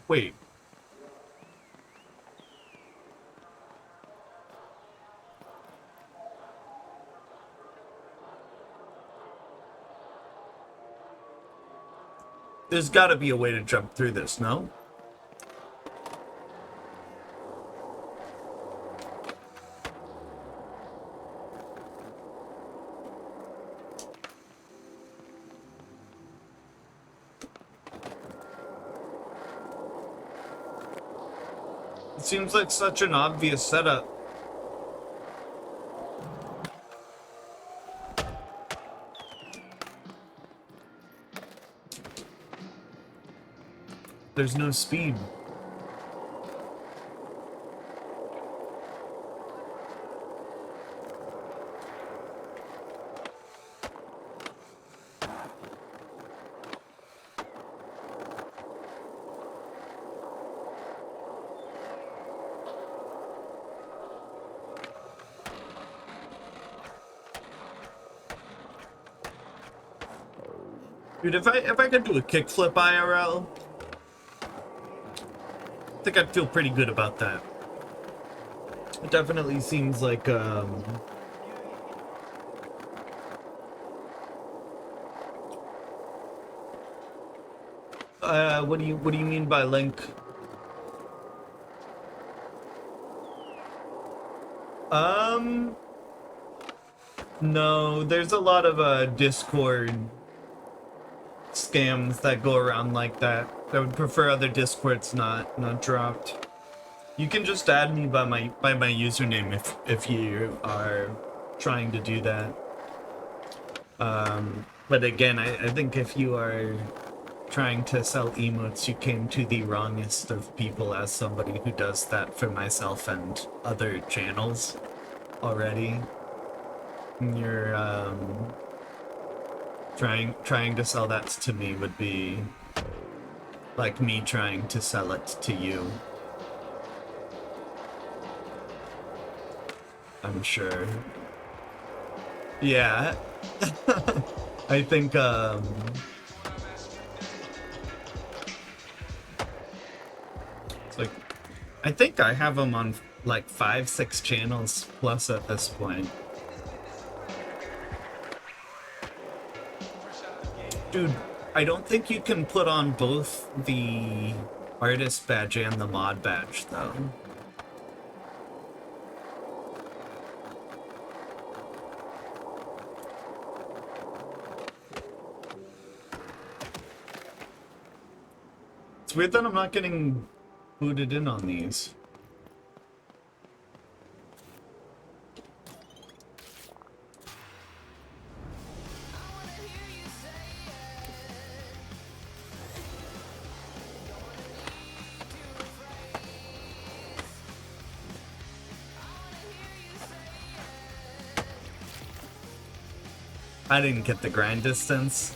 Wait. There's gotta be a way to jump through this, no? It seems like such an obvious setup. There's no speed. Dude, if I could do a kickflip IRL, I think I'd feel pretty good about that. It definitely seems like what do you mean by link? No, there's a lot of Discord scams that go around like that. I would prefer other Discords not dropped. You can just add me by my username if you are trying to do that. But again, I think if you are trying to sell emotes, you came to the wrongest of people as somebody who does that for myself and other channels already. You're trying to sell that to me would be like me trying to sell it to you. I'm sure. Yeah. I think it's like I think I have them on like 5-6 channels plus at this point. Dude, I don't think you can put on both the artist badge and the mod badge, though. It's weird that I'm not getting booted in on these. I didn't get the grind distance.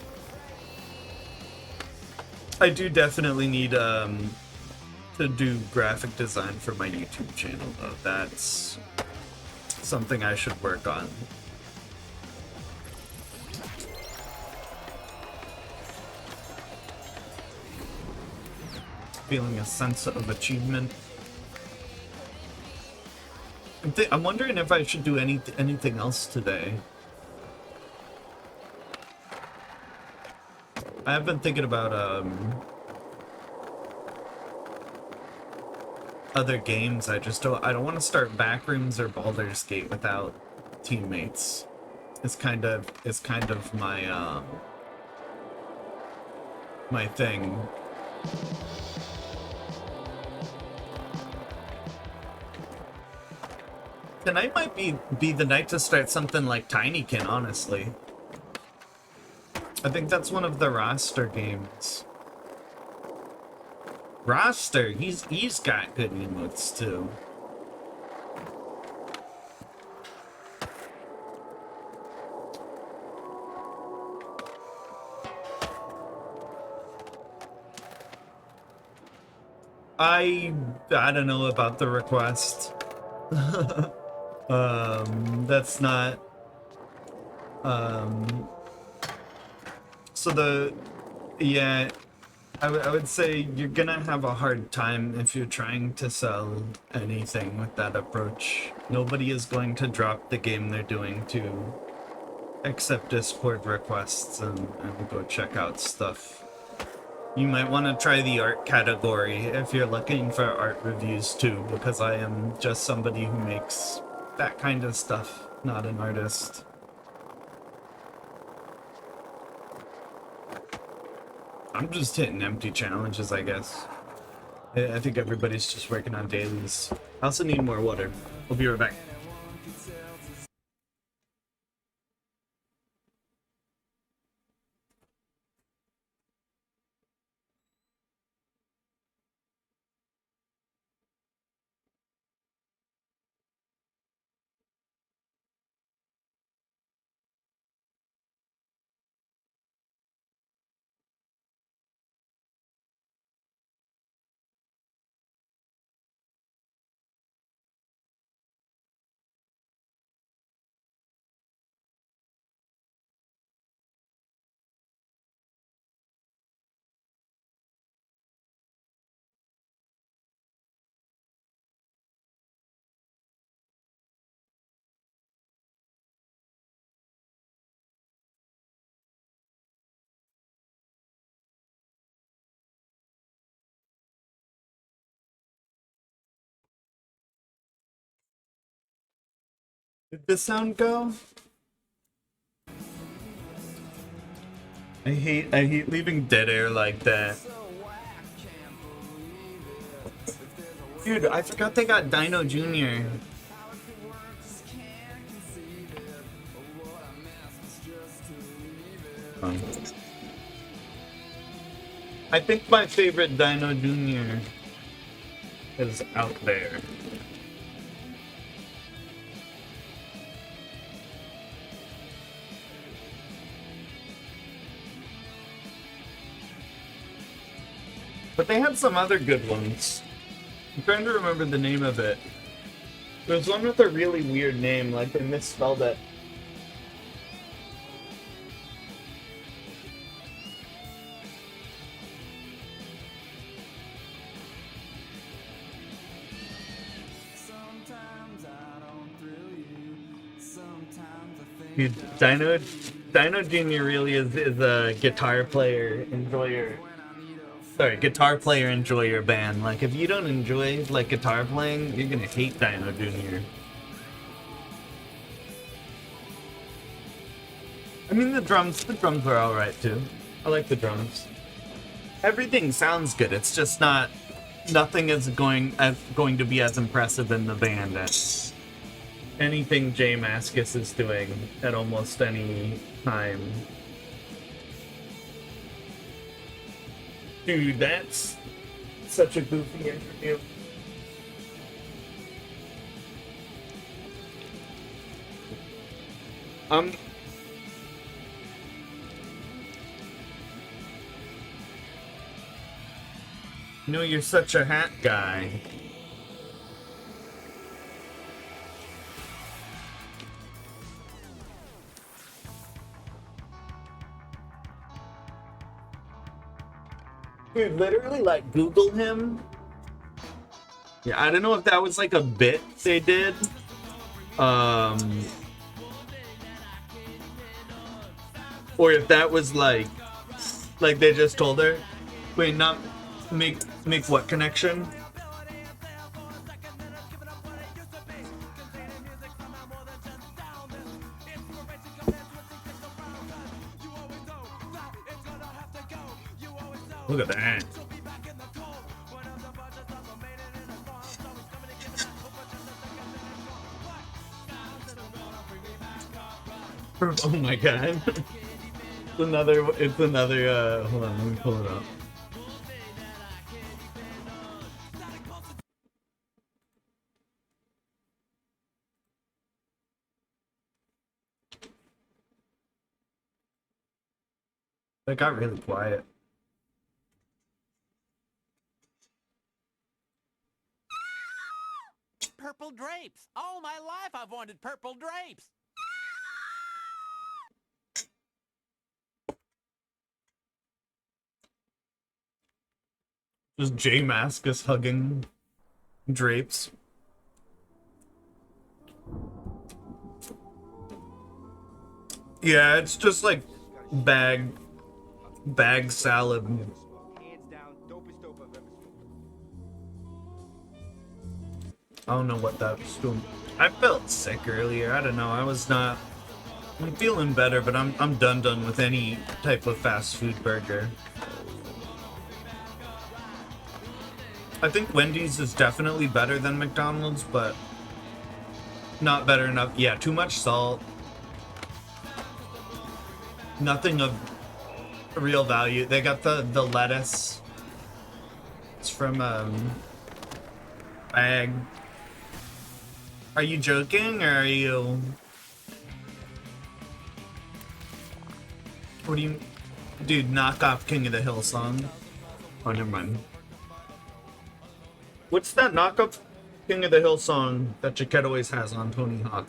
I do definitely need to do graphic design for my YouTube channel though. That's something I should work on. Feeling a sense of achievement. I'm wondering if I should do anything else today. I have been thinking about other games. I don't want to start Backrooms or Baldur's Gate without teammates. It's kind of my my thing. Tonight might be the night to start something like Tinykin, honestly. I think that's one of the roster games. Roster, he's got good emotes too. I don't know about the request. That's not so I would say you're gonna have a hard time if you're trying to sell anything with that approach. Nobody is going to drop the game they're doing to accept Discord requests and go check out stuff. You might want to try the art category if you're looking for art reviews too, because I am just somebody who makes that kind of stuff, not an artist. I'm just hitting empty challenges, I guess. I think everybody's just working on dailies. I also need more water. We'll be right back. Did the sound go? I hate leaving dead air like that. Dude, I forgot they got Dino Jr. I think my favorite Dino Jr. is out there. But they had some other good ones. I'm trying to remember the name of it. There's one with a really weird name, like they misspelled it. Dude, Dino Jr. really is a guitar player enjoyer. Sorry, guitar player enjoyer band. Like, if you don't enjoy, like, guitar playing, you're gonna hate Dino Jr. I mean, the drums are alright, too. I like the drums. Everything sounds good, it's just nothing is going to be as impressive in the band as anything J Mascis is doing at almost any time. Dude, that's such a goofy interview. You know, you're such a hat guy. Dude, literally, like, Google him. Yeah, I don't know if that was, like, a bit they did. Or if that was, like they just told her. Wait, not make what connection? Look at that. Oh my god. It's another, hold on, let me pull it up. It got really quiet. Purple drapes! All my life I've wanted purple drapes! Just J Maskus hugging drapes. Yeah, it's just like bag salad. I don't know what that's doing. I felt sick earlier. I don't know. I'm feeling better, but I'm done with any type of fast food burger. I think Wendy's is definitely better than McDonald's, but not better enough. Yeah, too much salt. Nothing of real value. They got the lettuce. It's from bag. Are you joking, or are you? What do you, dude? Knock off King of the Hill song. Oh, never mind. What's that knockoff King of the Hill song that Jaquette always has on Tony Hawk?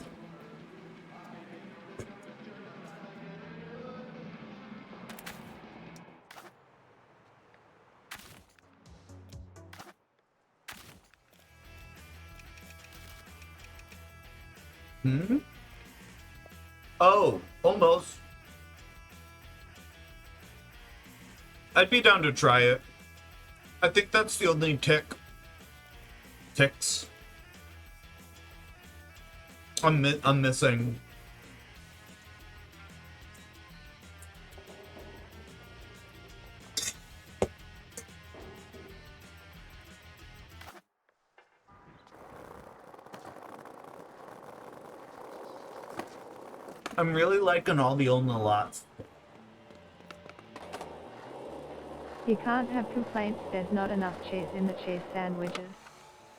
Hmm? Oh, almost. I'd be down to try it. I think that's the only ticks I'm missing. I'm really liking all the Own the Lots. You can't have complaints there's not enough cheese in the cheese sandwiches.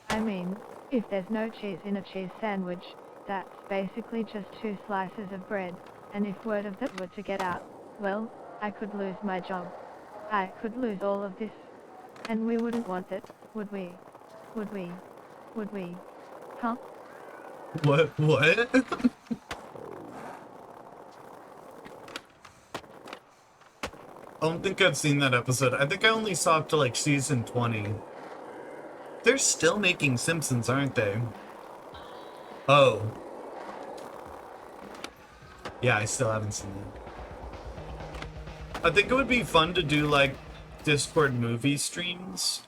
I mean, if there's no cheese in a cheese sandwich, that's basically just 2 slices of bread, and if word of that were to get out, well, I could lose my job. I could lose all of this. And we wouldn't want it, would we? Would we? Would we? Huh? What? I don't think I've seen that episode. I think I only saw up to like season 20. They're still making Simpsons, aren't they? Oh. Yeah, I still haven't seen it. I think it would be fun to do like Discord movie streams.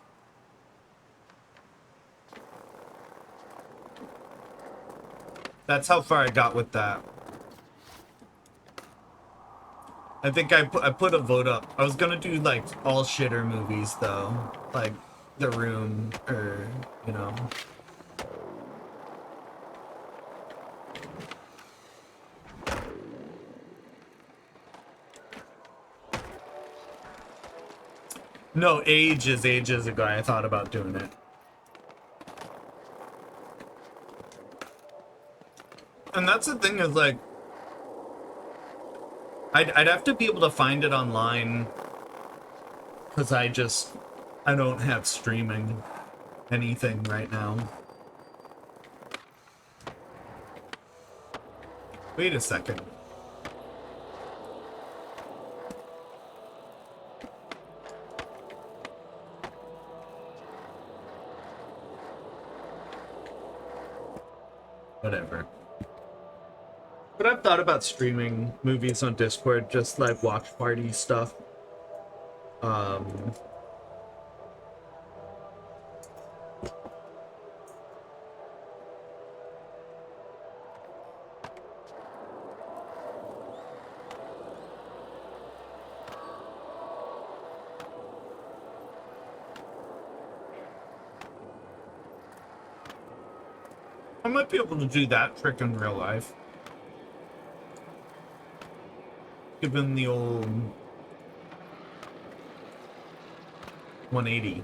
That's how far I got with that. I think I put a vote up. I was gonna do like all shitter movies though, like The Room or you know. No, ages ago I thought about doing it. And that's the thing is like I'd have to be able to find it online because I don't have streaming anything right now. Wait a second. Whatever. But I've thought about streaming movies on Discord, just like watch party stuff. I might be able to do that trick in real life. Given the old 180.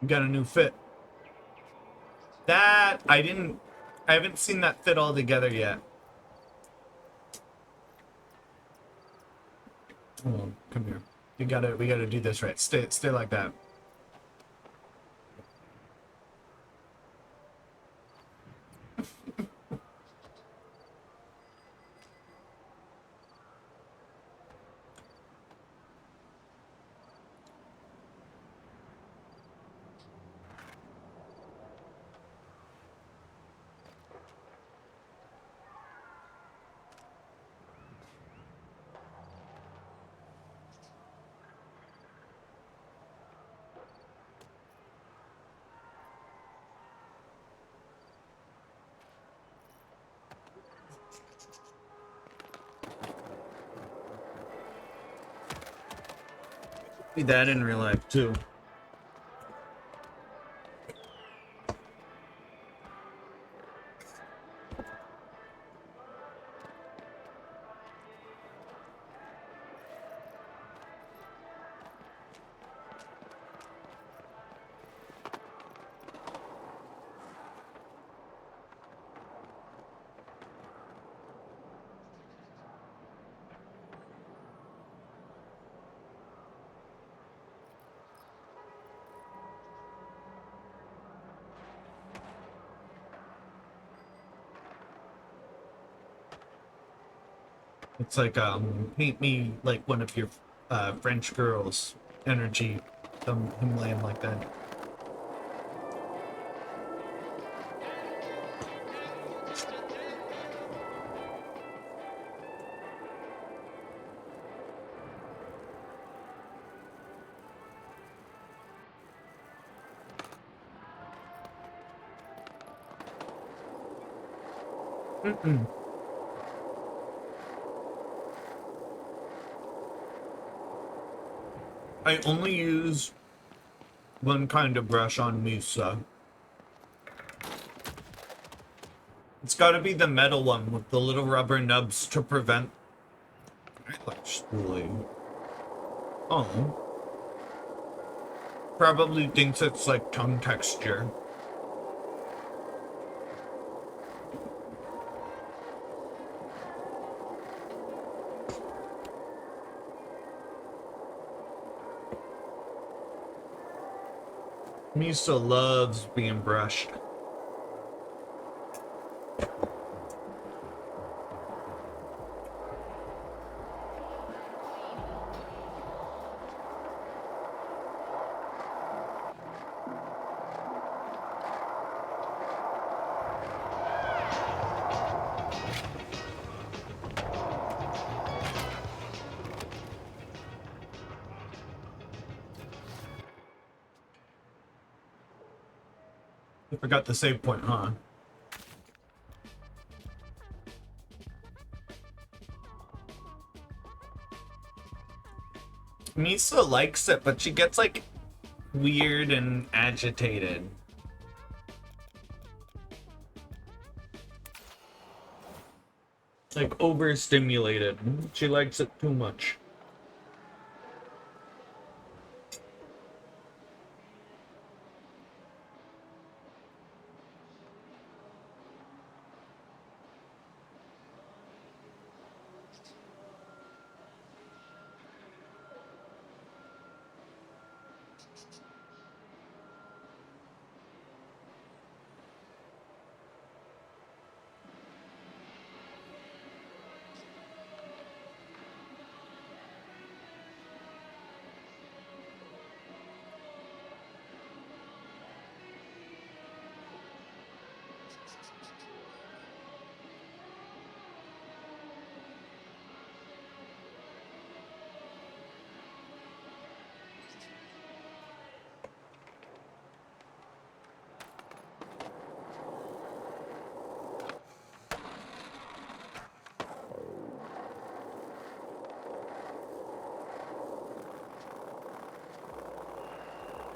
Got a new fit. That I haven't seen that fit all together yet. Oh, come here. We gotta do this right. Stay like that. Be that in real life too. It's like paint me like one of your French girls energy. Him laying like that. Mm-mm. I only use one kind of brush on Misa. It's gotta be the metal one with the little rubber nubs to prevent eyelash spooling. Oh. Probably thinks it's like tongue texture. Misa loves being brushed. I forgot the save point, huh? Misa likes it, but she gets like weird and agitated. Like overstimulated. She likes it too much.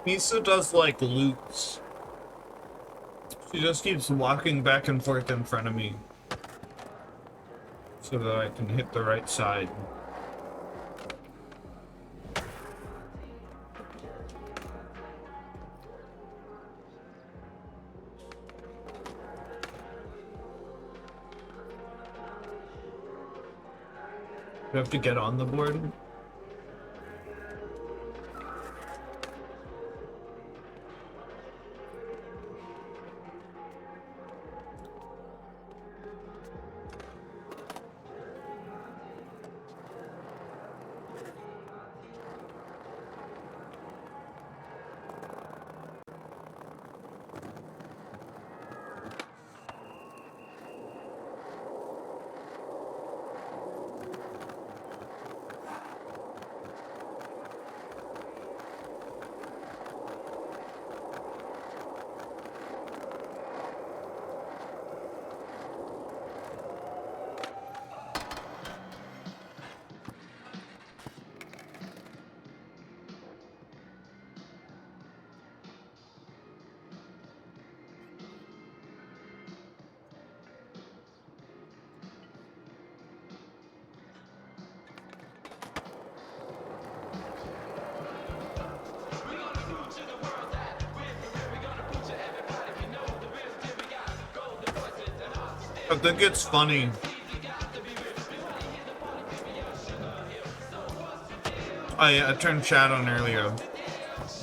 Misa does like loops. She just keeps walking back and forth in front of me so that I can hit the right side. You have to get on the board. I think it's funny. I turned chat on earlier.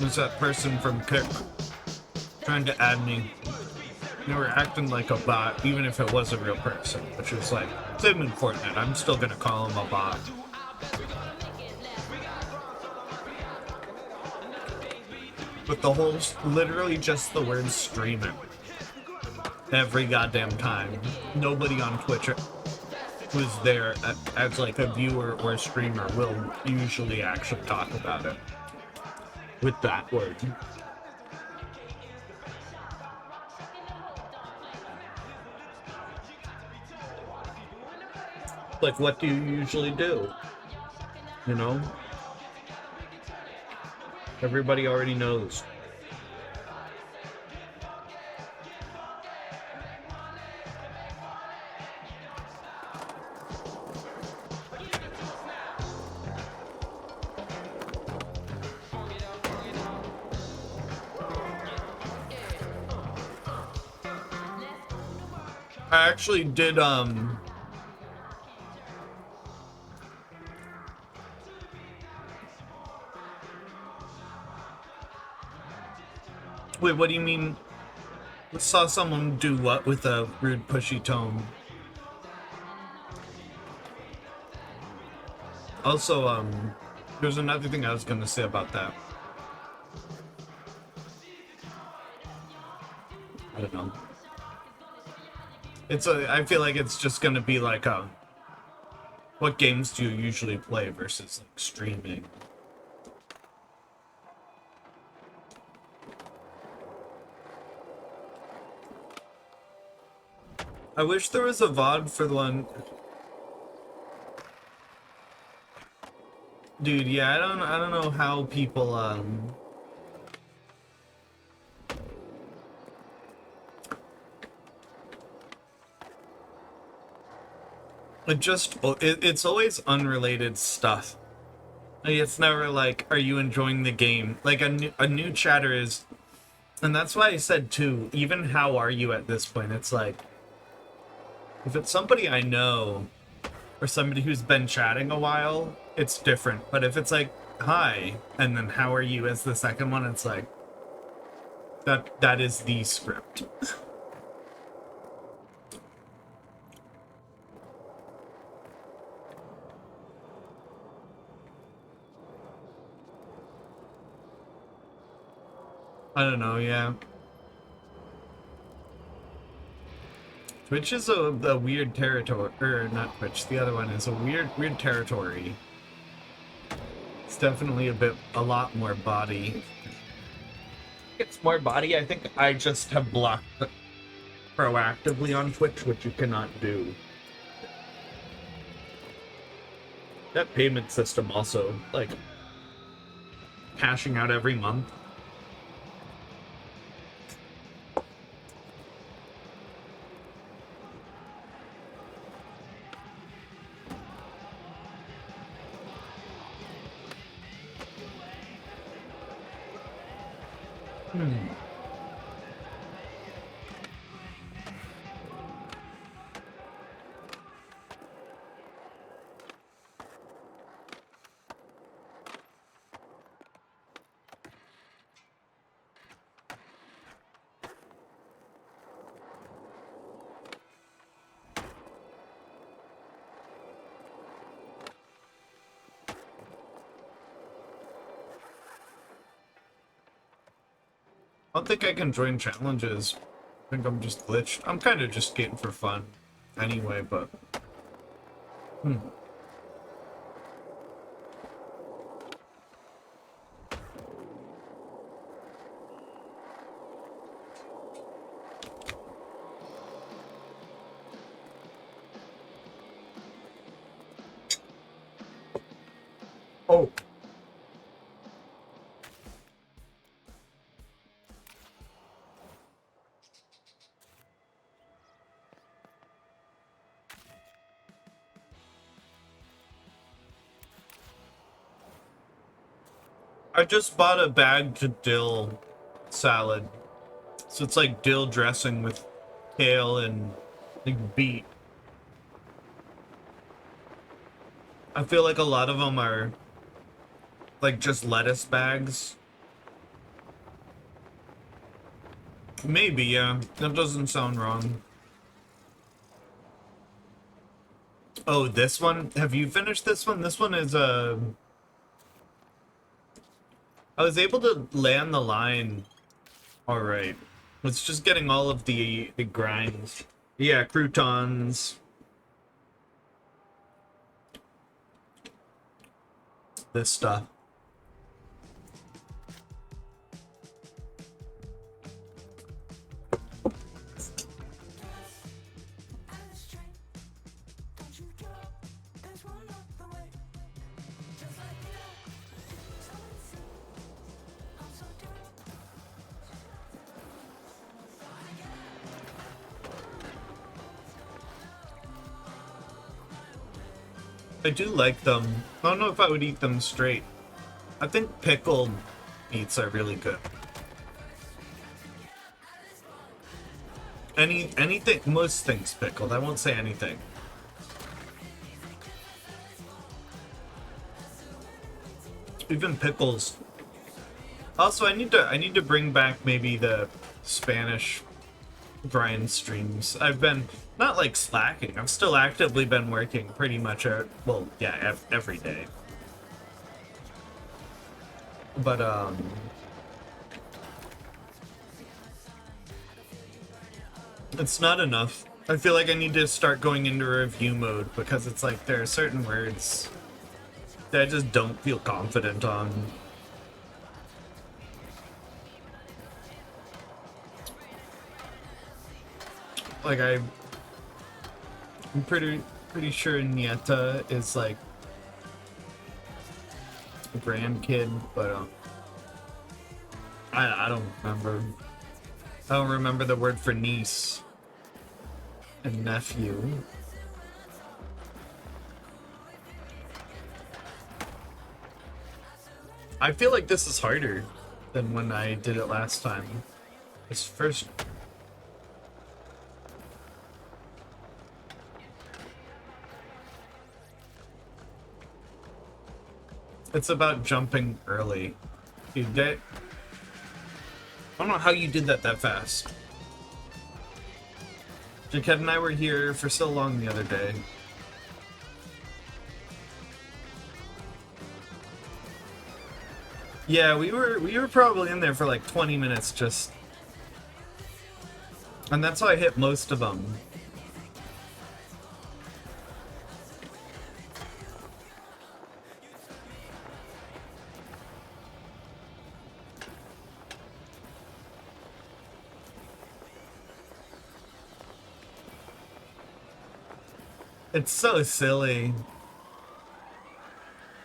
There's that person from Kick trying to add me. They were acting like a bot, even if it was a real person, which is like, same in Fortnite. I'm still gonna call him a bot. But the whole, literally just the word streaming. Every goddamn time. Nobody on Twitch who's there as like a viewer or a streamer will usually actually talk about it with that word. Like, what do you usually do? You know? Everybody already knows. I actually did, Wait, what do you mean? I saw someone do what with a rude, pushy tone? Also, there's another thing I was gonna say about that. I don't know. I feel like it's just gonna be like, what games do you usually play versus like streaming? I wish there was a VOD for the one. Dude, yeah, I don't know how people it's always unrelated stuff. Like, it's never like, are you enjoying the game? Like a new chatter is, and that's why I said too, even how are you at this point? It's like, if it's somebody I know or somebody who's been chatting a while, it's different. But if it's like, hi, and then how are you as the second one, it's like, that is the script. I don't know, yeah. Twitch is a weird territory, or not Twitch, the other one is a weird territory. It's definitely a lot more body. It's more body, I think I just have blocked proactively on Twitch, which you cannot do. That payment system also, like, cashing out every month. I don't think I can join challenges. I think I'm just glitched. I'm kind of just skating for fun anyway, but... Oh. I just bought a bagged dill salad. So it's like dill dressing with kale and like beet. I feel like a lot of them are like just lettuce bags. Maybe, yeah. That doesn't sound wrong. Oh, this one? Have you finished this one? This one is I was able to land the line alright. It's just getting all of the grinds. Yeah, croutons. This stuff. I do like them. I don't know if I would eat them straight. I think pickled meats are really good. Anything, most things pickled. I won't say anything. Even pickles. Also, I need to bring back maybe the Spanish grind streams. I've been not like slacking. I've still actively been working pretty much well, yeah, every day. But it's not enough. I feel like I need to start going into review mode because it's like there are certain words that I just don't feel confident on. Like I'm pretty sure Nieta is like a grandkid, but I don't remember. I don't remember the word for niece and nephew. I feel like this is harder than when I did it last time. This first. It's about jumping early. You did. I don't know how you did that fast. Jaquette and I were here for so long the other day. Yeah, we were probably in there for like 20 minutes just. And that's how I hit most of them. It's so silly.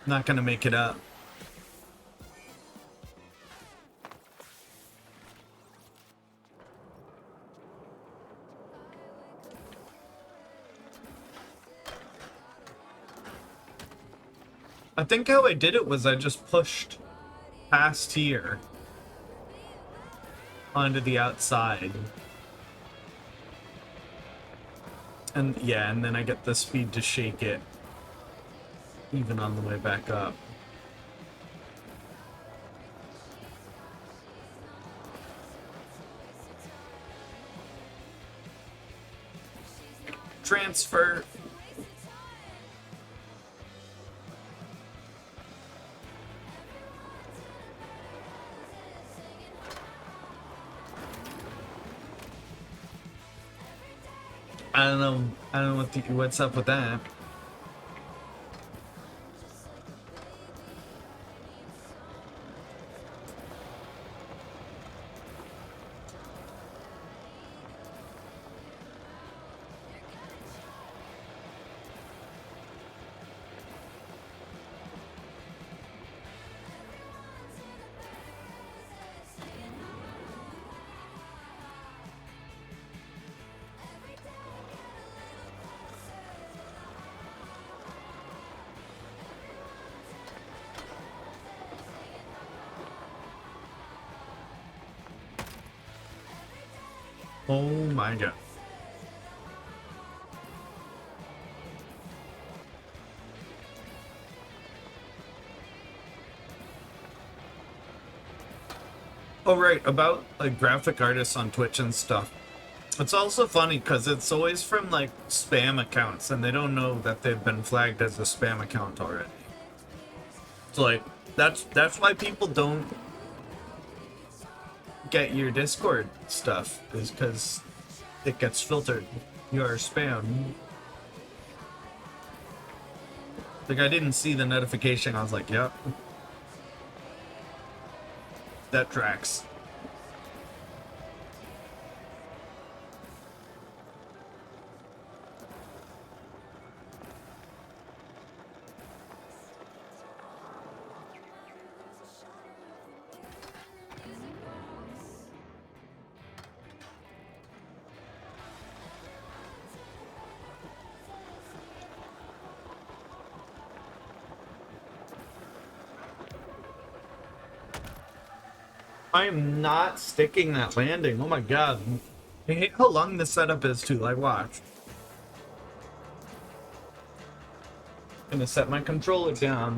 Not gonna make it up. I think how I did it was I just pushed past here. onto the outside. And yeah, and then I get the speed to shake it even on the way back up. Transfer. I don't know what's up with that. Oh my god. Oh right, about like graphic artists on Twitch and stuff. It's also funny because it's always from like spam accounts and they don't know that they've been flagged as a spam account already. So like that's why people don't get your Discord stuff, is because it gets filtered. You're spam. Like I didn't see the notification, I was like, yep. That tracks. I am not sticking that landing. Oh my god. I hate how long this setup is too. Like, watch. Gonna set my controller down.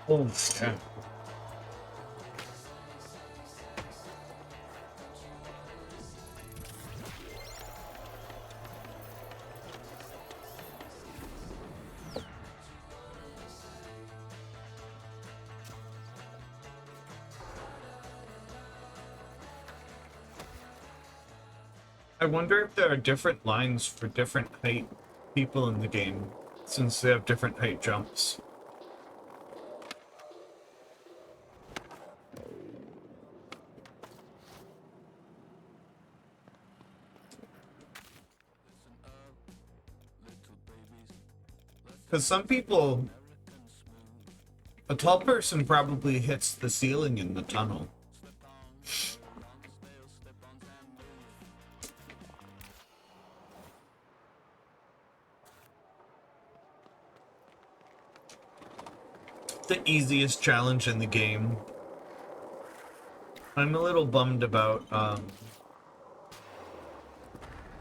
Oh, yeah. I wonder if there are different lines for different height people in the game, since they have different height jumps. Because some people, a tall person probably hits the ceiling in the tunnel. the easiest challenge in the game. I'm a little bummed about,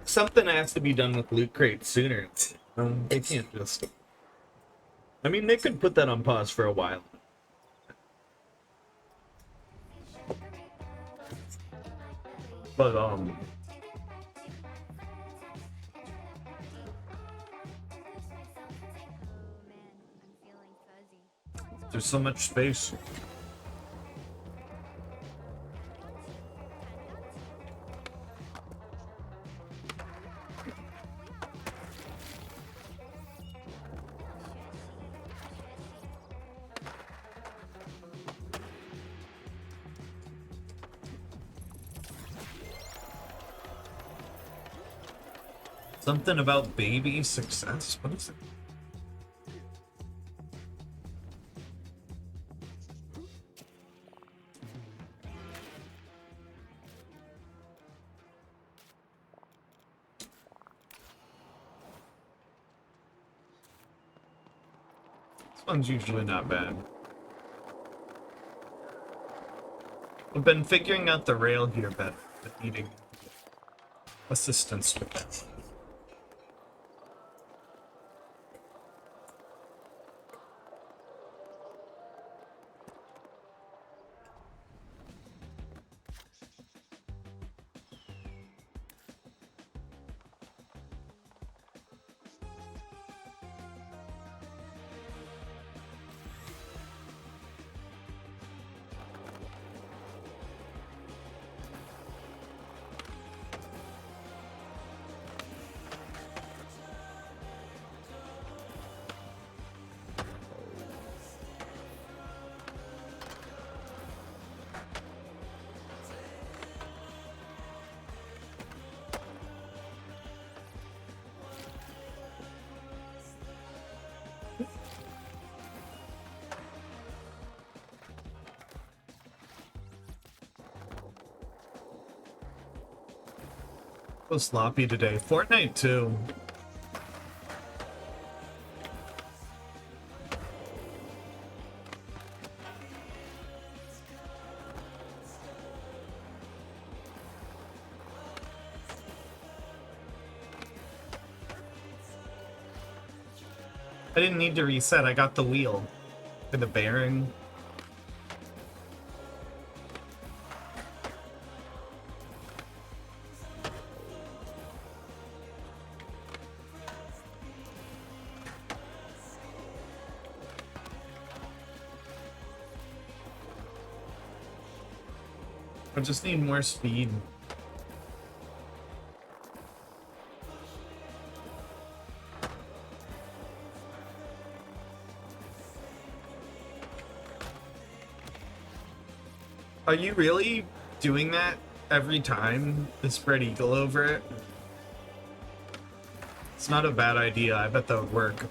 something has to be done with loot crates sooner. They can't just... I mean, they could put that on pause for a while. But, there's so much space. Something about baby success? What is it? This one's usually not bad. I've been figuring out the rail here better, but needing assistance with that. So sloppy today. Fortnite too. I didn't need to reset. I got the wheel for the bearing. I just need more speed. Are you really doing that every time? The spread eagle over it? It's not a bad idea. I bet that would work.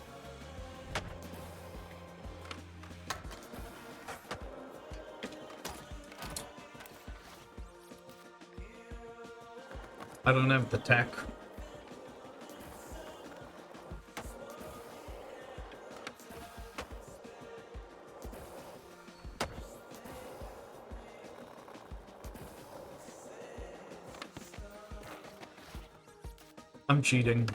I don't have the tech. I'm cheating.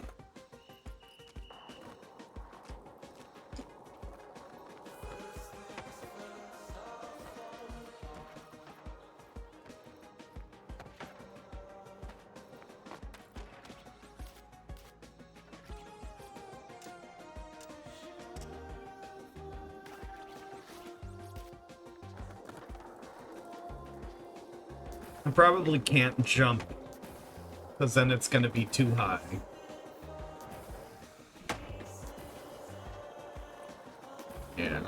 I probably can't jump, because then it's going to be too high. Yeah.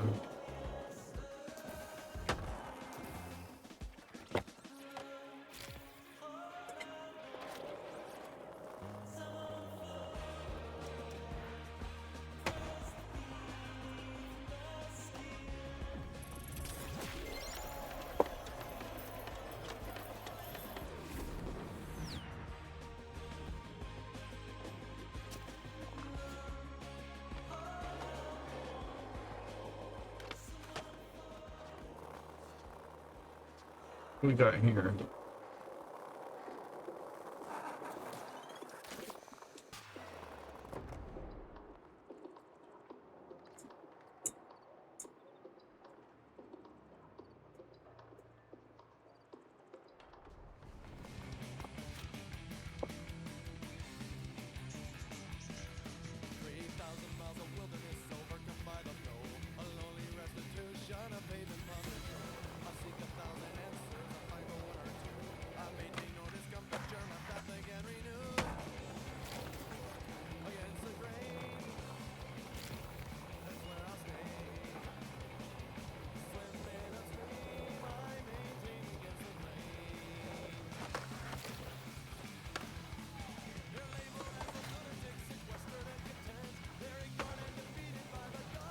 What we got here?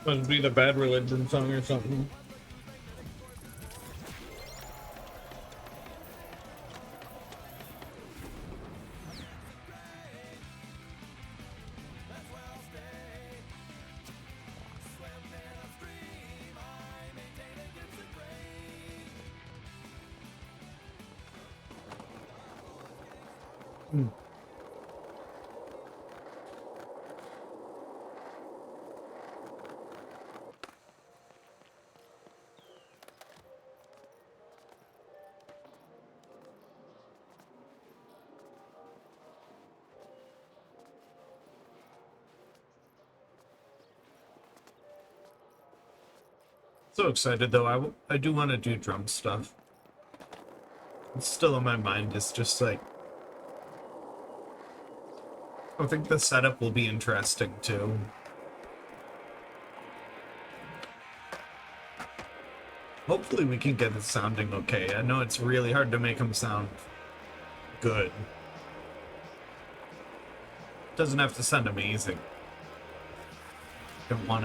Must be the Bad Religion song or something. So excited though. I do want to do drum stuff. It's still on my mind. It's just like, I think the setup will be interesting too. Hopefully we can get it sounding okay. I know it's really hard to make them sound good. Doesn't have to sound amazing. Don't want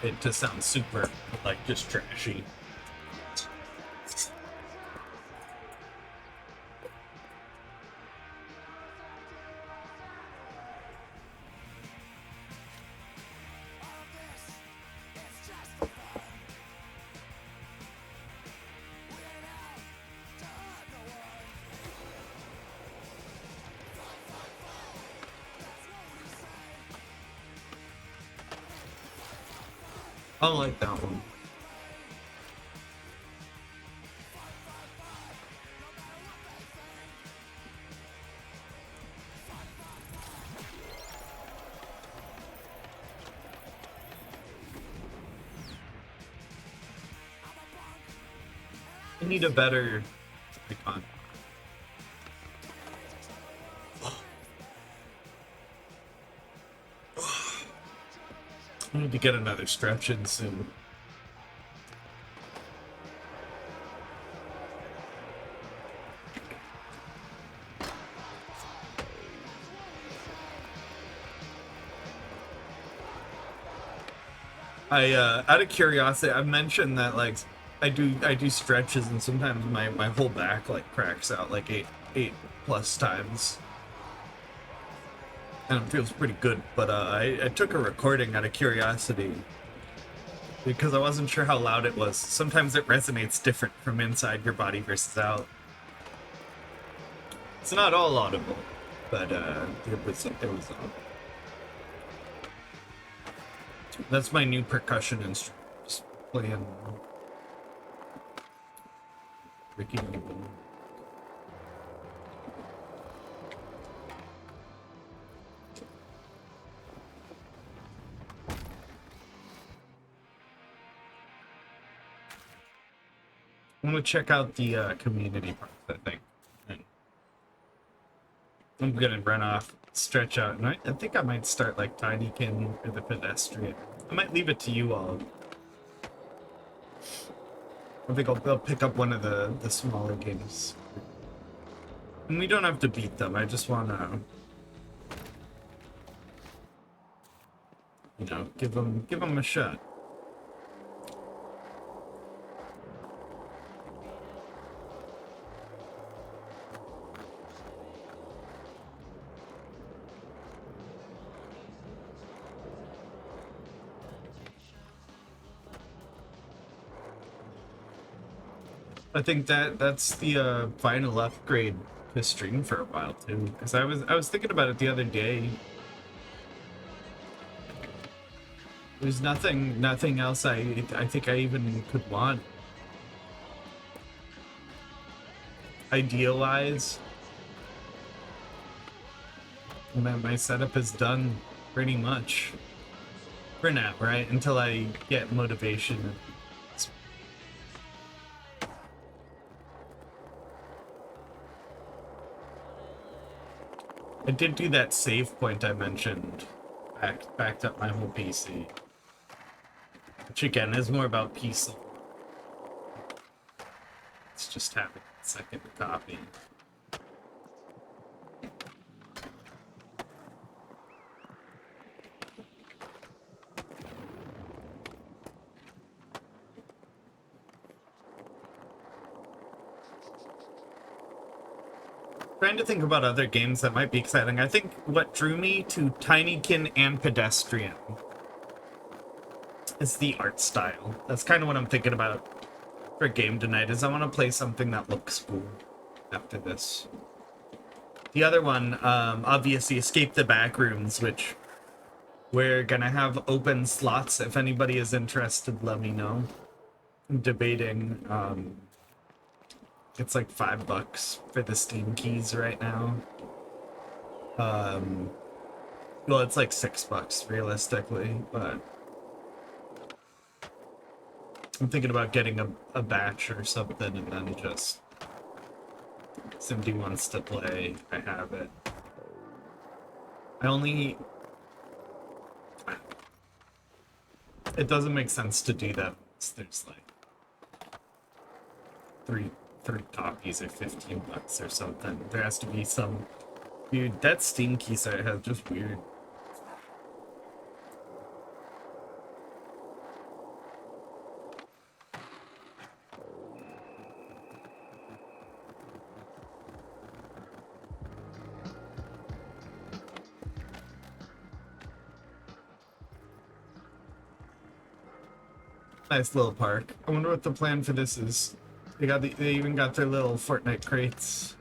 it to sound super, like, just trashy. I like that one. I need a better icon. I need to get another stretch in soon. Out of curiosity, I've mentioned that like I do stretches and sometimes my whole back like cracks out like eight plus times. And it feels pretty good, but I took a recording out of curiosity because I wasn't sure how loud it was. Sometimes it resonates different from inside your body versus out. It's not all audible, but it was that's my new percussion instrument. Just playing Ricky. I'm gonna check out the community part, I think. I'm gonna run off, stretch out, and I think I might start like Tinykin or the Pedestrian. I might leave it to you all. I think I'll pick up one of the smaller games. And we don't have to beat them, I just wanna, you know, give them a shot. I think that's the final upgrade to stream for a while too, because I was thinking about it the other day. There's nothing else I think I even could want. Idea-wise, my setup is done pretty much for now, right? Until I get motivation. I did do that save point I mentioned. Backed up my whole PC. Which again is more about PC. It's just having a second copy. Trying to think about other games that might be exciting. I think what drew me to Tinykin and Pedestrian is the art style. That's kind of what I'm thinking about for a game tonight, is I want to play something that looks cool after this. The other one, obviously Escape the Backrooms, which we're gonna have open slots. If anybody is interested, let me know. I'm debating, it's like $5 for the Steam keys right now. Well, it's like $6 realistically, but I'm thinking about getting a batch or something, and then just if somebody wants to play, I have it. It doesn't make sense to do that. There's like three copies are $15 or something. There has to be some. Dude, that Steam key site has just weird. Nice little park. I wonder what the plan for this is. They even got their little Fortnite crates.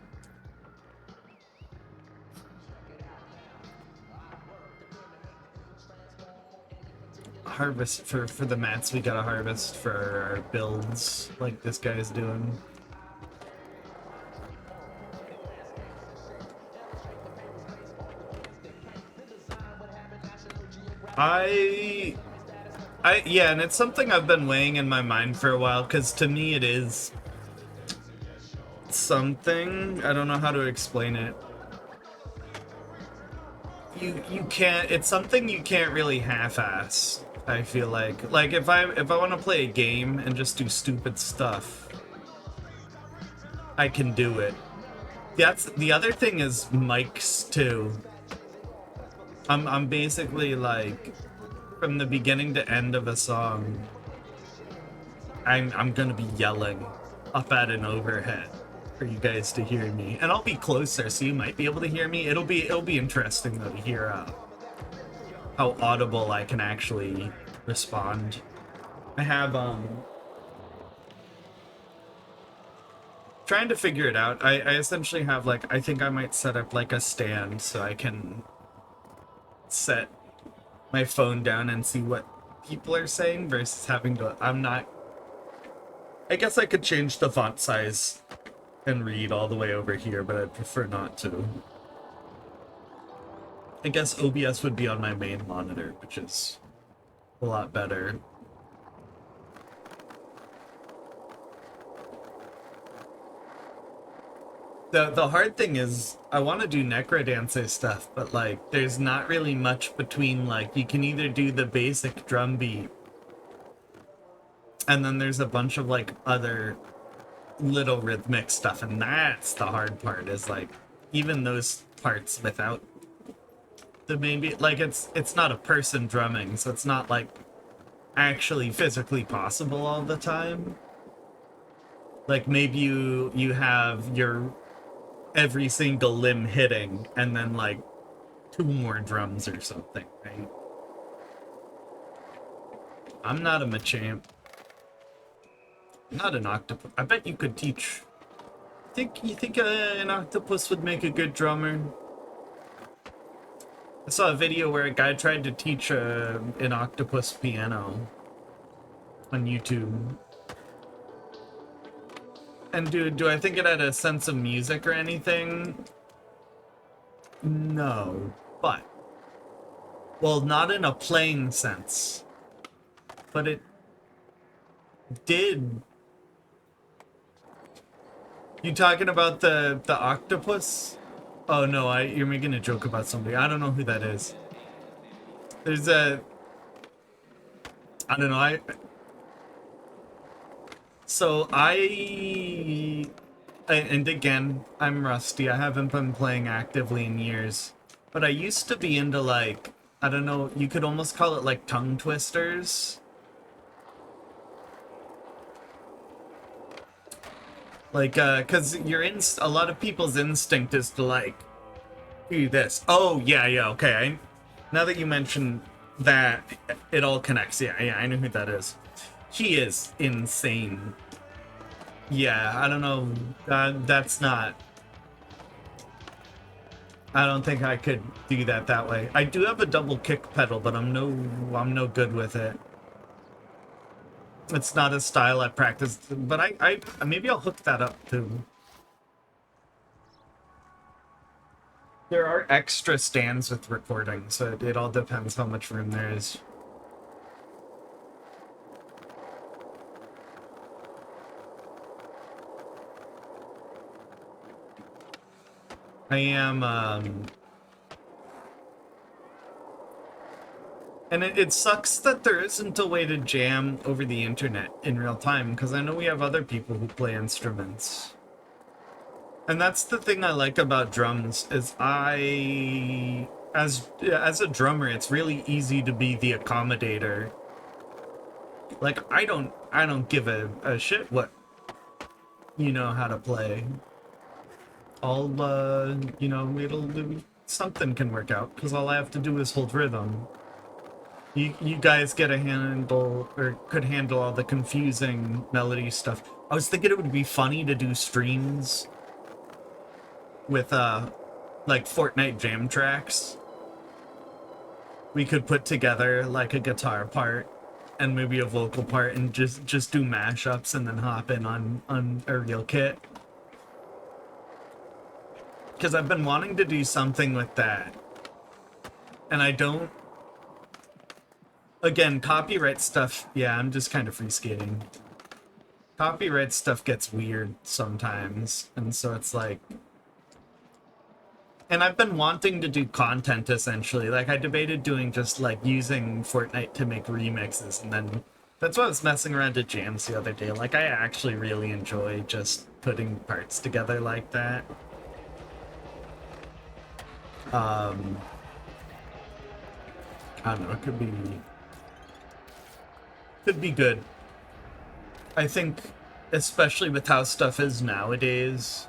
Harvest for the mats. We got a harvest for our builds, like this guy's doing. Yeah, and it's something I've been weighing in my mind for a while, because to me it is something, I don't know how to explain it. You can't, it's something you can't really half-ass, I feel like. Like if I want to play a game and just do stupid stuff, I can do it. That's the other thing is mics too. I'm basically like, from the beginning to end of a song, I'm gonna be yelling up at an overhead for you guys to hear me, and I'll be closer, so you might be able to hear me. It'll be interesting though to hear how audible I can actually respond. I have trying to figure it out. I essentially have like, I think I might set up like a stand so I can set my phone down and see what people are saying versus having to, I guess I could change the font size and read all the way over here, but I'd prefer not to. I guess OBS would be on my main monitor, which is a lot better. The hard thing is, I want to do Necrodancer stuff, but like, there's not really much between, like, you can either do the basic drum beat, and then there's a bunch of like other little rhythmic stuff, and that's the hard part, is like, even those parts without the maybe, like, it's not a person drumming, so it's not like actually physically possible all the time. Like maybe you have your every single limb hitting, and then like 2 more drums or something, right? I'm not a Machamp. Not an octopus. I bet you could teach. You think an octopus would make a good drummer? I saw a video where a guy tried to teach an octopus piano on YouTube. And do I think it had a sense of music or anything? No, but well, not in a playing sense, but it did. You talking about the octopus? Oh no, you're making a joke about somebody. I don't know who that is. There's I don't know. And again, I'm rusty. I haven't been playing actively in years, but I used to be into, like, I don't know, you could almost call it like tongue twisters. Like, cause a lot of people's instinct is to, like, do this. Oh, yeah, okay. Now that you mention that, it all connects. Yeah, I know who that is. He is insane. Yeah, I don't know. That's not... I don't think I could do that way. I do have a double kick pedal, but I'm no good with it. It's not a style I practice, but I maybe I'll hook that up too. There are extra stands with recording, so it all depends how much room there is. I am, and it sucks that there isn't a way to jam over the internet in real time, because I know we have other people who play instruments. And that's the thing I like about drums, is as a drummer, it's really easy to be the accommodator. Like, I don't give a shit what you know how to play. I'll, you know, something can work out, because all I have to do is hold rhythm. You guys get a handle, or could handle all the confusing melody stuff. I was thinking it would be funny to do streams with, like, Fortnite jam tracks. We could put together, like, a guitar part, and maybe a vocal part, and just do mashups, and then hop in on a real kit. Because I've been wanting to do something with that. And I don't... Again, copyright stuff, yeah, I'm just kind of free skating. Copyright stuff gets weird sometimes, and so it's like... And I've been wanting to do content, essentially. Like, I debated doing just, like, using Fortnite to make remixes, and then... That's why I was messing around to jams the other day. Like, I actually really enjoy just putting parts together like that. I don't know, it could be good. I think, especially with how stuff is nowadays,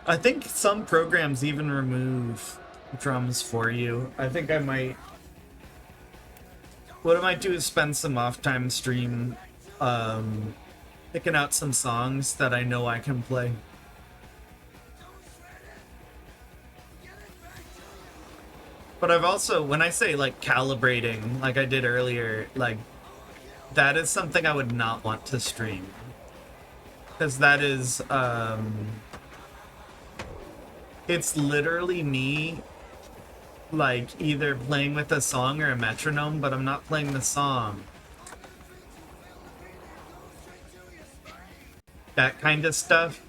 I think some programs even remove drums for you. I think I might... What I might do is spend some off-time stream picking out some songs that I know I can play. But I've also, when I say, like, calibrating, like I did earlier, like, that is something I would not want to stream. Because that is, it's literally me, like, either playing with a song or a metronome, but I'm not playing the song. That kind of stuff.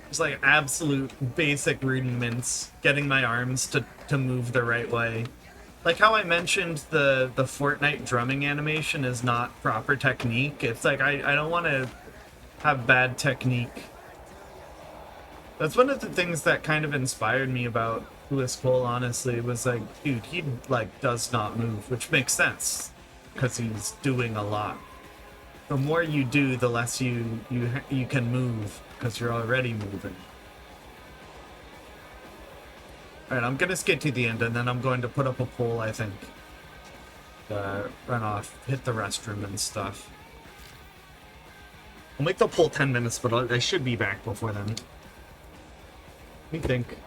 Just, like, absolute basic rudiments, getting my arms to move the right way. Like how I mentioned the Fortnite drumming animation is not proper technique. It's like, I don't want to have bad technique. That's one of the things that kind of inspired me about Louis Cole, honestly, was like, dude, he, like, does not move, which makes sense, because he's doing a lot. The more you do, the less you can move, because you're already moving. Alright, I'm gonna skate to the end, and then I'm going to put up a poll, I think. Run off, hit the restroom and stuff. I'll make the poll 10 minutes, but I should be back before then. Let me think.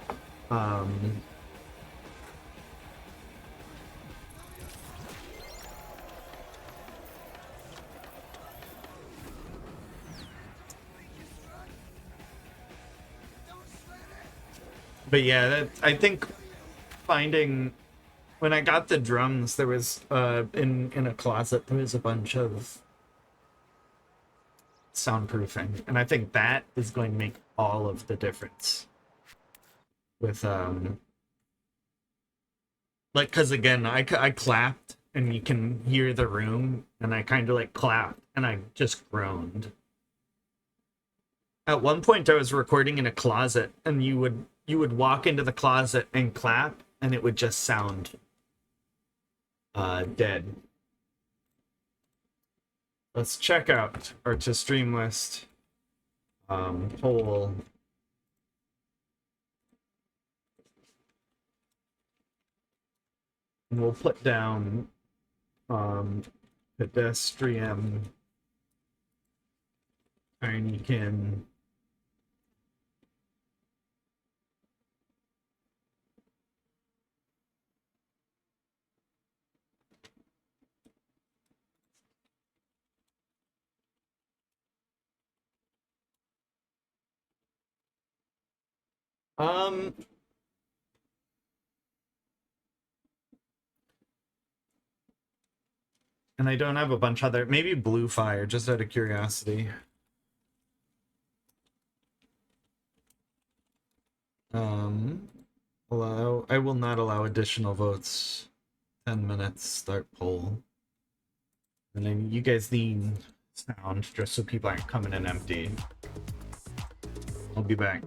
But yeah, I think finding when I got the drums, there was in a closet there was a bunch of soundproofing, and I think that is going to make all of the difference with like, because again, I clapped and you can hear the room, and I kind of like clapped and I just groaned. At one point I was recording in a closet, and you would walk into the closet and clap and it would just sound dead. Let's check out our to stream list poll. And we'll put down pedestrian Tinykin. And I don't have a bunch other, maybe Blue Fire, just out of curiosity. I will not allow additional votes. 10 minutes, start poll. And then you guys need sound just so people aren't coming in empty. I'll be back.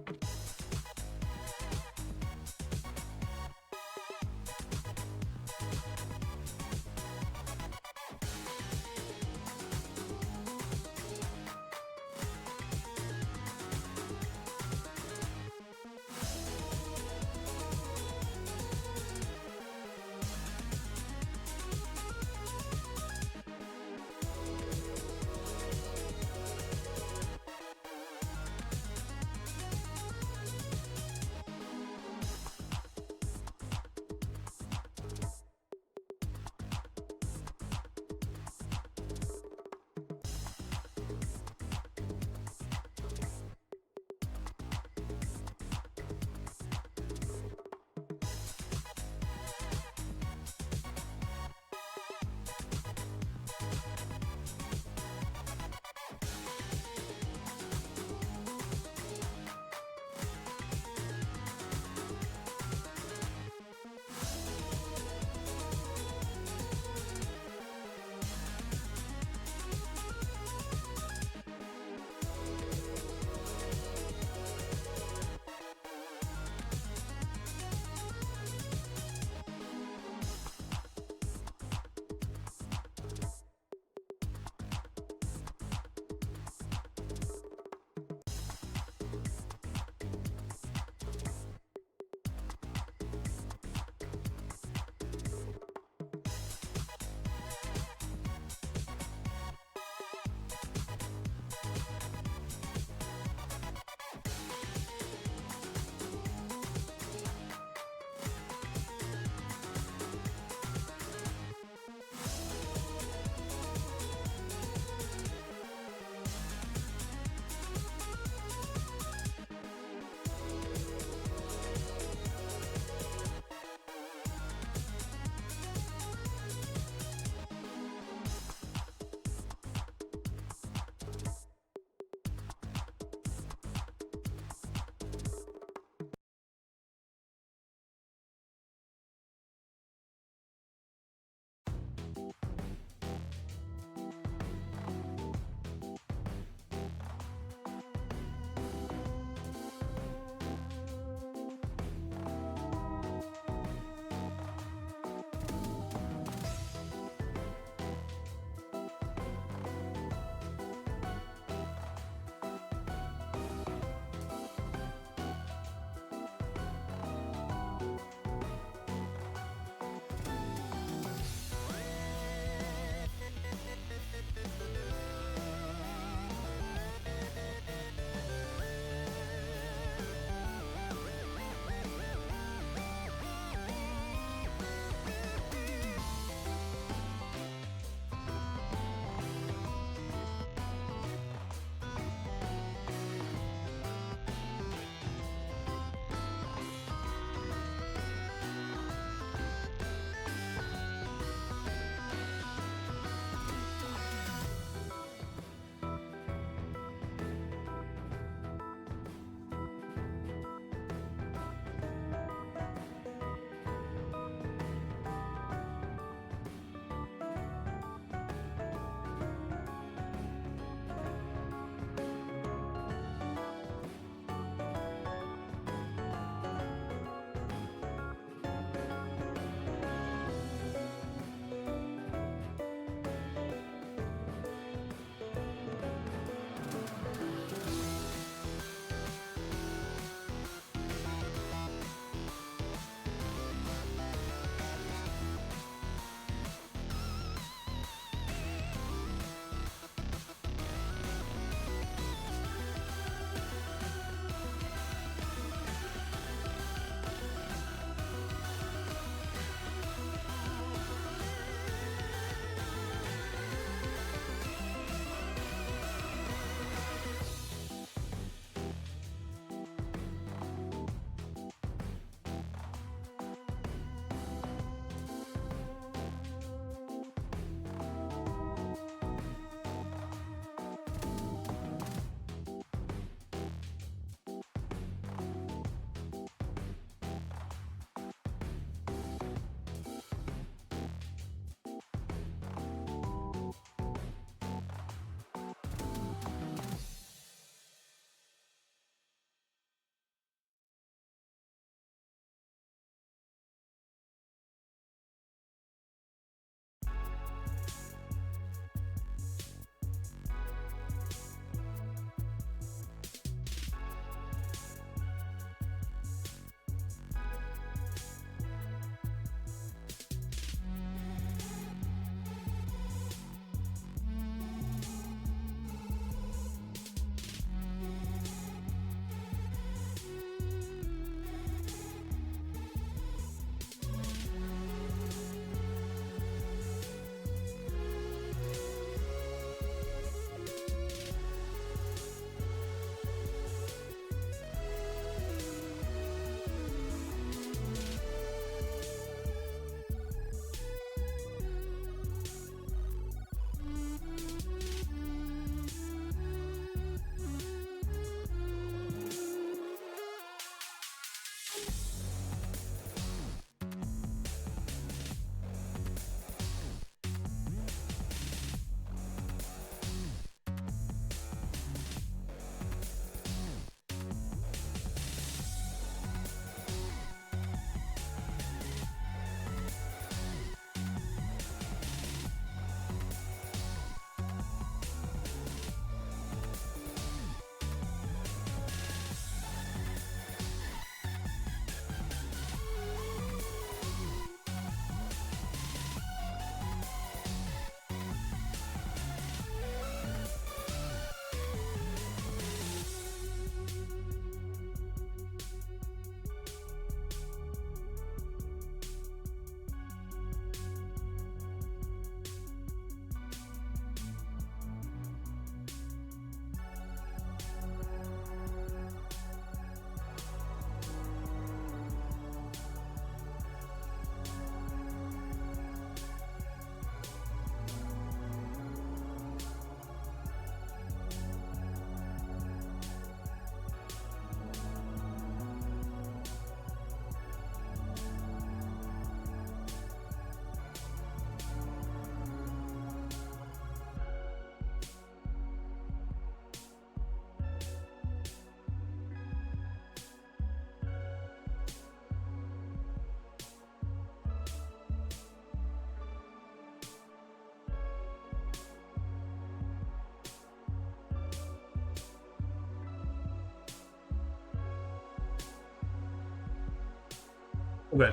Okay,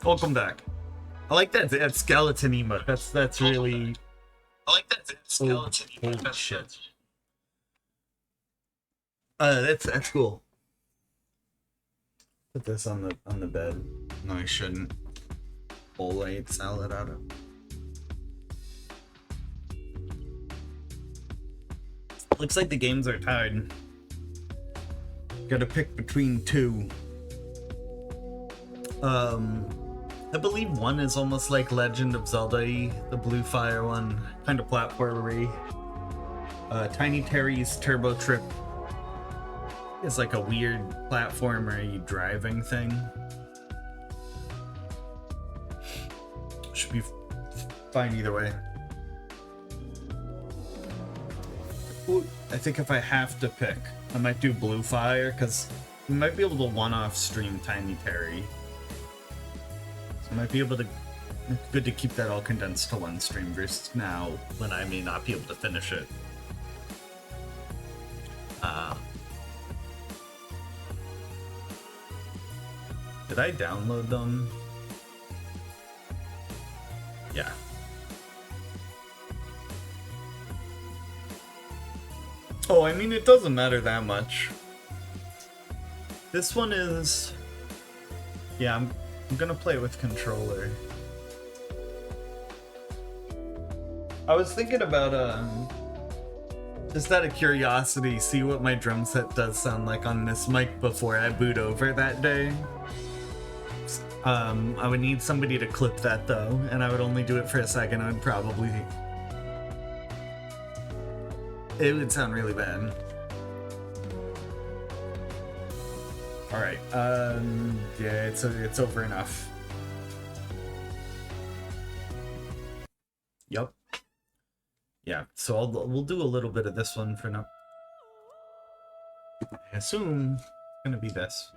welcome back. I like that skeleton emote. That's really. I like that skeleton emote. Holy shit. That's cool. Put this on the bed. No, I shouldn't. Whole ate salad out of. Looks like the games are tied. Gotta pick between two. I believe one is almost like Legend of Zelda-y, the Blue Fire one, kind of platformery. Tiny Terry's Turbo Trip is like a weird platformery driving thing. Should be fine either way. Ooh, I think if I have to pick, I might do Blue Fire, because we might be able to one-off stream Tiny Terry. So I might be able to... Good to keep that all condensed to one stream versus now, when I may not be able to finish it. Did I download them? Yeah. Oh, I mean, it doesn't matter that much. This one is... Yeah, I'm gonna play it with controller. I was thinking about, just out of curiosity, see what my drum set does sound like on this mic before I boot over that day. I would need somebody to clip that though, and I would only do it for a second. I would probably... It would sound really bad. Alright, yeah, it's over enough. Yep. Yeah, so we'll do a little bit of this one for now. I assume it's gonna be this.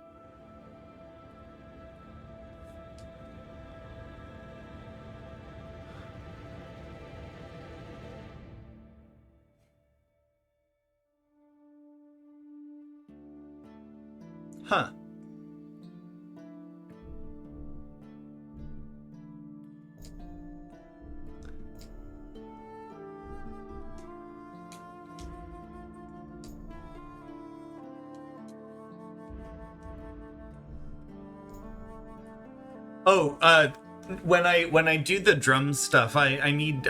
Huh. Oh, when I do the drum stuff, I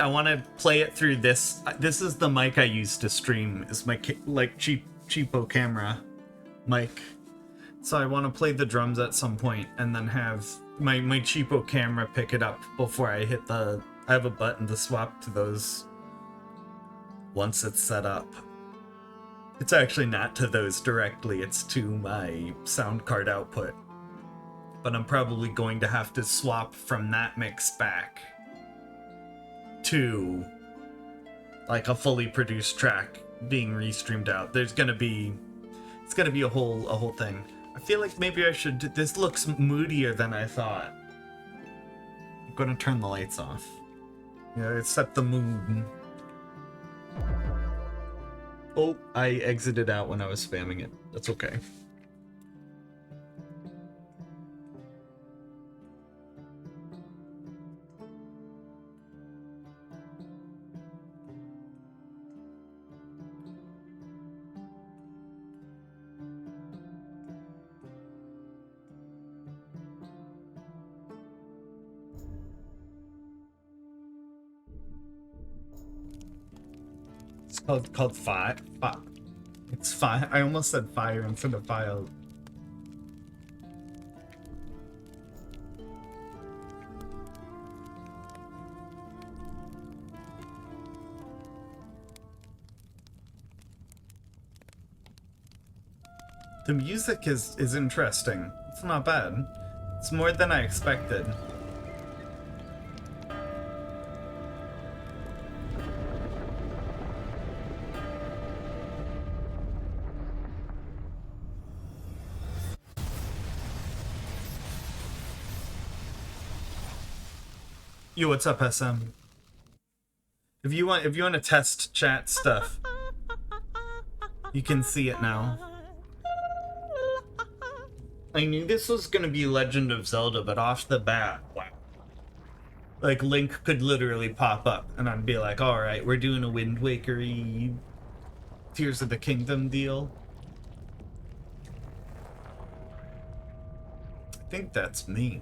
want to play it through this. This is the mic I use to stream. Is my like cheapo camera mic. So I want to play the drums at some point and then have my cheapo camera pick it up before I hit the... I have a button to swap to those once it's set up. It's actually not to those directly, it's to my sound card output. But I'm probably going to have to swap from that mix back to like a fully produced track being restreamed out. There's gonna be... It's gonna be a whole thing. I feel like maybe I should... This looks moodier than I thought. I'm gonna turn the lights off. Yeah, it set the mood. Oh, I exited out when I was spamming it. That's okay. It's called fire. It's fire. I almost said fire instead of fire. The music is interesting. It's not bad. It's more than I expected. Yo, what's up, SM? If you want to test chat stuff, you can see it now. I knew this was gonna be Legend of Zelda, but off the bat, wow. Like, Link could literally pop up, and I'd be like, alright, we're doing a Wind Waker-y Tears of the Kingdom deal. I think that's me.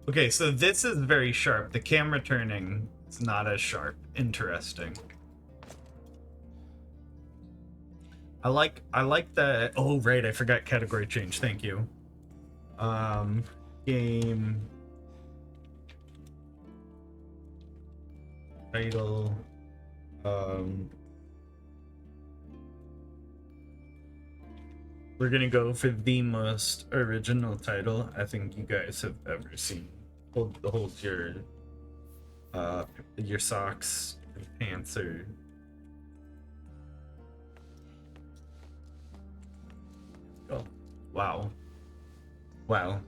Okay, so this is very sharp. The camera turning is not as sharp. Interesting. I like the... Oh, right, I forgot category change. Thank you. Game... Title... We're gonna go for the most original title I think you guys have ever seen. Hold your socks and pants or... Oh, wow. Wow.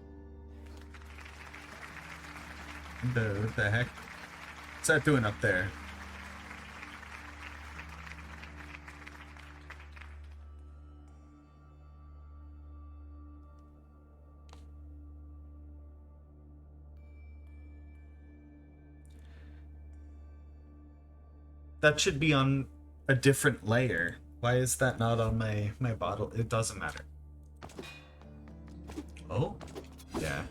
What the heck? What's that doing up there? That should be on a different layer. Why is that not on my bottle? It doesn't matter. Oh? Yeah.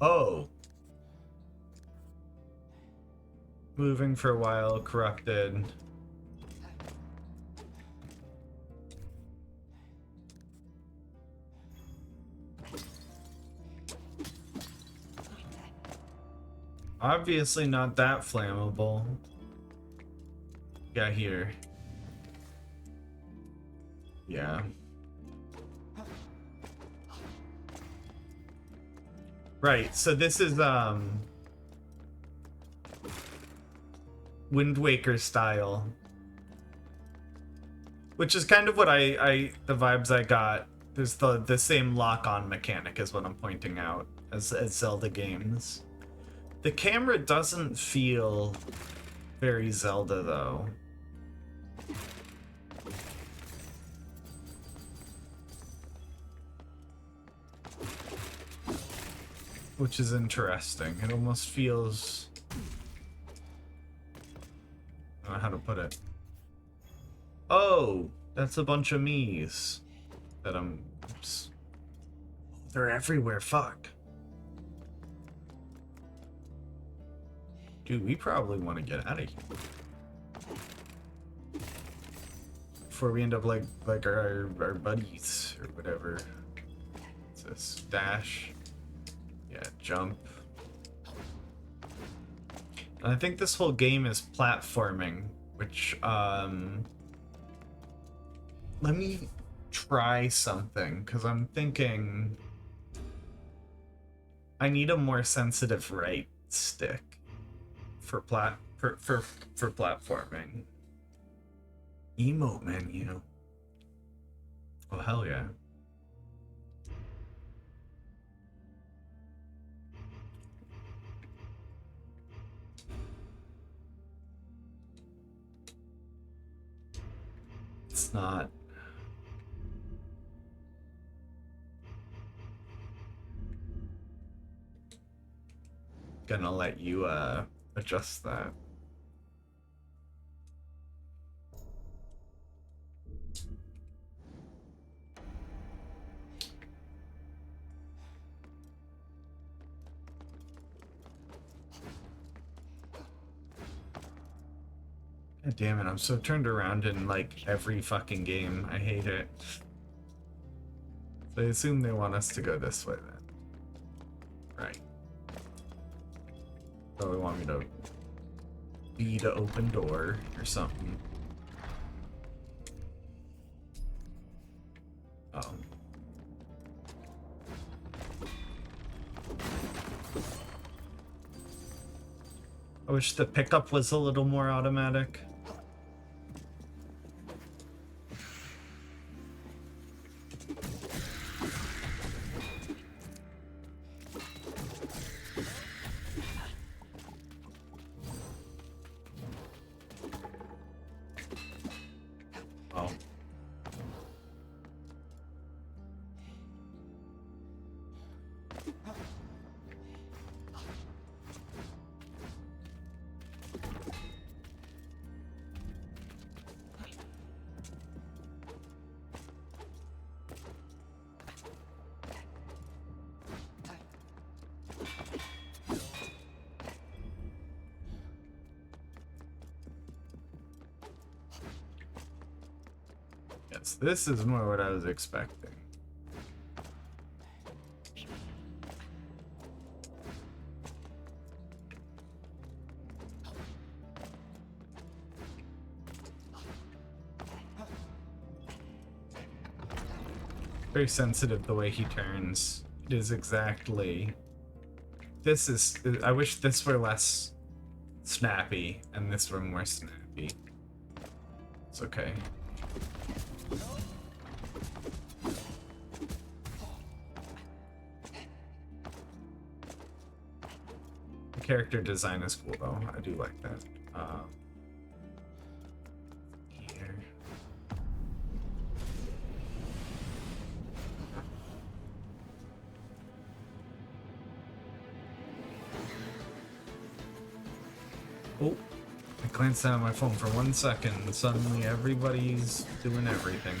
Oh. Moving for a while, corrupted. Obviously not that flammable. Yeah, here. Yeah. Right, so this is Wind Waker style. Which is kind of what the vibes I got. There's the same lock-on mechanic is what I'm pointing out as Zelda games. The camera doesn't feel very Zelda, though. Which is interesting. It almost feels... I don't know how to put it. Oh! That's a bunch of me's. That I'm... Oops. They're everywhere, fuck. Dude, we probably want to get out of here before we end up like our buddies or whatever. It's a dash. Yeah, jump. And I think this whole game is platforming, which let me try something because I'm thinking I need a more sensitive right stick. For platforming. Emote menu. Oh hell yeah. It's not gonna let you adjust that. God damn it, I'm so turned around in like every fucking game. I hate it. So I assume they want us to go this way then. Right. So they want me to beat an open door or something. Oh. I wish the pickup was a little more automatic. Oh. Yes, this is more what I was expecting. Very sensitive the way he turns. It is exactly... This is... I wish this were less snappy and this were more snappy. It's okay. The character design is cool though. I do like that. Here. Oh, I glanced down at my phone for 1 second and suddenly everybody's doing everything.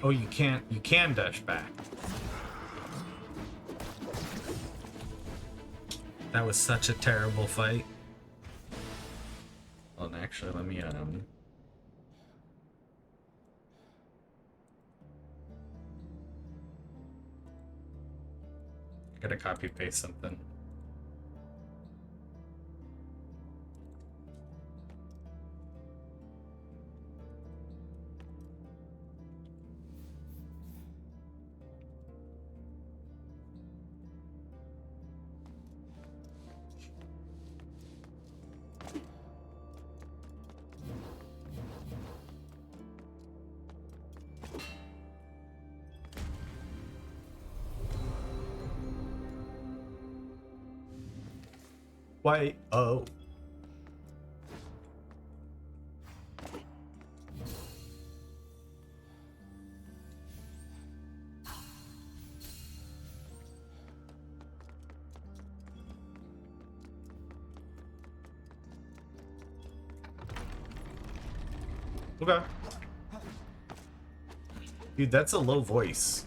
Oh, you can dash back. That was such a terrible fight. Well, actually, let me, I gotta copy paste something. Why? Oh. Okay. Dude, that's a low voice.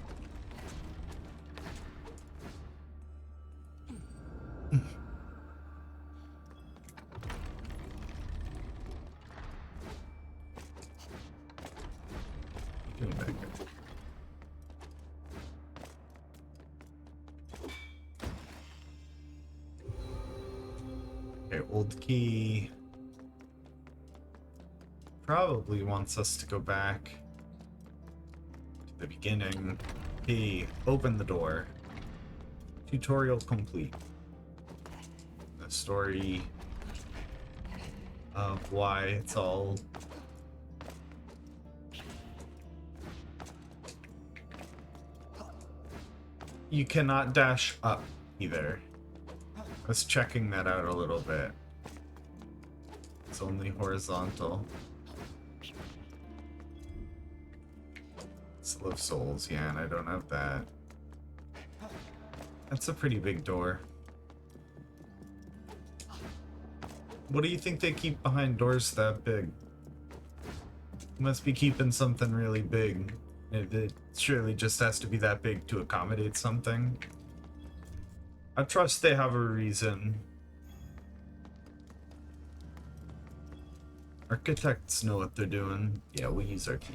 Okay, old key probably wants us to go back to the beginning. Key, open the door. Tutorial complete. The story of why it's all you cannot dash up either. I was checking that out a little bit. It's only horizontal. Slow of Souls, yeah, and I don't have that. That's a pretty big door. What do you think they keep behind doors that big? Must be keeping something really big. It surely just has to be that big to accommodate something. I trust they have a reason. Architects know what they're doing. Yeah, we'll use our key.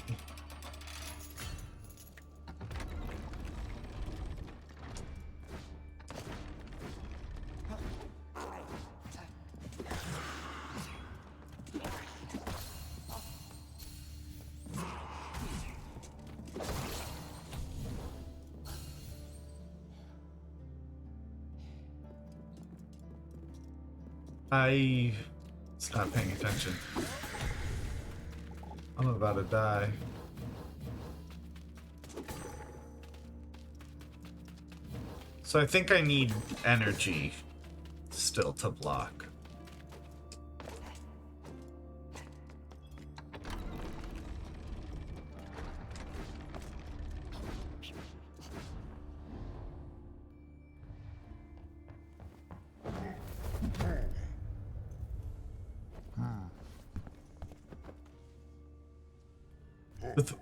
I stopped paying attention. I'm about to die. So I think I need energy still to block.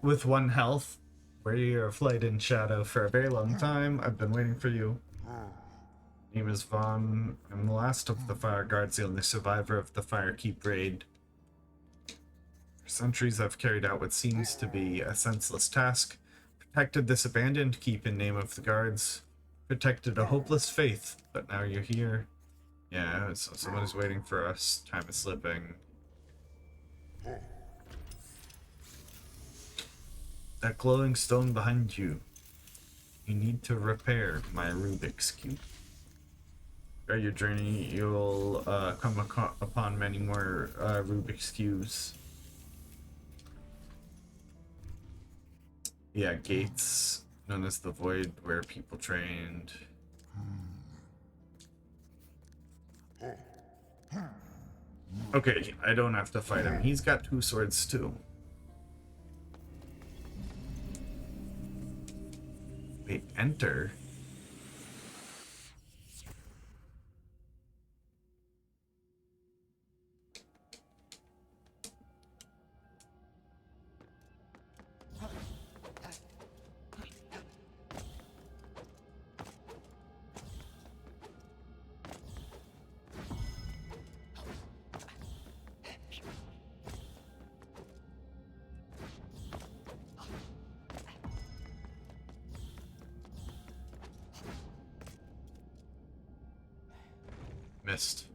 With one health, where you're a flight in shadow for a very long time. I've been waiting for you. Name is Vaughn. I'm the last of the fire guards, the only survivor of the Firekeep raid. For centuries I've carried out what seems to be a senseless task. Protected this abandoned keep in name of the guards. Protected a hopeless faith, but now you're here. Yeah, so someone is waiting for us. Time is slipping. That glowing stone behind you. You need to repair my Rubik's Cube. Throughout your journey, you'll come upon many more Rubik's Cubes. Yeah, gates, known as the Void, where people trained. Okay, I don't have to fight him. He's got 2 swords too. Wait, enter? Missed.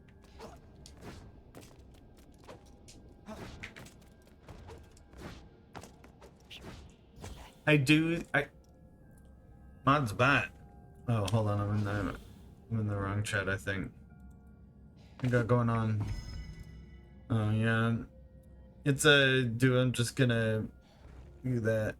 Mod's bat. Oh, hold on, I'm in the wrong chat, I think. We got going on. Oh yeah. It's a I'm just gonna do that.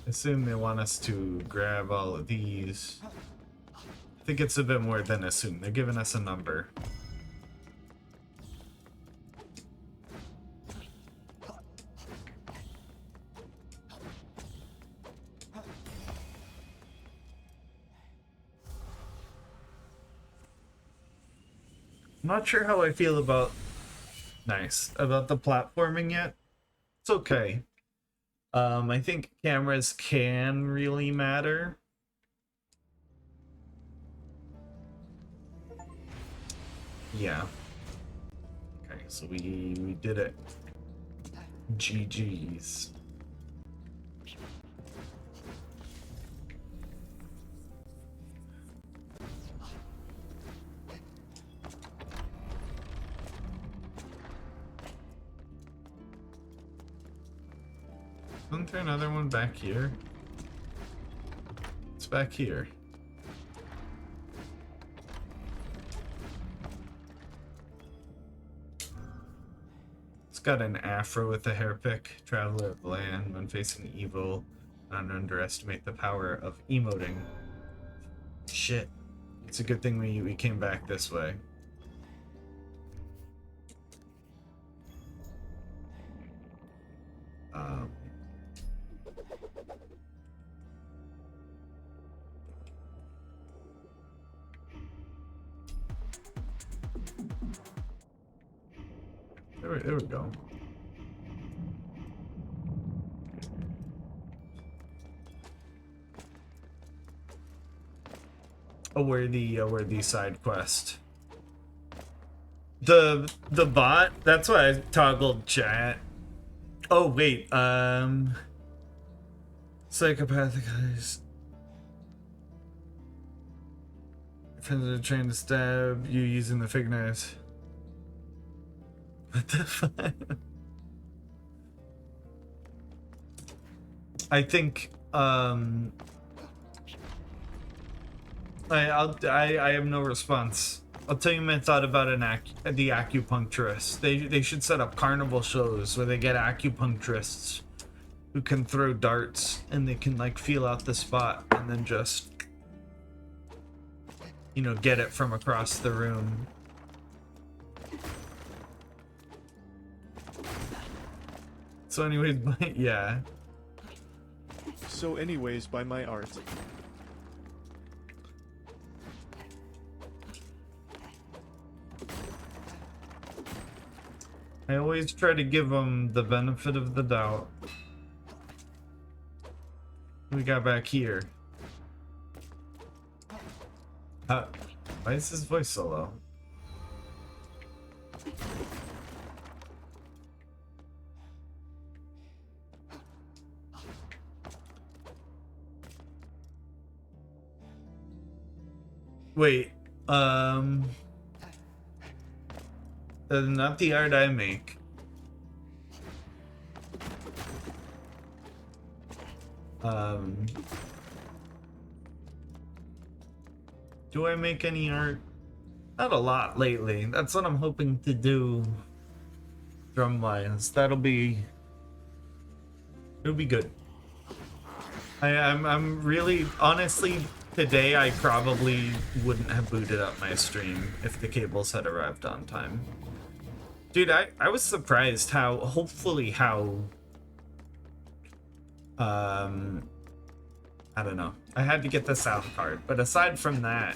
Assume they want us to grab all of these. I think it's a bit more than assume. They're giving us a number. I'm not sure how I feel about about the platforming yet. It's okay. I think cameras can really matter. Yeah. Okay, so we did it. GG's. Isn't there another one back here? It's back here. It's got an afro with a hair pick. Traveler of the land, when facing evil, not underestimate the power of emoting. Shit. It's a good thing we came back this way. There we go. a worthy side quest. The bot, that's why I toggled chat. Oh wait, psychopathic eyes. Friends are trying to stab you using the fig knives. What the fuck? I think I have no response. I'll tell you my thought about the acupuncturist. They should set up carnival shows where they get acupuncturists who can throw darts and they can like feel out the spot and then just, you know, get it from across the room. So anyways, yeah. So anyways, by my art. I always try to give them the benefit of the doubt. What we got back here? Why is his voice so low? Wait, not the art I make. Do I make any art? Not a lot lately. That's what I'm hoping to do. Drum-wise, it'll be good. I'm really, honestly, today I probably wouldn't have booted up my stream if the cables had arrived on time. Dude, I was surprised how, I don't know. I had to get the sound card, but aside from that,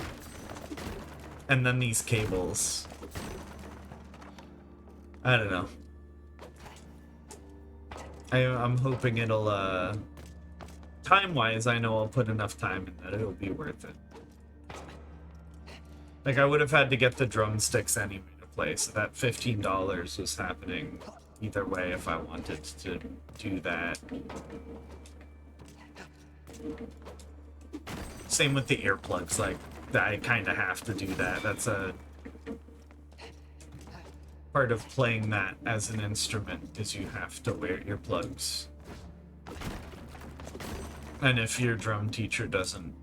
and then these cables, I don't know. I'm hoping it'll, time-wise, I know I'll put enough time in that it'll be worth it. Like, I would have had to get the drumsticks anyway to play, so that $15 was happening either way if I wanted to do that. Same with the earplugs, like, I kind of have to do that. That's a part of playing that as an instrument, is you have to wear earplugs. And if your drum teacher doesn't,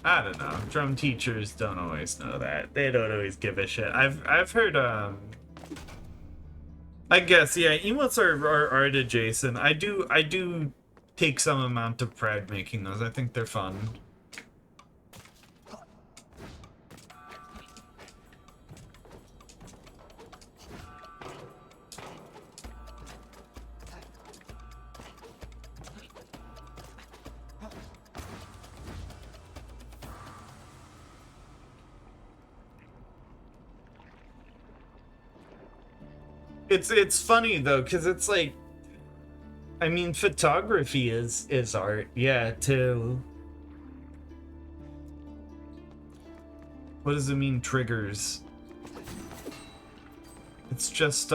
I don't know, drum teachers don't always know that. They don't always give a shit. I've heard, I guess, yeah, emotes are art adjacent. I do take some amount of pride making those. I think they're fun. It's funny though, because it's like, I mean, photography is art, yeah, too. What does it mean, triggers? It's just,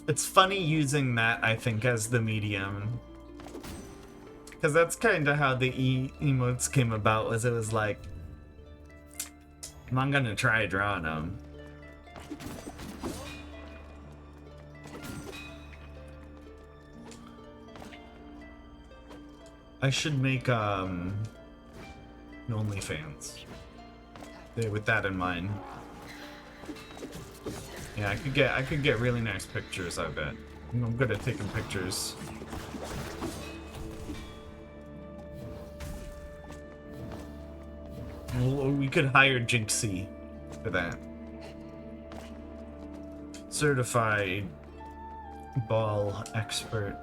it's funny using that, I think, as the medium. Because that's kind of how the emotes came about, was it was like, I'm gonna try drawing them. I should make an OnlyFans. With that in mind. Yeah, I could get really nice pictures, I bet. I'm good at taking pictures. We could hire Jinxie for that. Certified ball expert.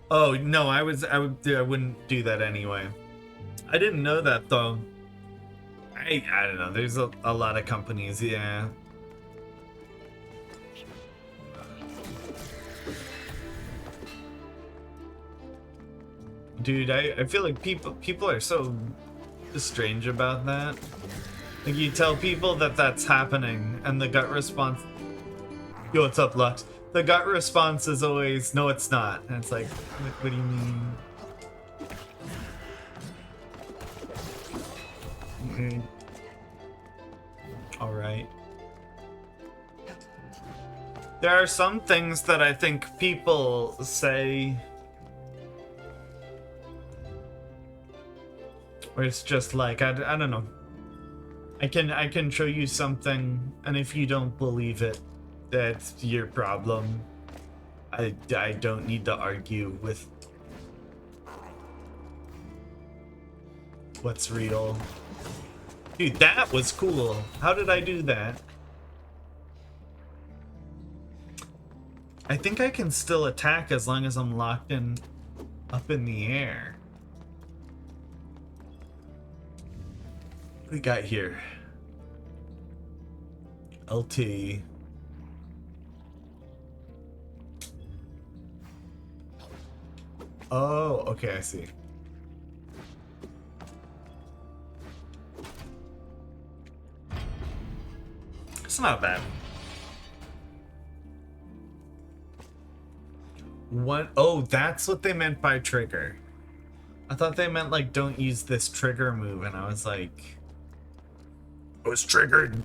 Oh no, I wouldn't do that anyway. I didn't know that though. I don't know. There's a lot of companies, yeah. Dude, I feel like people are so strange about that. Like you tell people that that's happening, and the gut response. Yo, what's up, Lux? The gut response is always, no, it's not. And it's like, what do you mean? Okay. All right. There are some things that I think people say where it's just like, I don't know. I can show you something, and if you don't believe it, that's your problem. I don't need to argue with what's real. Dude, that was cool. How did I do that? I think I can still attack as long as I'm locked in up in the air. What we got here? LT. Oh, okay, I see. It's not bad. What? Oh, that's what they meant by trigger. I thought they meant like don't use this trigger move, and I was like, I was triggered.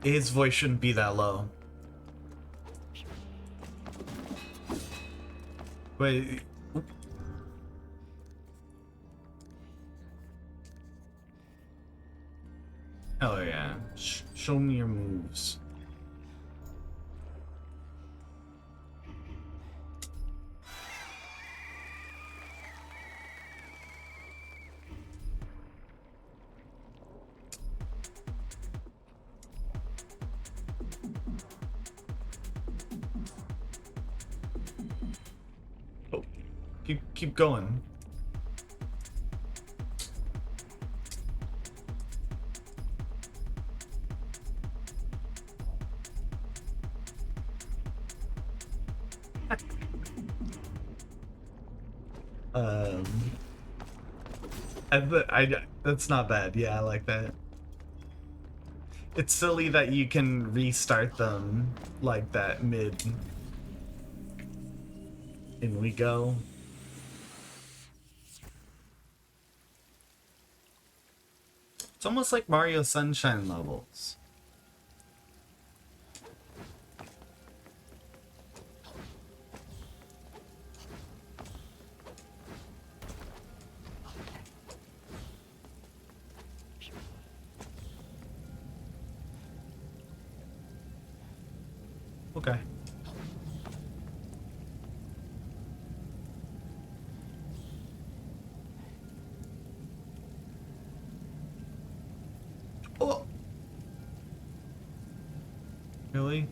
His voice shouldn't be that low. Wait. Hell yeah. Show me your moves. Oh, keep going. That's not bad. Yeah, I like that. It's silly that you can restart them like that mid. In we go. It's almost like Mario Sunshine levels. Okay. Oh. Really?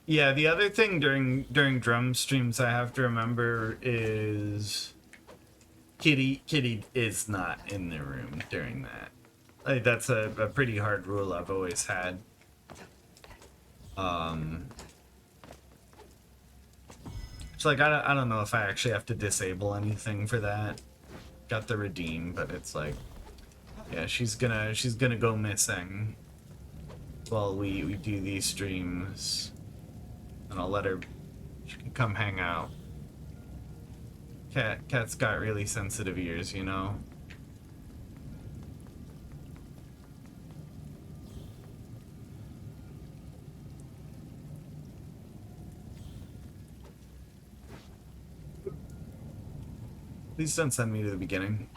Yeah, the other thing during drum streams I have to remember is Kitty is not in the room during that. Like, that's a pretty hard rule I've always had. It's like I don't know if I actually have to disable anything for that. Got the redeem, but it's like, yeah, she's gonna go missing while we do these streams. And I'll let her, she can come hang out. Cat's got really sensitive ears, you know? Please don't send me to the beginning.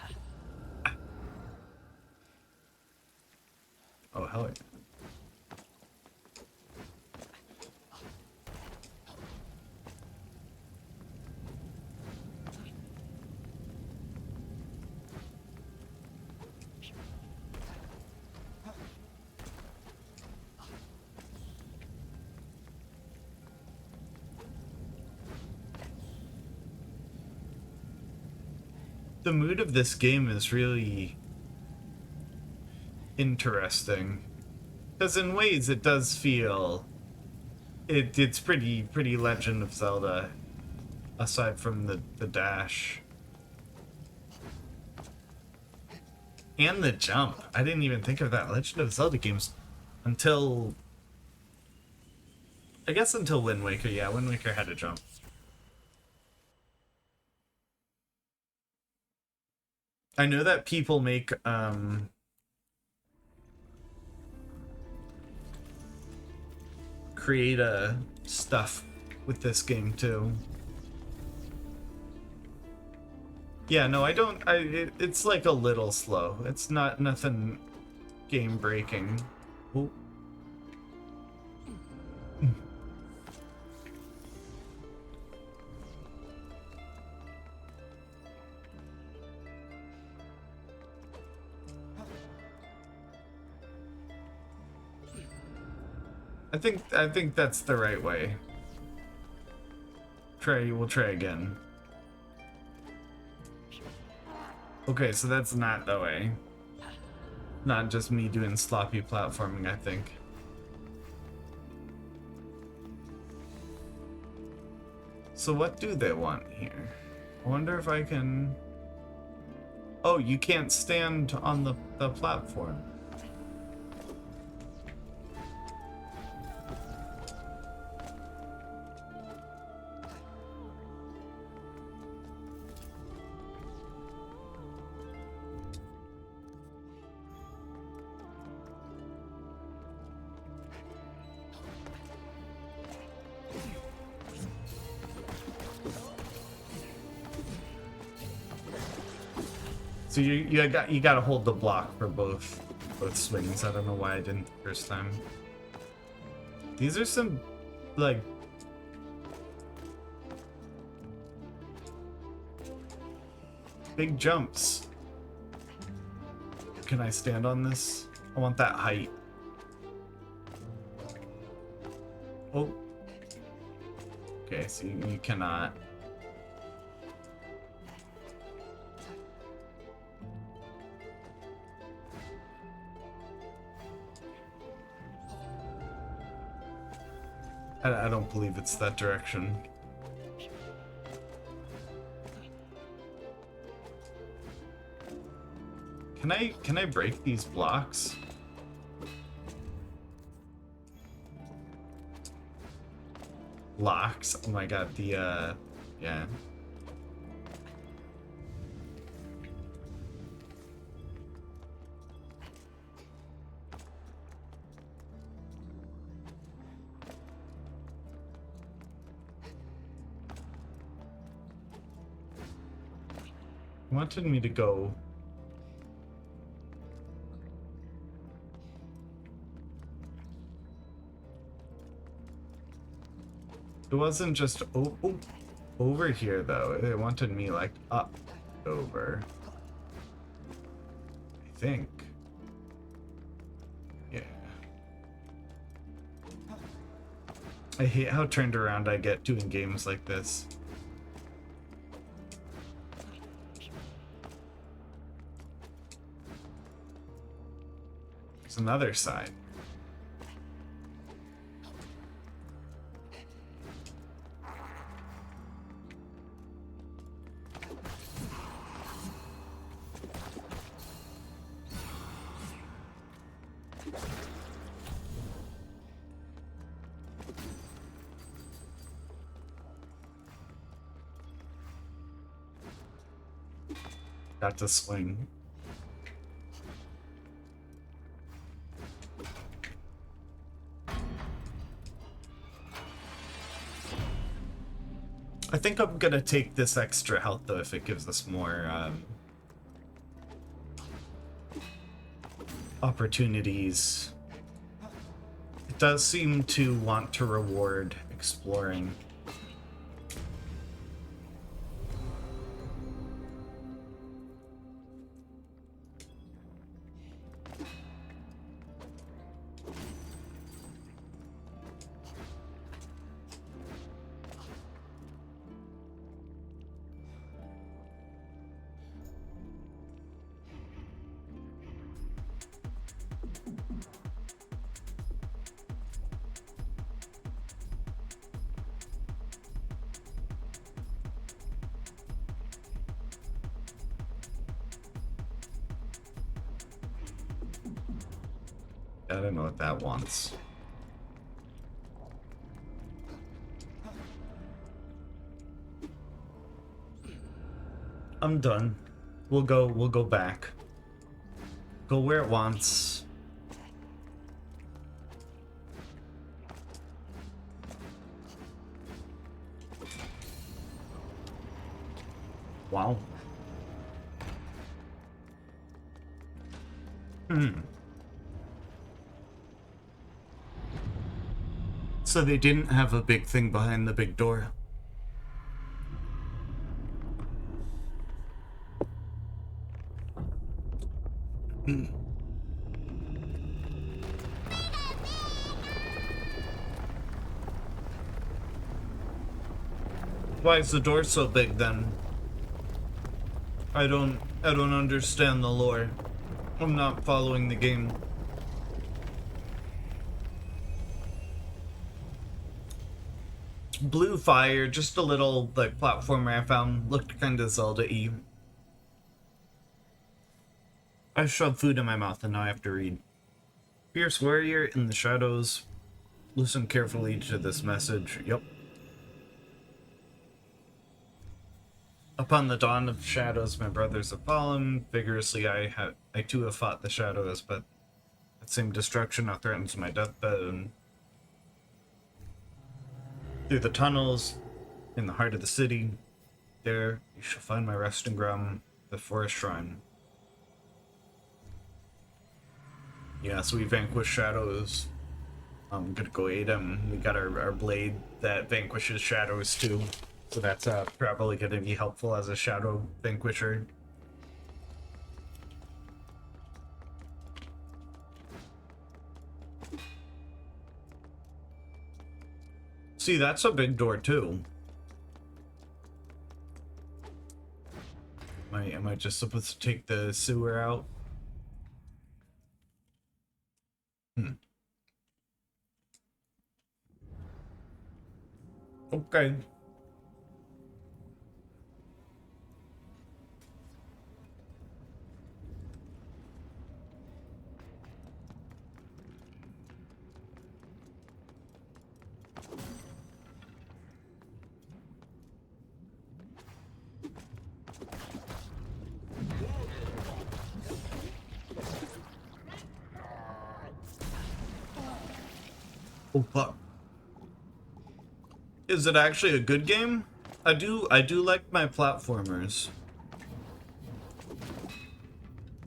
the mood of this game is really interesting, because in ways it does feel it's pretty Legend of Zelda, aside from the dash and the jump. I didn't even think of that. Legend of Zelda games until, I guess, until Wind Waker. Yeah, Wind Waker had a jump. I know that people make create stuff with this game too. Yeah, no, I don't. It's like a little slow. It's not nothing game breaking. Ooh. I think that's the right way. We'll try again. Okay, so that's not the way. Not just me doing sloppy platforming, I think. So what do they want here? I wonder if I can... Oh, you can't stand on the platform. So you got to hold the block for both swings. I don't know why I didn't the first time. These are some like big jumps. Can I stand on this? I want that height. Oh. Okay, so you cannot. I don't believe it's that direction. Can I break these blocks? Locks? Oh my god, yeah. Wanted me to go. It wasn't just over here though. It wanted me like up over. I think. Yeah. I hate how turned around I get doing games like this. Another side. Got to swing. I think I'm gonna take this extra health though if it gives us more opportunities. It does seem to want to reward exploring. I don't know what that wants. I'm done. We'll go back. Go where it wants. Wow. So they didn't have a big thing behind the big door. Why is the door so big then? I don't understand the lore. I'm not following the game. Blue fire, just a little like platformer I found, looked kinda Zelda-y. I shoved food in my mouth and now I have to read. Fierce warrior in the shadows. Listen carefully to this message. Yep. Upon the dawn of shadows, my brothers have fallen. Vigorously, I too have fought the shadows, but that same destruction now threatens my deathbed. And through the tunnels, in the heart of the city, there you shall find my resting ground, the forest shrine. Yeah, so we vanquished shadows. I'm gonna go aid him. We got our blade that vanquishes shadows too. So that's probably going to be helpful as a shadow vanquisher. See, that's a big door too. Am I just supposed to take the sewer out? Okay. Oh fuck. Is it actually a good game? I do like my platformers.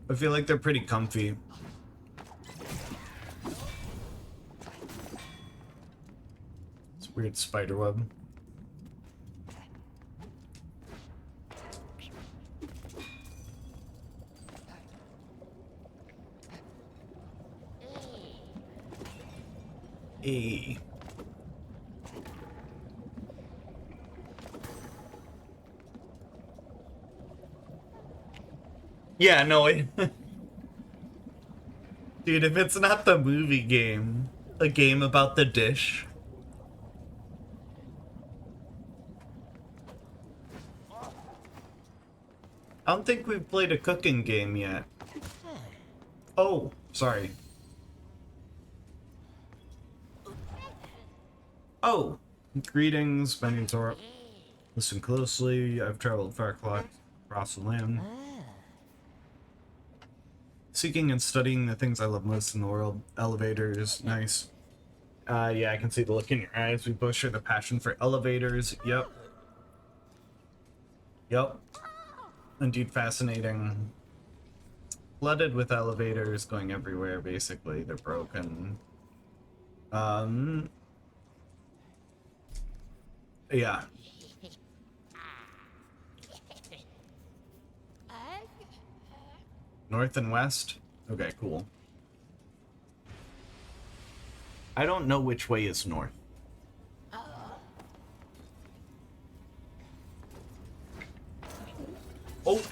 I feel like they're pretty comfy. It's a weird spider web. Yeah, no, dude, if it's not the movie game, a game about the dish. I don't think we've played a cooking game yet. Oh, sorry. Oh, greetings, my name's Zora. Listen closely, I've traveled far across the land. Seeking and studying the things I love most in the world. Elevators, nice. Yeah, I can see the look in your eyes. We both share the passion for elevators. Yep. Yep. Indeed fascinating. Flooded with elevators going everywhere, basically. They're broken. Yeah. North and west? Okay, cool. I don't know which way is north. Oh!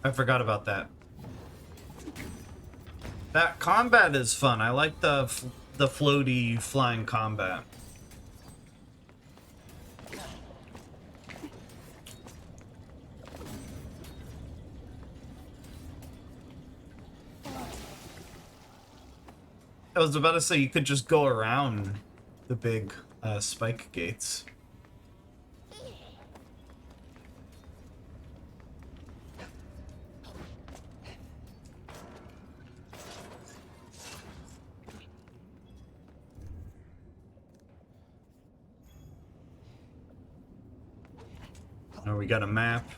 I forgot about that. That combat is fun. I like the floaty flying combat. was about to say you could just go around the big spike gates. Now we got a map.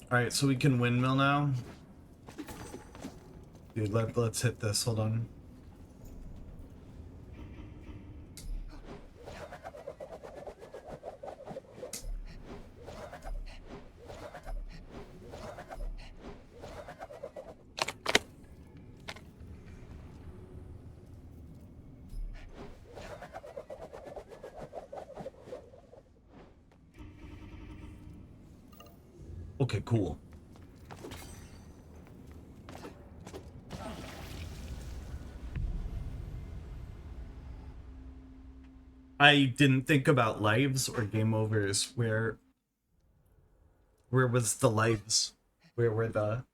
Alright, so we can windmill now. Dude, let's hit this. Hold on. Okay, cool. I didn't think about lives or game overs. Where was the lives? Where were the...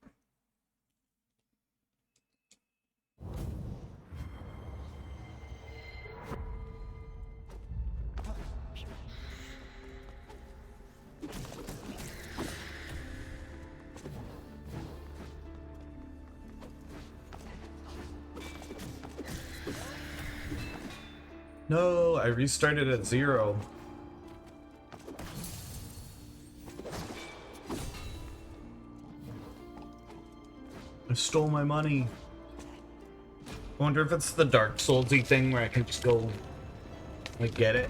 No, I restarted at 0. I stole my money. I wonder if it's the Dark Soulsy thing where I can just go, like, get it.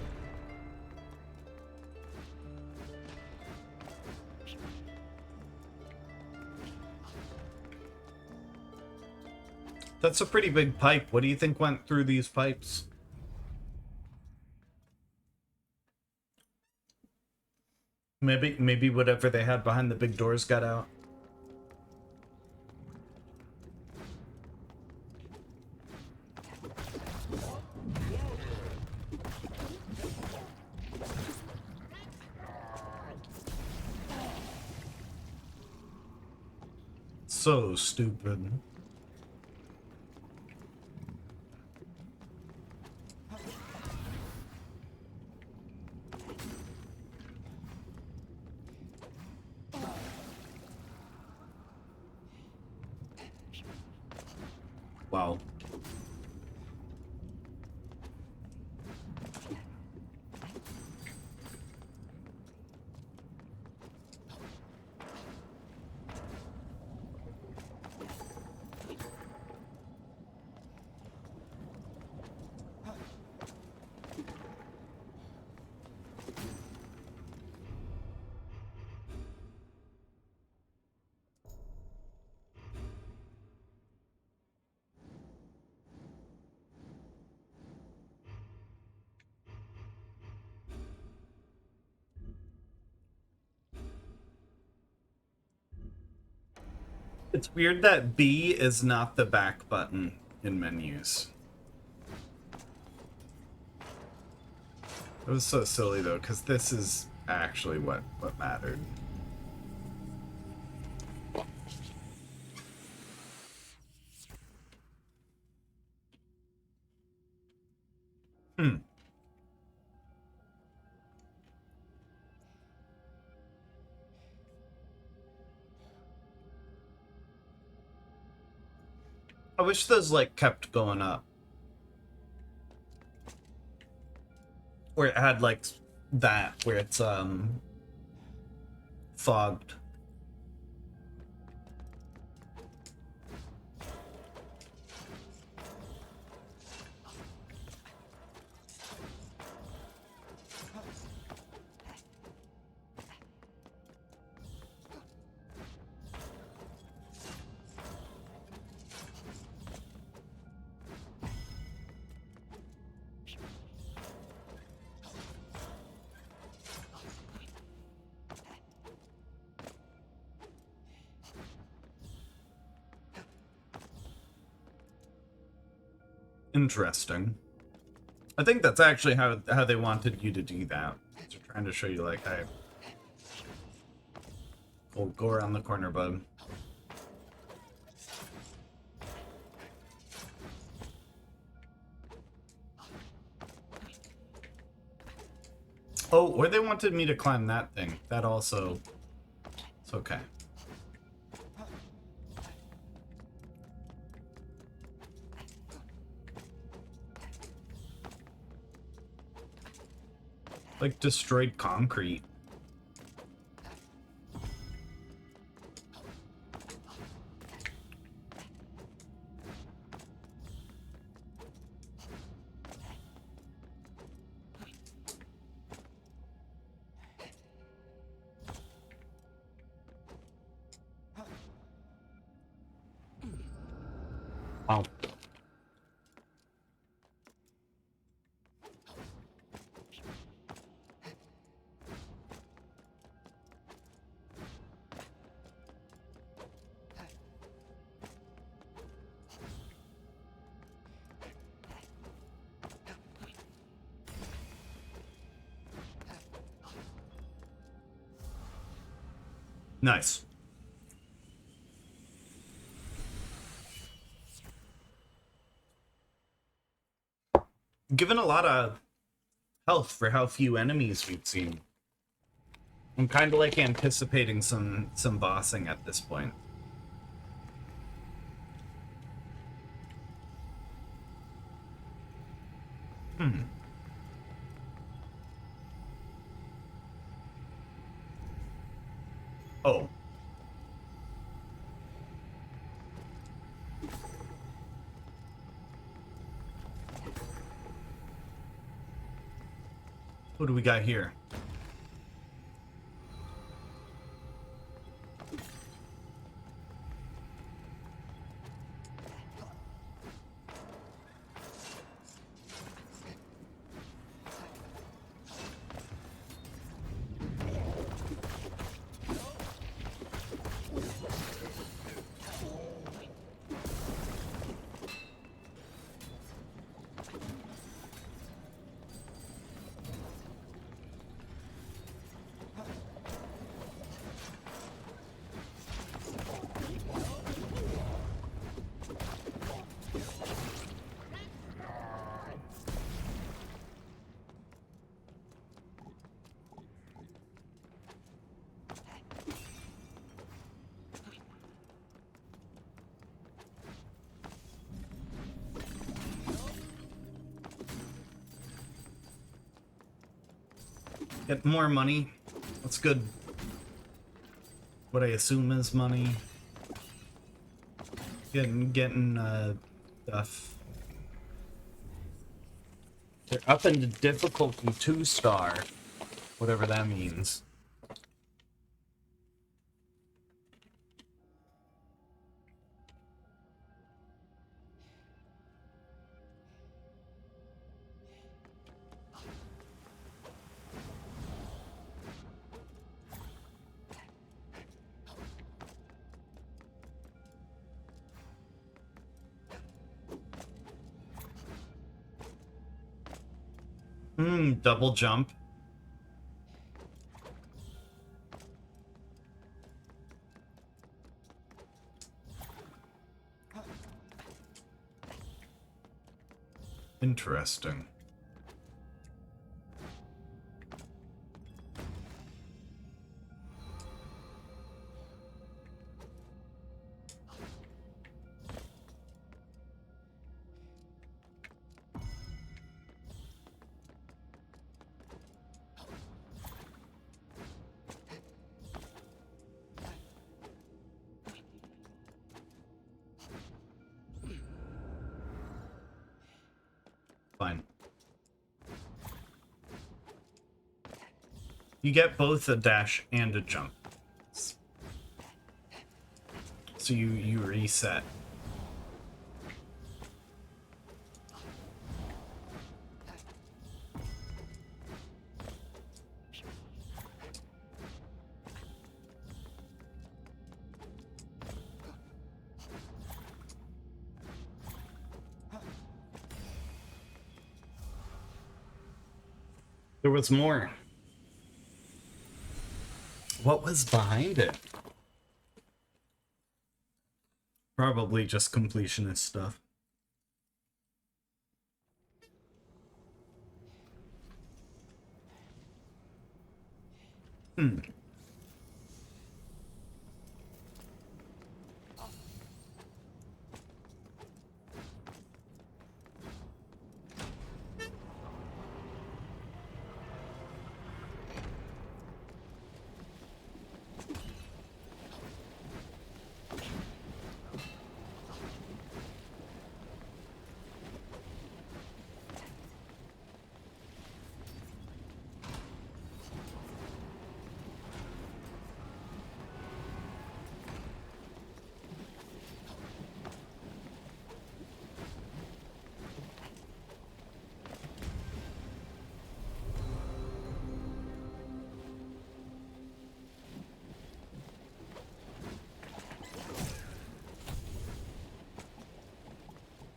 That's a pretty big pipe. What do you think went through these pipes? Maybe whatever they had behind the big doors got out. So stupid. Wow. It's weird that B is not the back button in menus. It was so silly though, because this is actually what mattered. I wish those like kept going up. Or it had like that where it's fogged. Interesting. I think that's actually how they wanted you to do that. They're trying to show you like, hey, go around the corner, bud. Oh, or they wanted me to climb that thing. That also... It's okay. Like destroyed concrete. Wow. Nice. Given a lot of health for how few enemies we've seen, I'm kind of like anticipating some bossing at this point. Oh. What do we got here? Get more money. That's good. What I assume is money. Getting stuff. They're up into difficulty 2-star. Whatever that means. Double jump. Interesting. Fine. You get both a dash and a jump. So you reset. There was more. What was behind it? Probably just completionist stuff.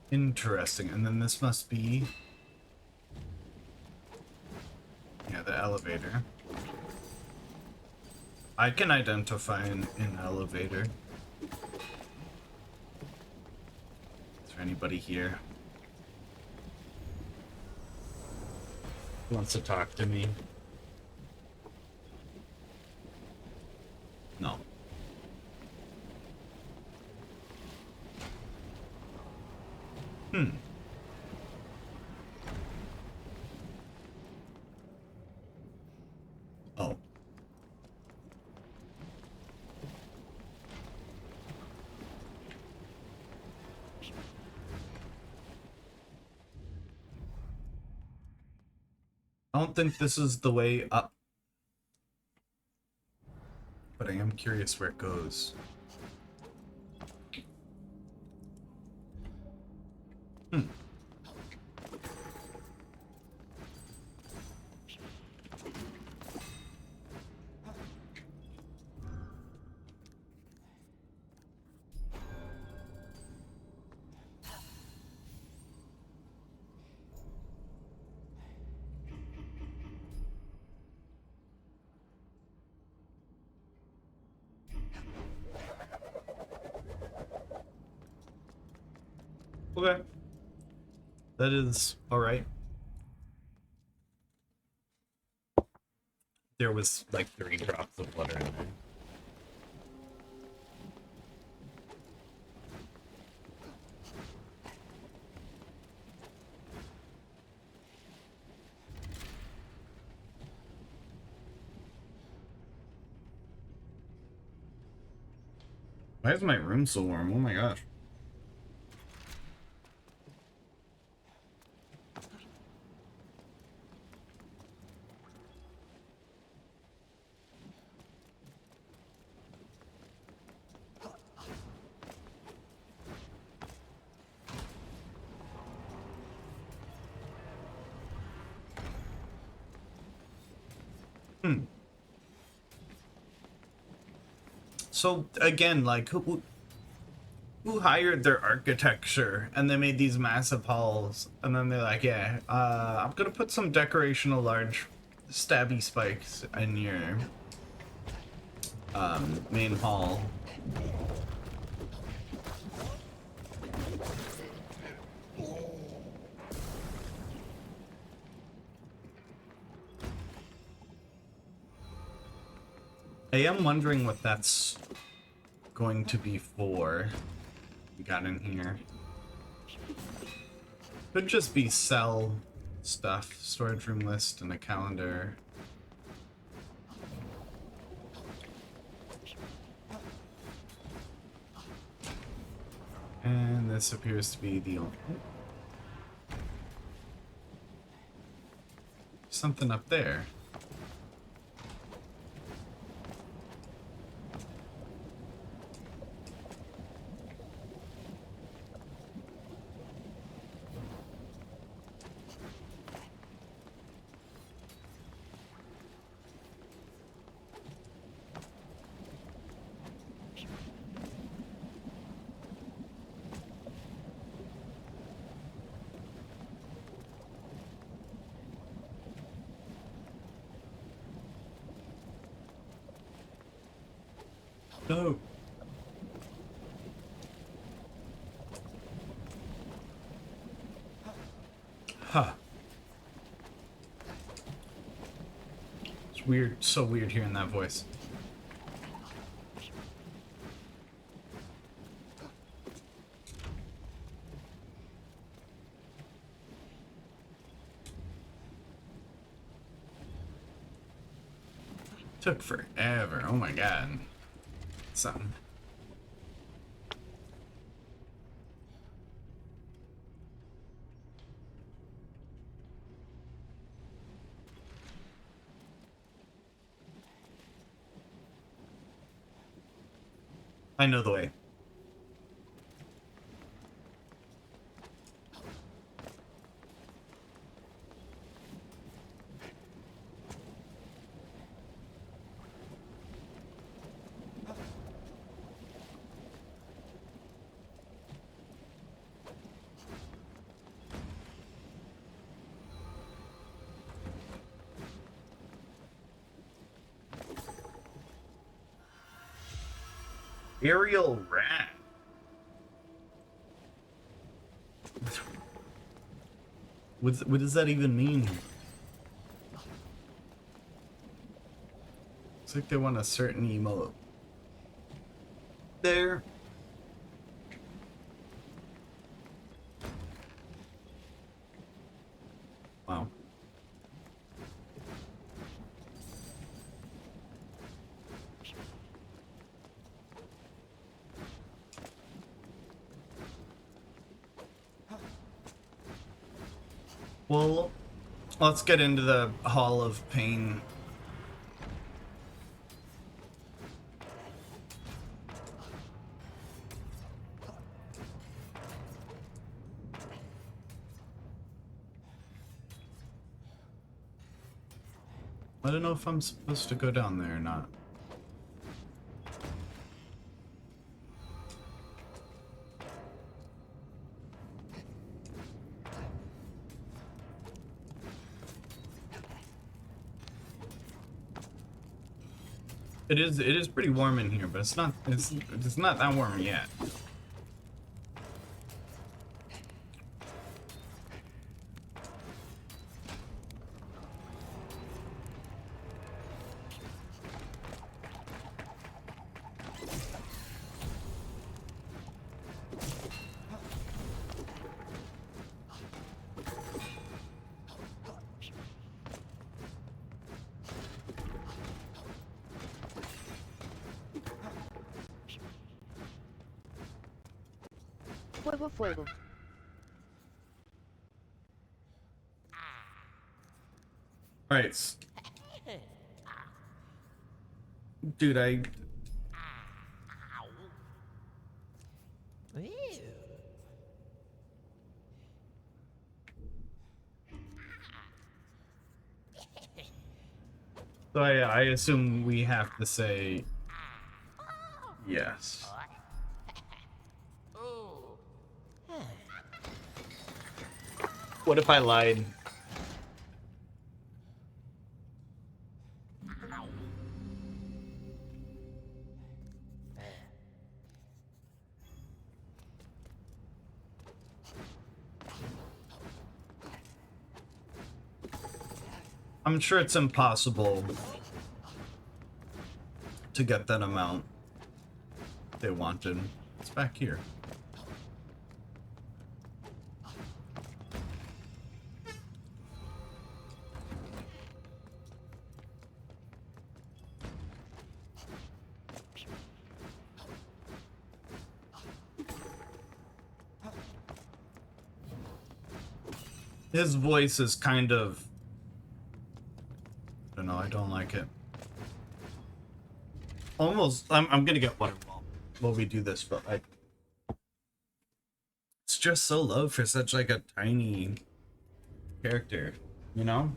Interesting. And then this must be... yeah, the elevator. I can identify an elevator. Is there anybody here who wants to talk to me? No. Oh. I don't think this is the way up. But I am curious where it goes. Okay. That is alright. There was like 3 drops of water in there. Why is my room so warm? Oh my gosh. So again, like who hired their architecture and they made these massive halls and then they're like, yeah, I'm gonna put some decorational large stabby spikes in your main hall. I am wondering what that's going to be for. We got in here. Could just be sell stuff, storage room list, and a calendar. And this appears to be the only... something up there. No. Huh. It's weird, so weird hearing that voice. Took forever. Oh my god. Something. I know the way. Aerial rat. What does that even mean? Looks like they want a certain emote. There. Wow. Well, let's get into the Hall of Pain. I don't know if I'm supposed to go down there or not. It is pretty warm in here, but it's not that warm yet. Fuego, fuego. Right. Dude, So I assume we have to say yes. What if I lied? I'm sure it's impossible to get that amount they wanted. It's back here. His voice is kind of... I don't know, I don't like it. Almost, I'm gonna get water while we do this, but it's just so low for such like a tiny character, you know?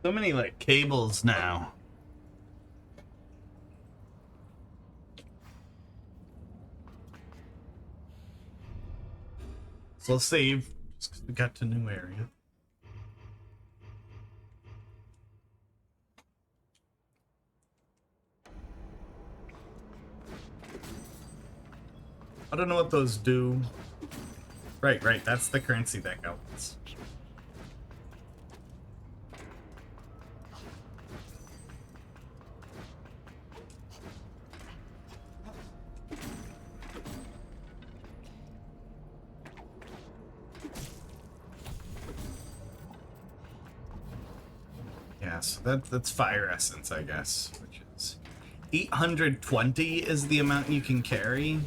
So many like cables now. So let's save, just 'cause we got to a new area. I don't know what those do. Right, that's the currency that counts. Yeah, so that's fire essence, I guess, which is 820 is the amount you can carry.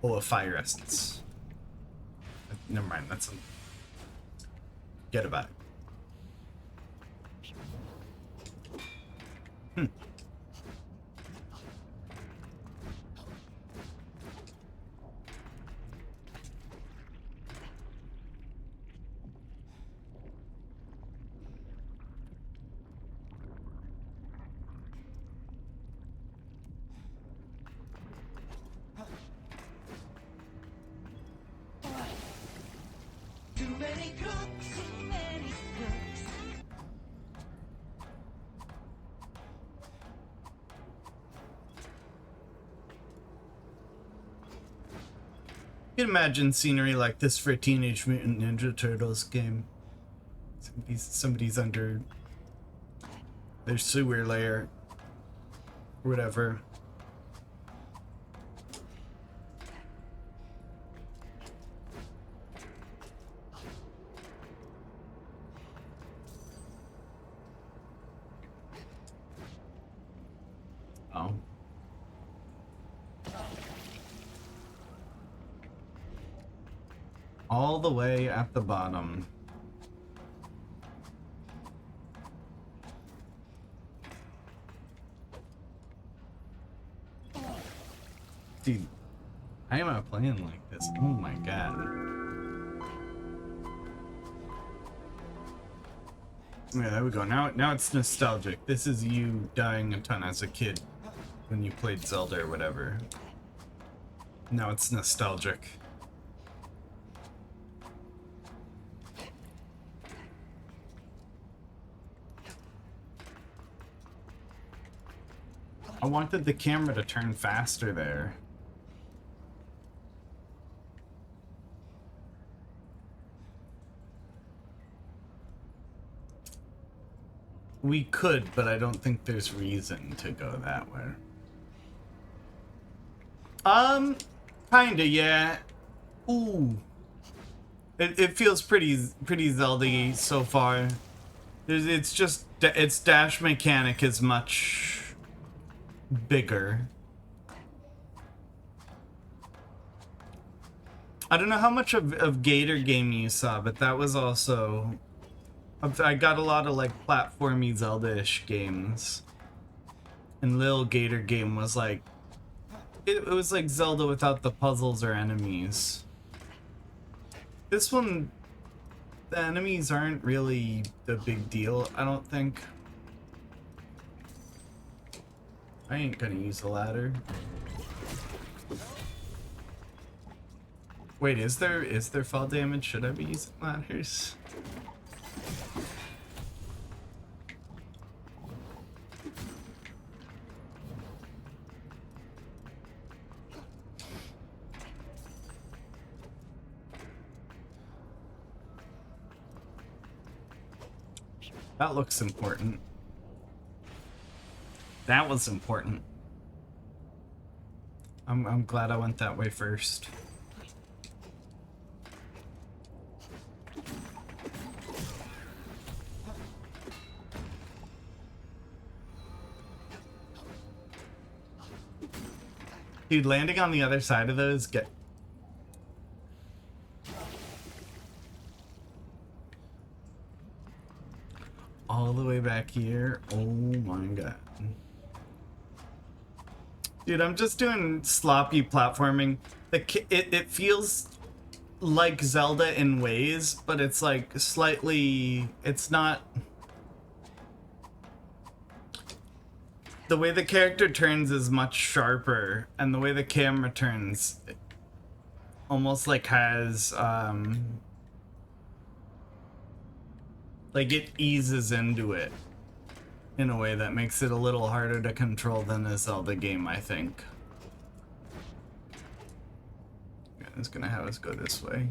Oh, a fire essence. Never mind, that's a... Forget about it. You can imagine scenery like this for a Teenage Mutant Ninja Turtles game. Somebody's under their sewer layer or whatever. Oh. All the way at the bottom. Dude, how am I playing like this? Oh my god. Yeah, there we go. Now it's nostalgic. This is you dying a ton as a kid when you played Zelda or whatever. Now it's nostalgic. I wanted the camera to turn faster there. We could, but I don't think there's reason to go that way. Kinda, yeah. Ooh. It feels pretty Zelda-y so far. It's just, its dash mechanic is much bigger. I don't know how much of Gator Game you saw, but that was also... I got a lot of like platformy Zelda-ish games. And Lil Gator Game was like... It was like Zelda without the puzzles or enemies. This one, the enemies aren't really the big deal, I don't think. I ain't gonna use the ladder. Wait, is there fall damage? Should I be using ladders? That looks important. That was important. I'm glad I went that way first. Dude, landing on the other side of those all the way back here. Oh my god. Dude, I'm just doing sloppy platforming. It feels like Zelda in ways, but it's like slightly... It's not... The way the character turns is much sharper, and the way the camera turns almost like has... like it eases into it in a way that makes it a little harder to control than a Zelda game, I think. Yeah, it's gonna have us go this way.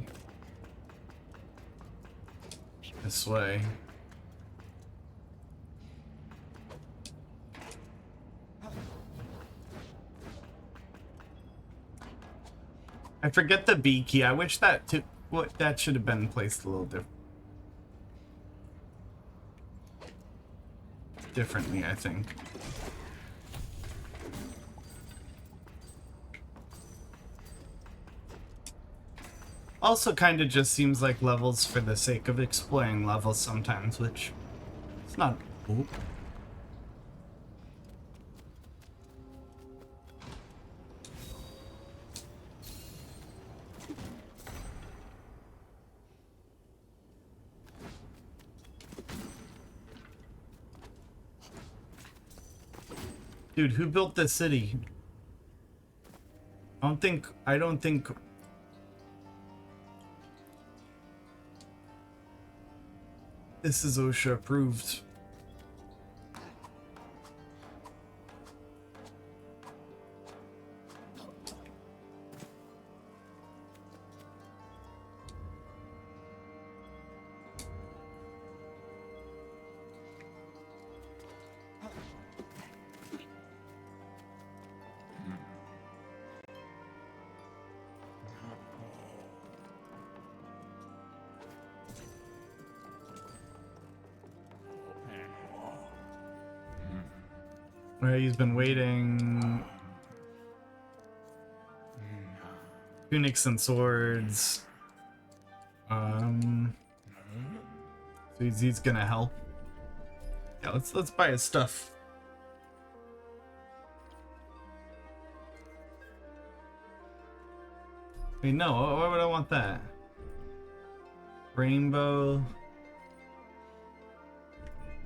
This way. I forget the B key. I wish that that should have been placed a little differently, I think. Also kind of just seems like levels for the sake of exploring levels sometimes, which it's not. Ooh. Dude, who built this city? I don't think this is OSHA approved. Right, he's been waiting. Tunics and swords. So he's gonna help. Yeah, let's buy his stuff. Wait, no, why would I want that? Rainbow.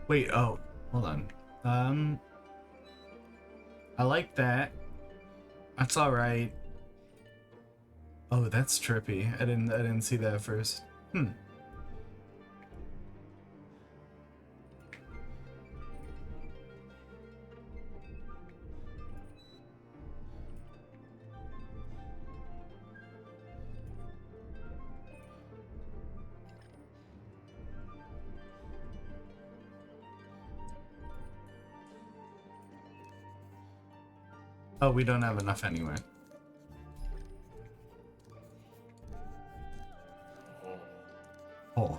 Wait, oh, hold on. I like that. That's all right. Oh, that's trippy. I didn't see that at first. Oh, we don't have enough anyway. Oh.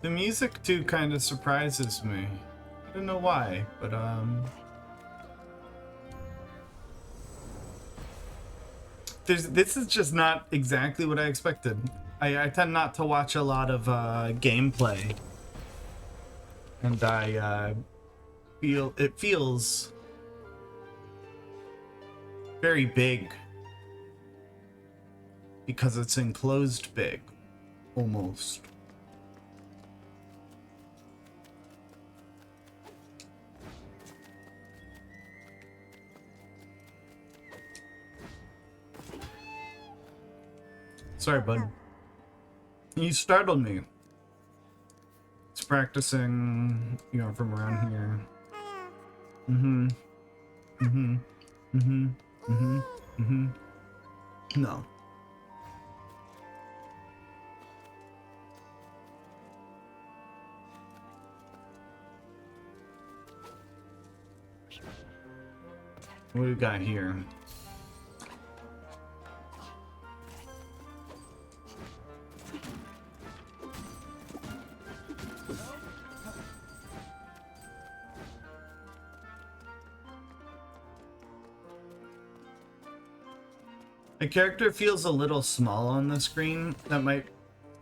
The music too kind of surprises me. I don't know why, but this is just not exactly what I expected. I tend not to watch a lot of gameplay, and I feel it feels very big because it's enclosed big, almost. Sorry, bud. You startled me. It's practicing, you know, from around here. No. What do we got here? The character feels a little small on the screen. That might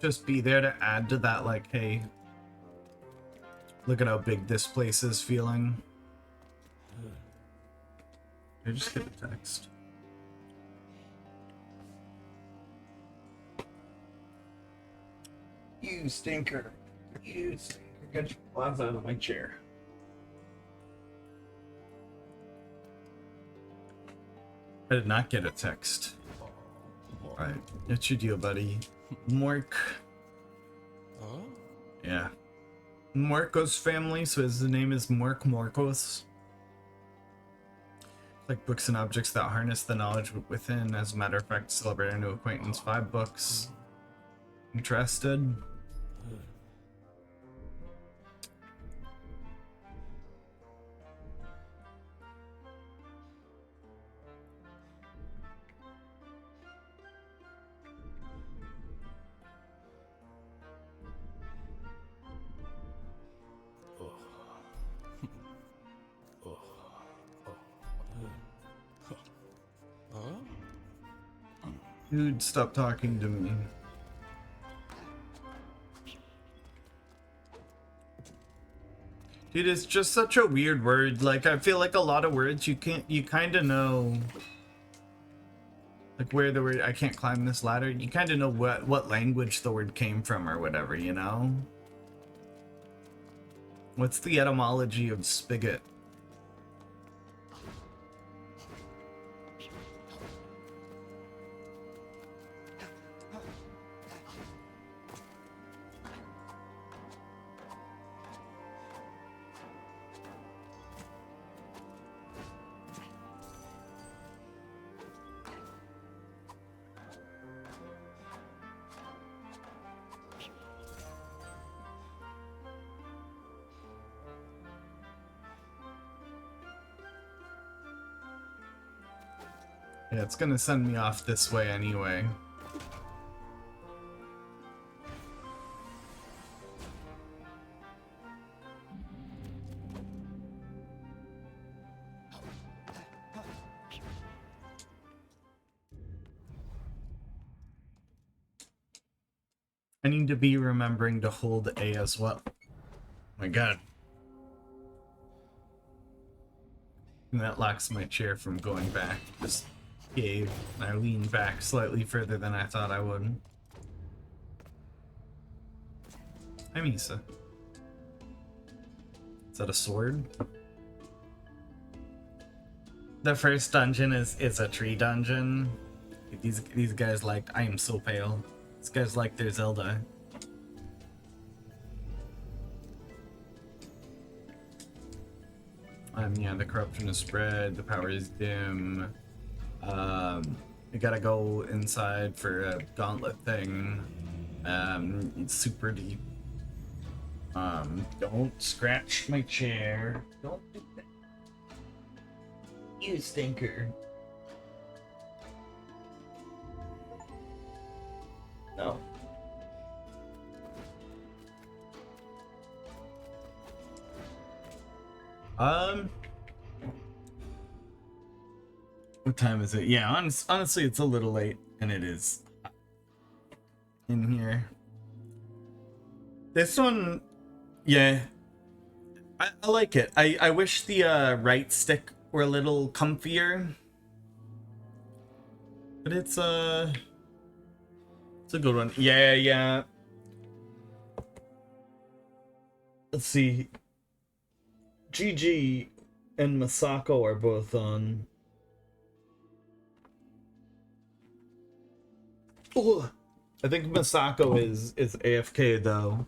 just be there to add to that, like, hey, look at how big this place is feeling. I just get the text. You stinker. You stinker. Get your claws out of my chair. I did not get a text. Alright, what's your deal, buddy? Mork. Yeah. Morkos family, so his name is Mork Morkos. Like books and objects that harness the knowledge within. As a matter of fact, celebrate a new acquaintance. 5 books. Interested? Dude, stop talking to me. Dude, it's just such a weird word. Like, I feel like a lot of words you kind of know, like, where the word, I can't climb this ladder, you kind of know what language the word came from or whatever, you know? What's the etymology of spigot? Yeah, it's gonna send me off this way anyway. I need to be remembering to hold A as well. Oh my god. And that locks my chair from going back. Just gave. I leaned back slightly further than I thought I would. Hi, Misa. Is that a sword? The first dungeon is a tree dungeon. These guys like, I am so pale. These guys like their Zelda. Yeah, the corruption is spread, the power is dim. You gotta go inside for a gauntlet thing. It's super deep. Don't scratch my chair. Don't do that. You stinker. No. What time is it? Yeah, honestly, it's a little late, and it is in here. This one, yeah, I like it. I wish the right stick were a little comfier, but it's a good one. Yeah. Let's see. GG and Masako are both on. Ooh, I think Masako is AFK though.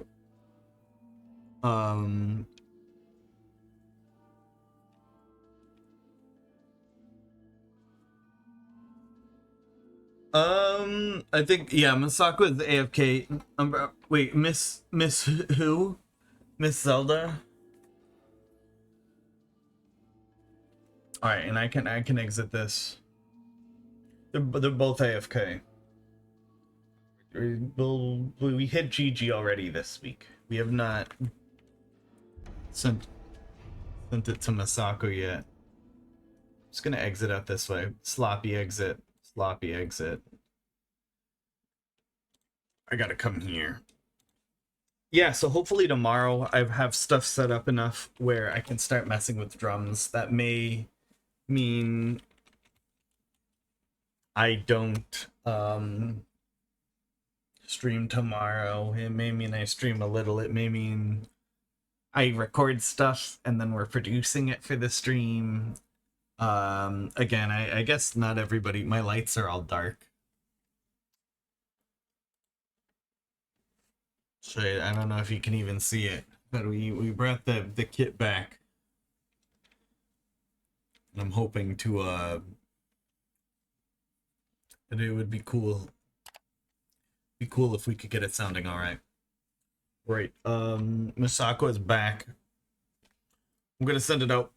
I think, yeah, Masako is AFK. Wait, Miss who? Miss Zelda? Alright, and I can exit this. They're both AFK. We hit GG already this week. We have not sent it to Masako yet. Just gonna exit out this way. Sloppy exit. floppy exit. I gotta come here. Yeah, so hopefully tomorrow I have stuff set up enough where I can start messing with drums. That may mean I don't stream tomorrow. It may mean I stream a little. It may mean I record stuff and then we're producing it for the stream. Again, I guess not everybody, my lights are all dark. So I don't know if you can even see it, but we brought the kit back. And I'm hoping to that it would be cool. Be cool if we could get it sounding all right. Right. Misako is back. I'm gonna send it out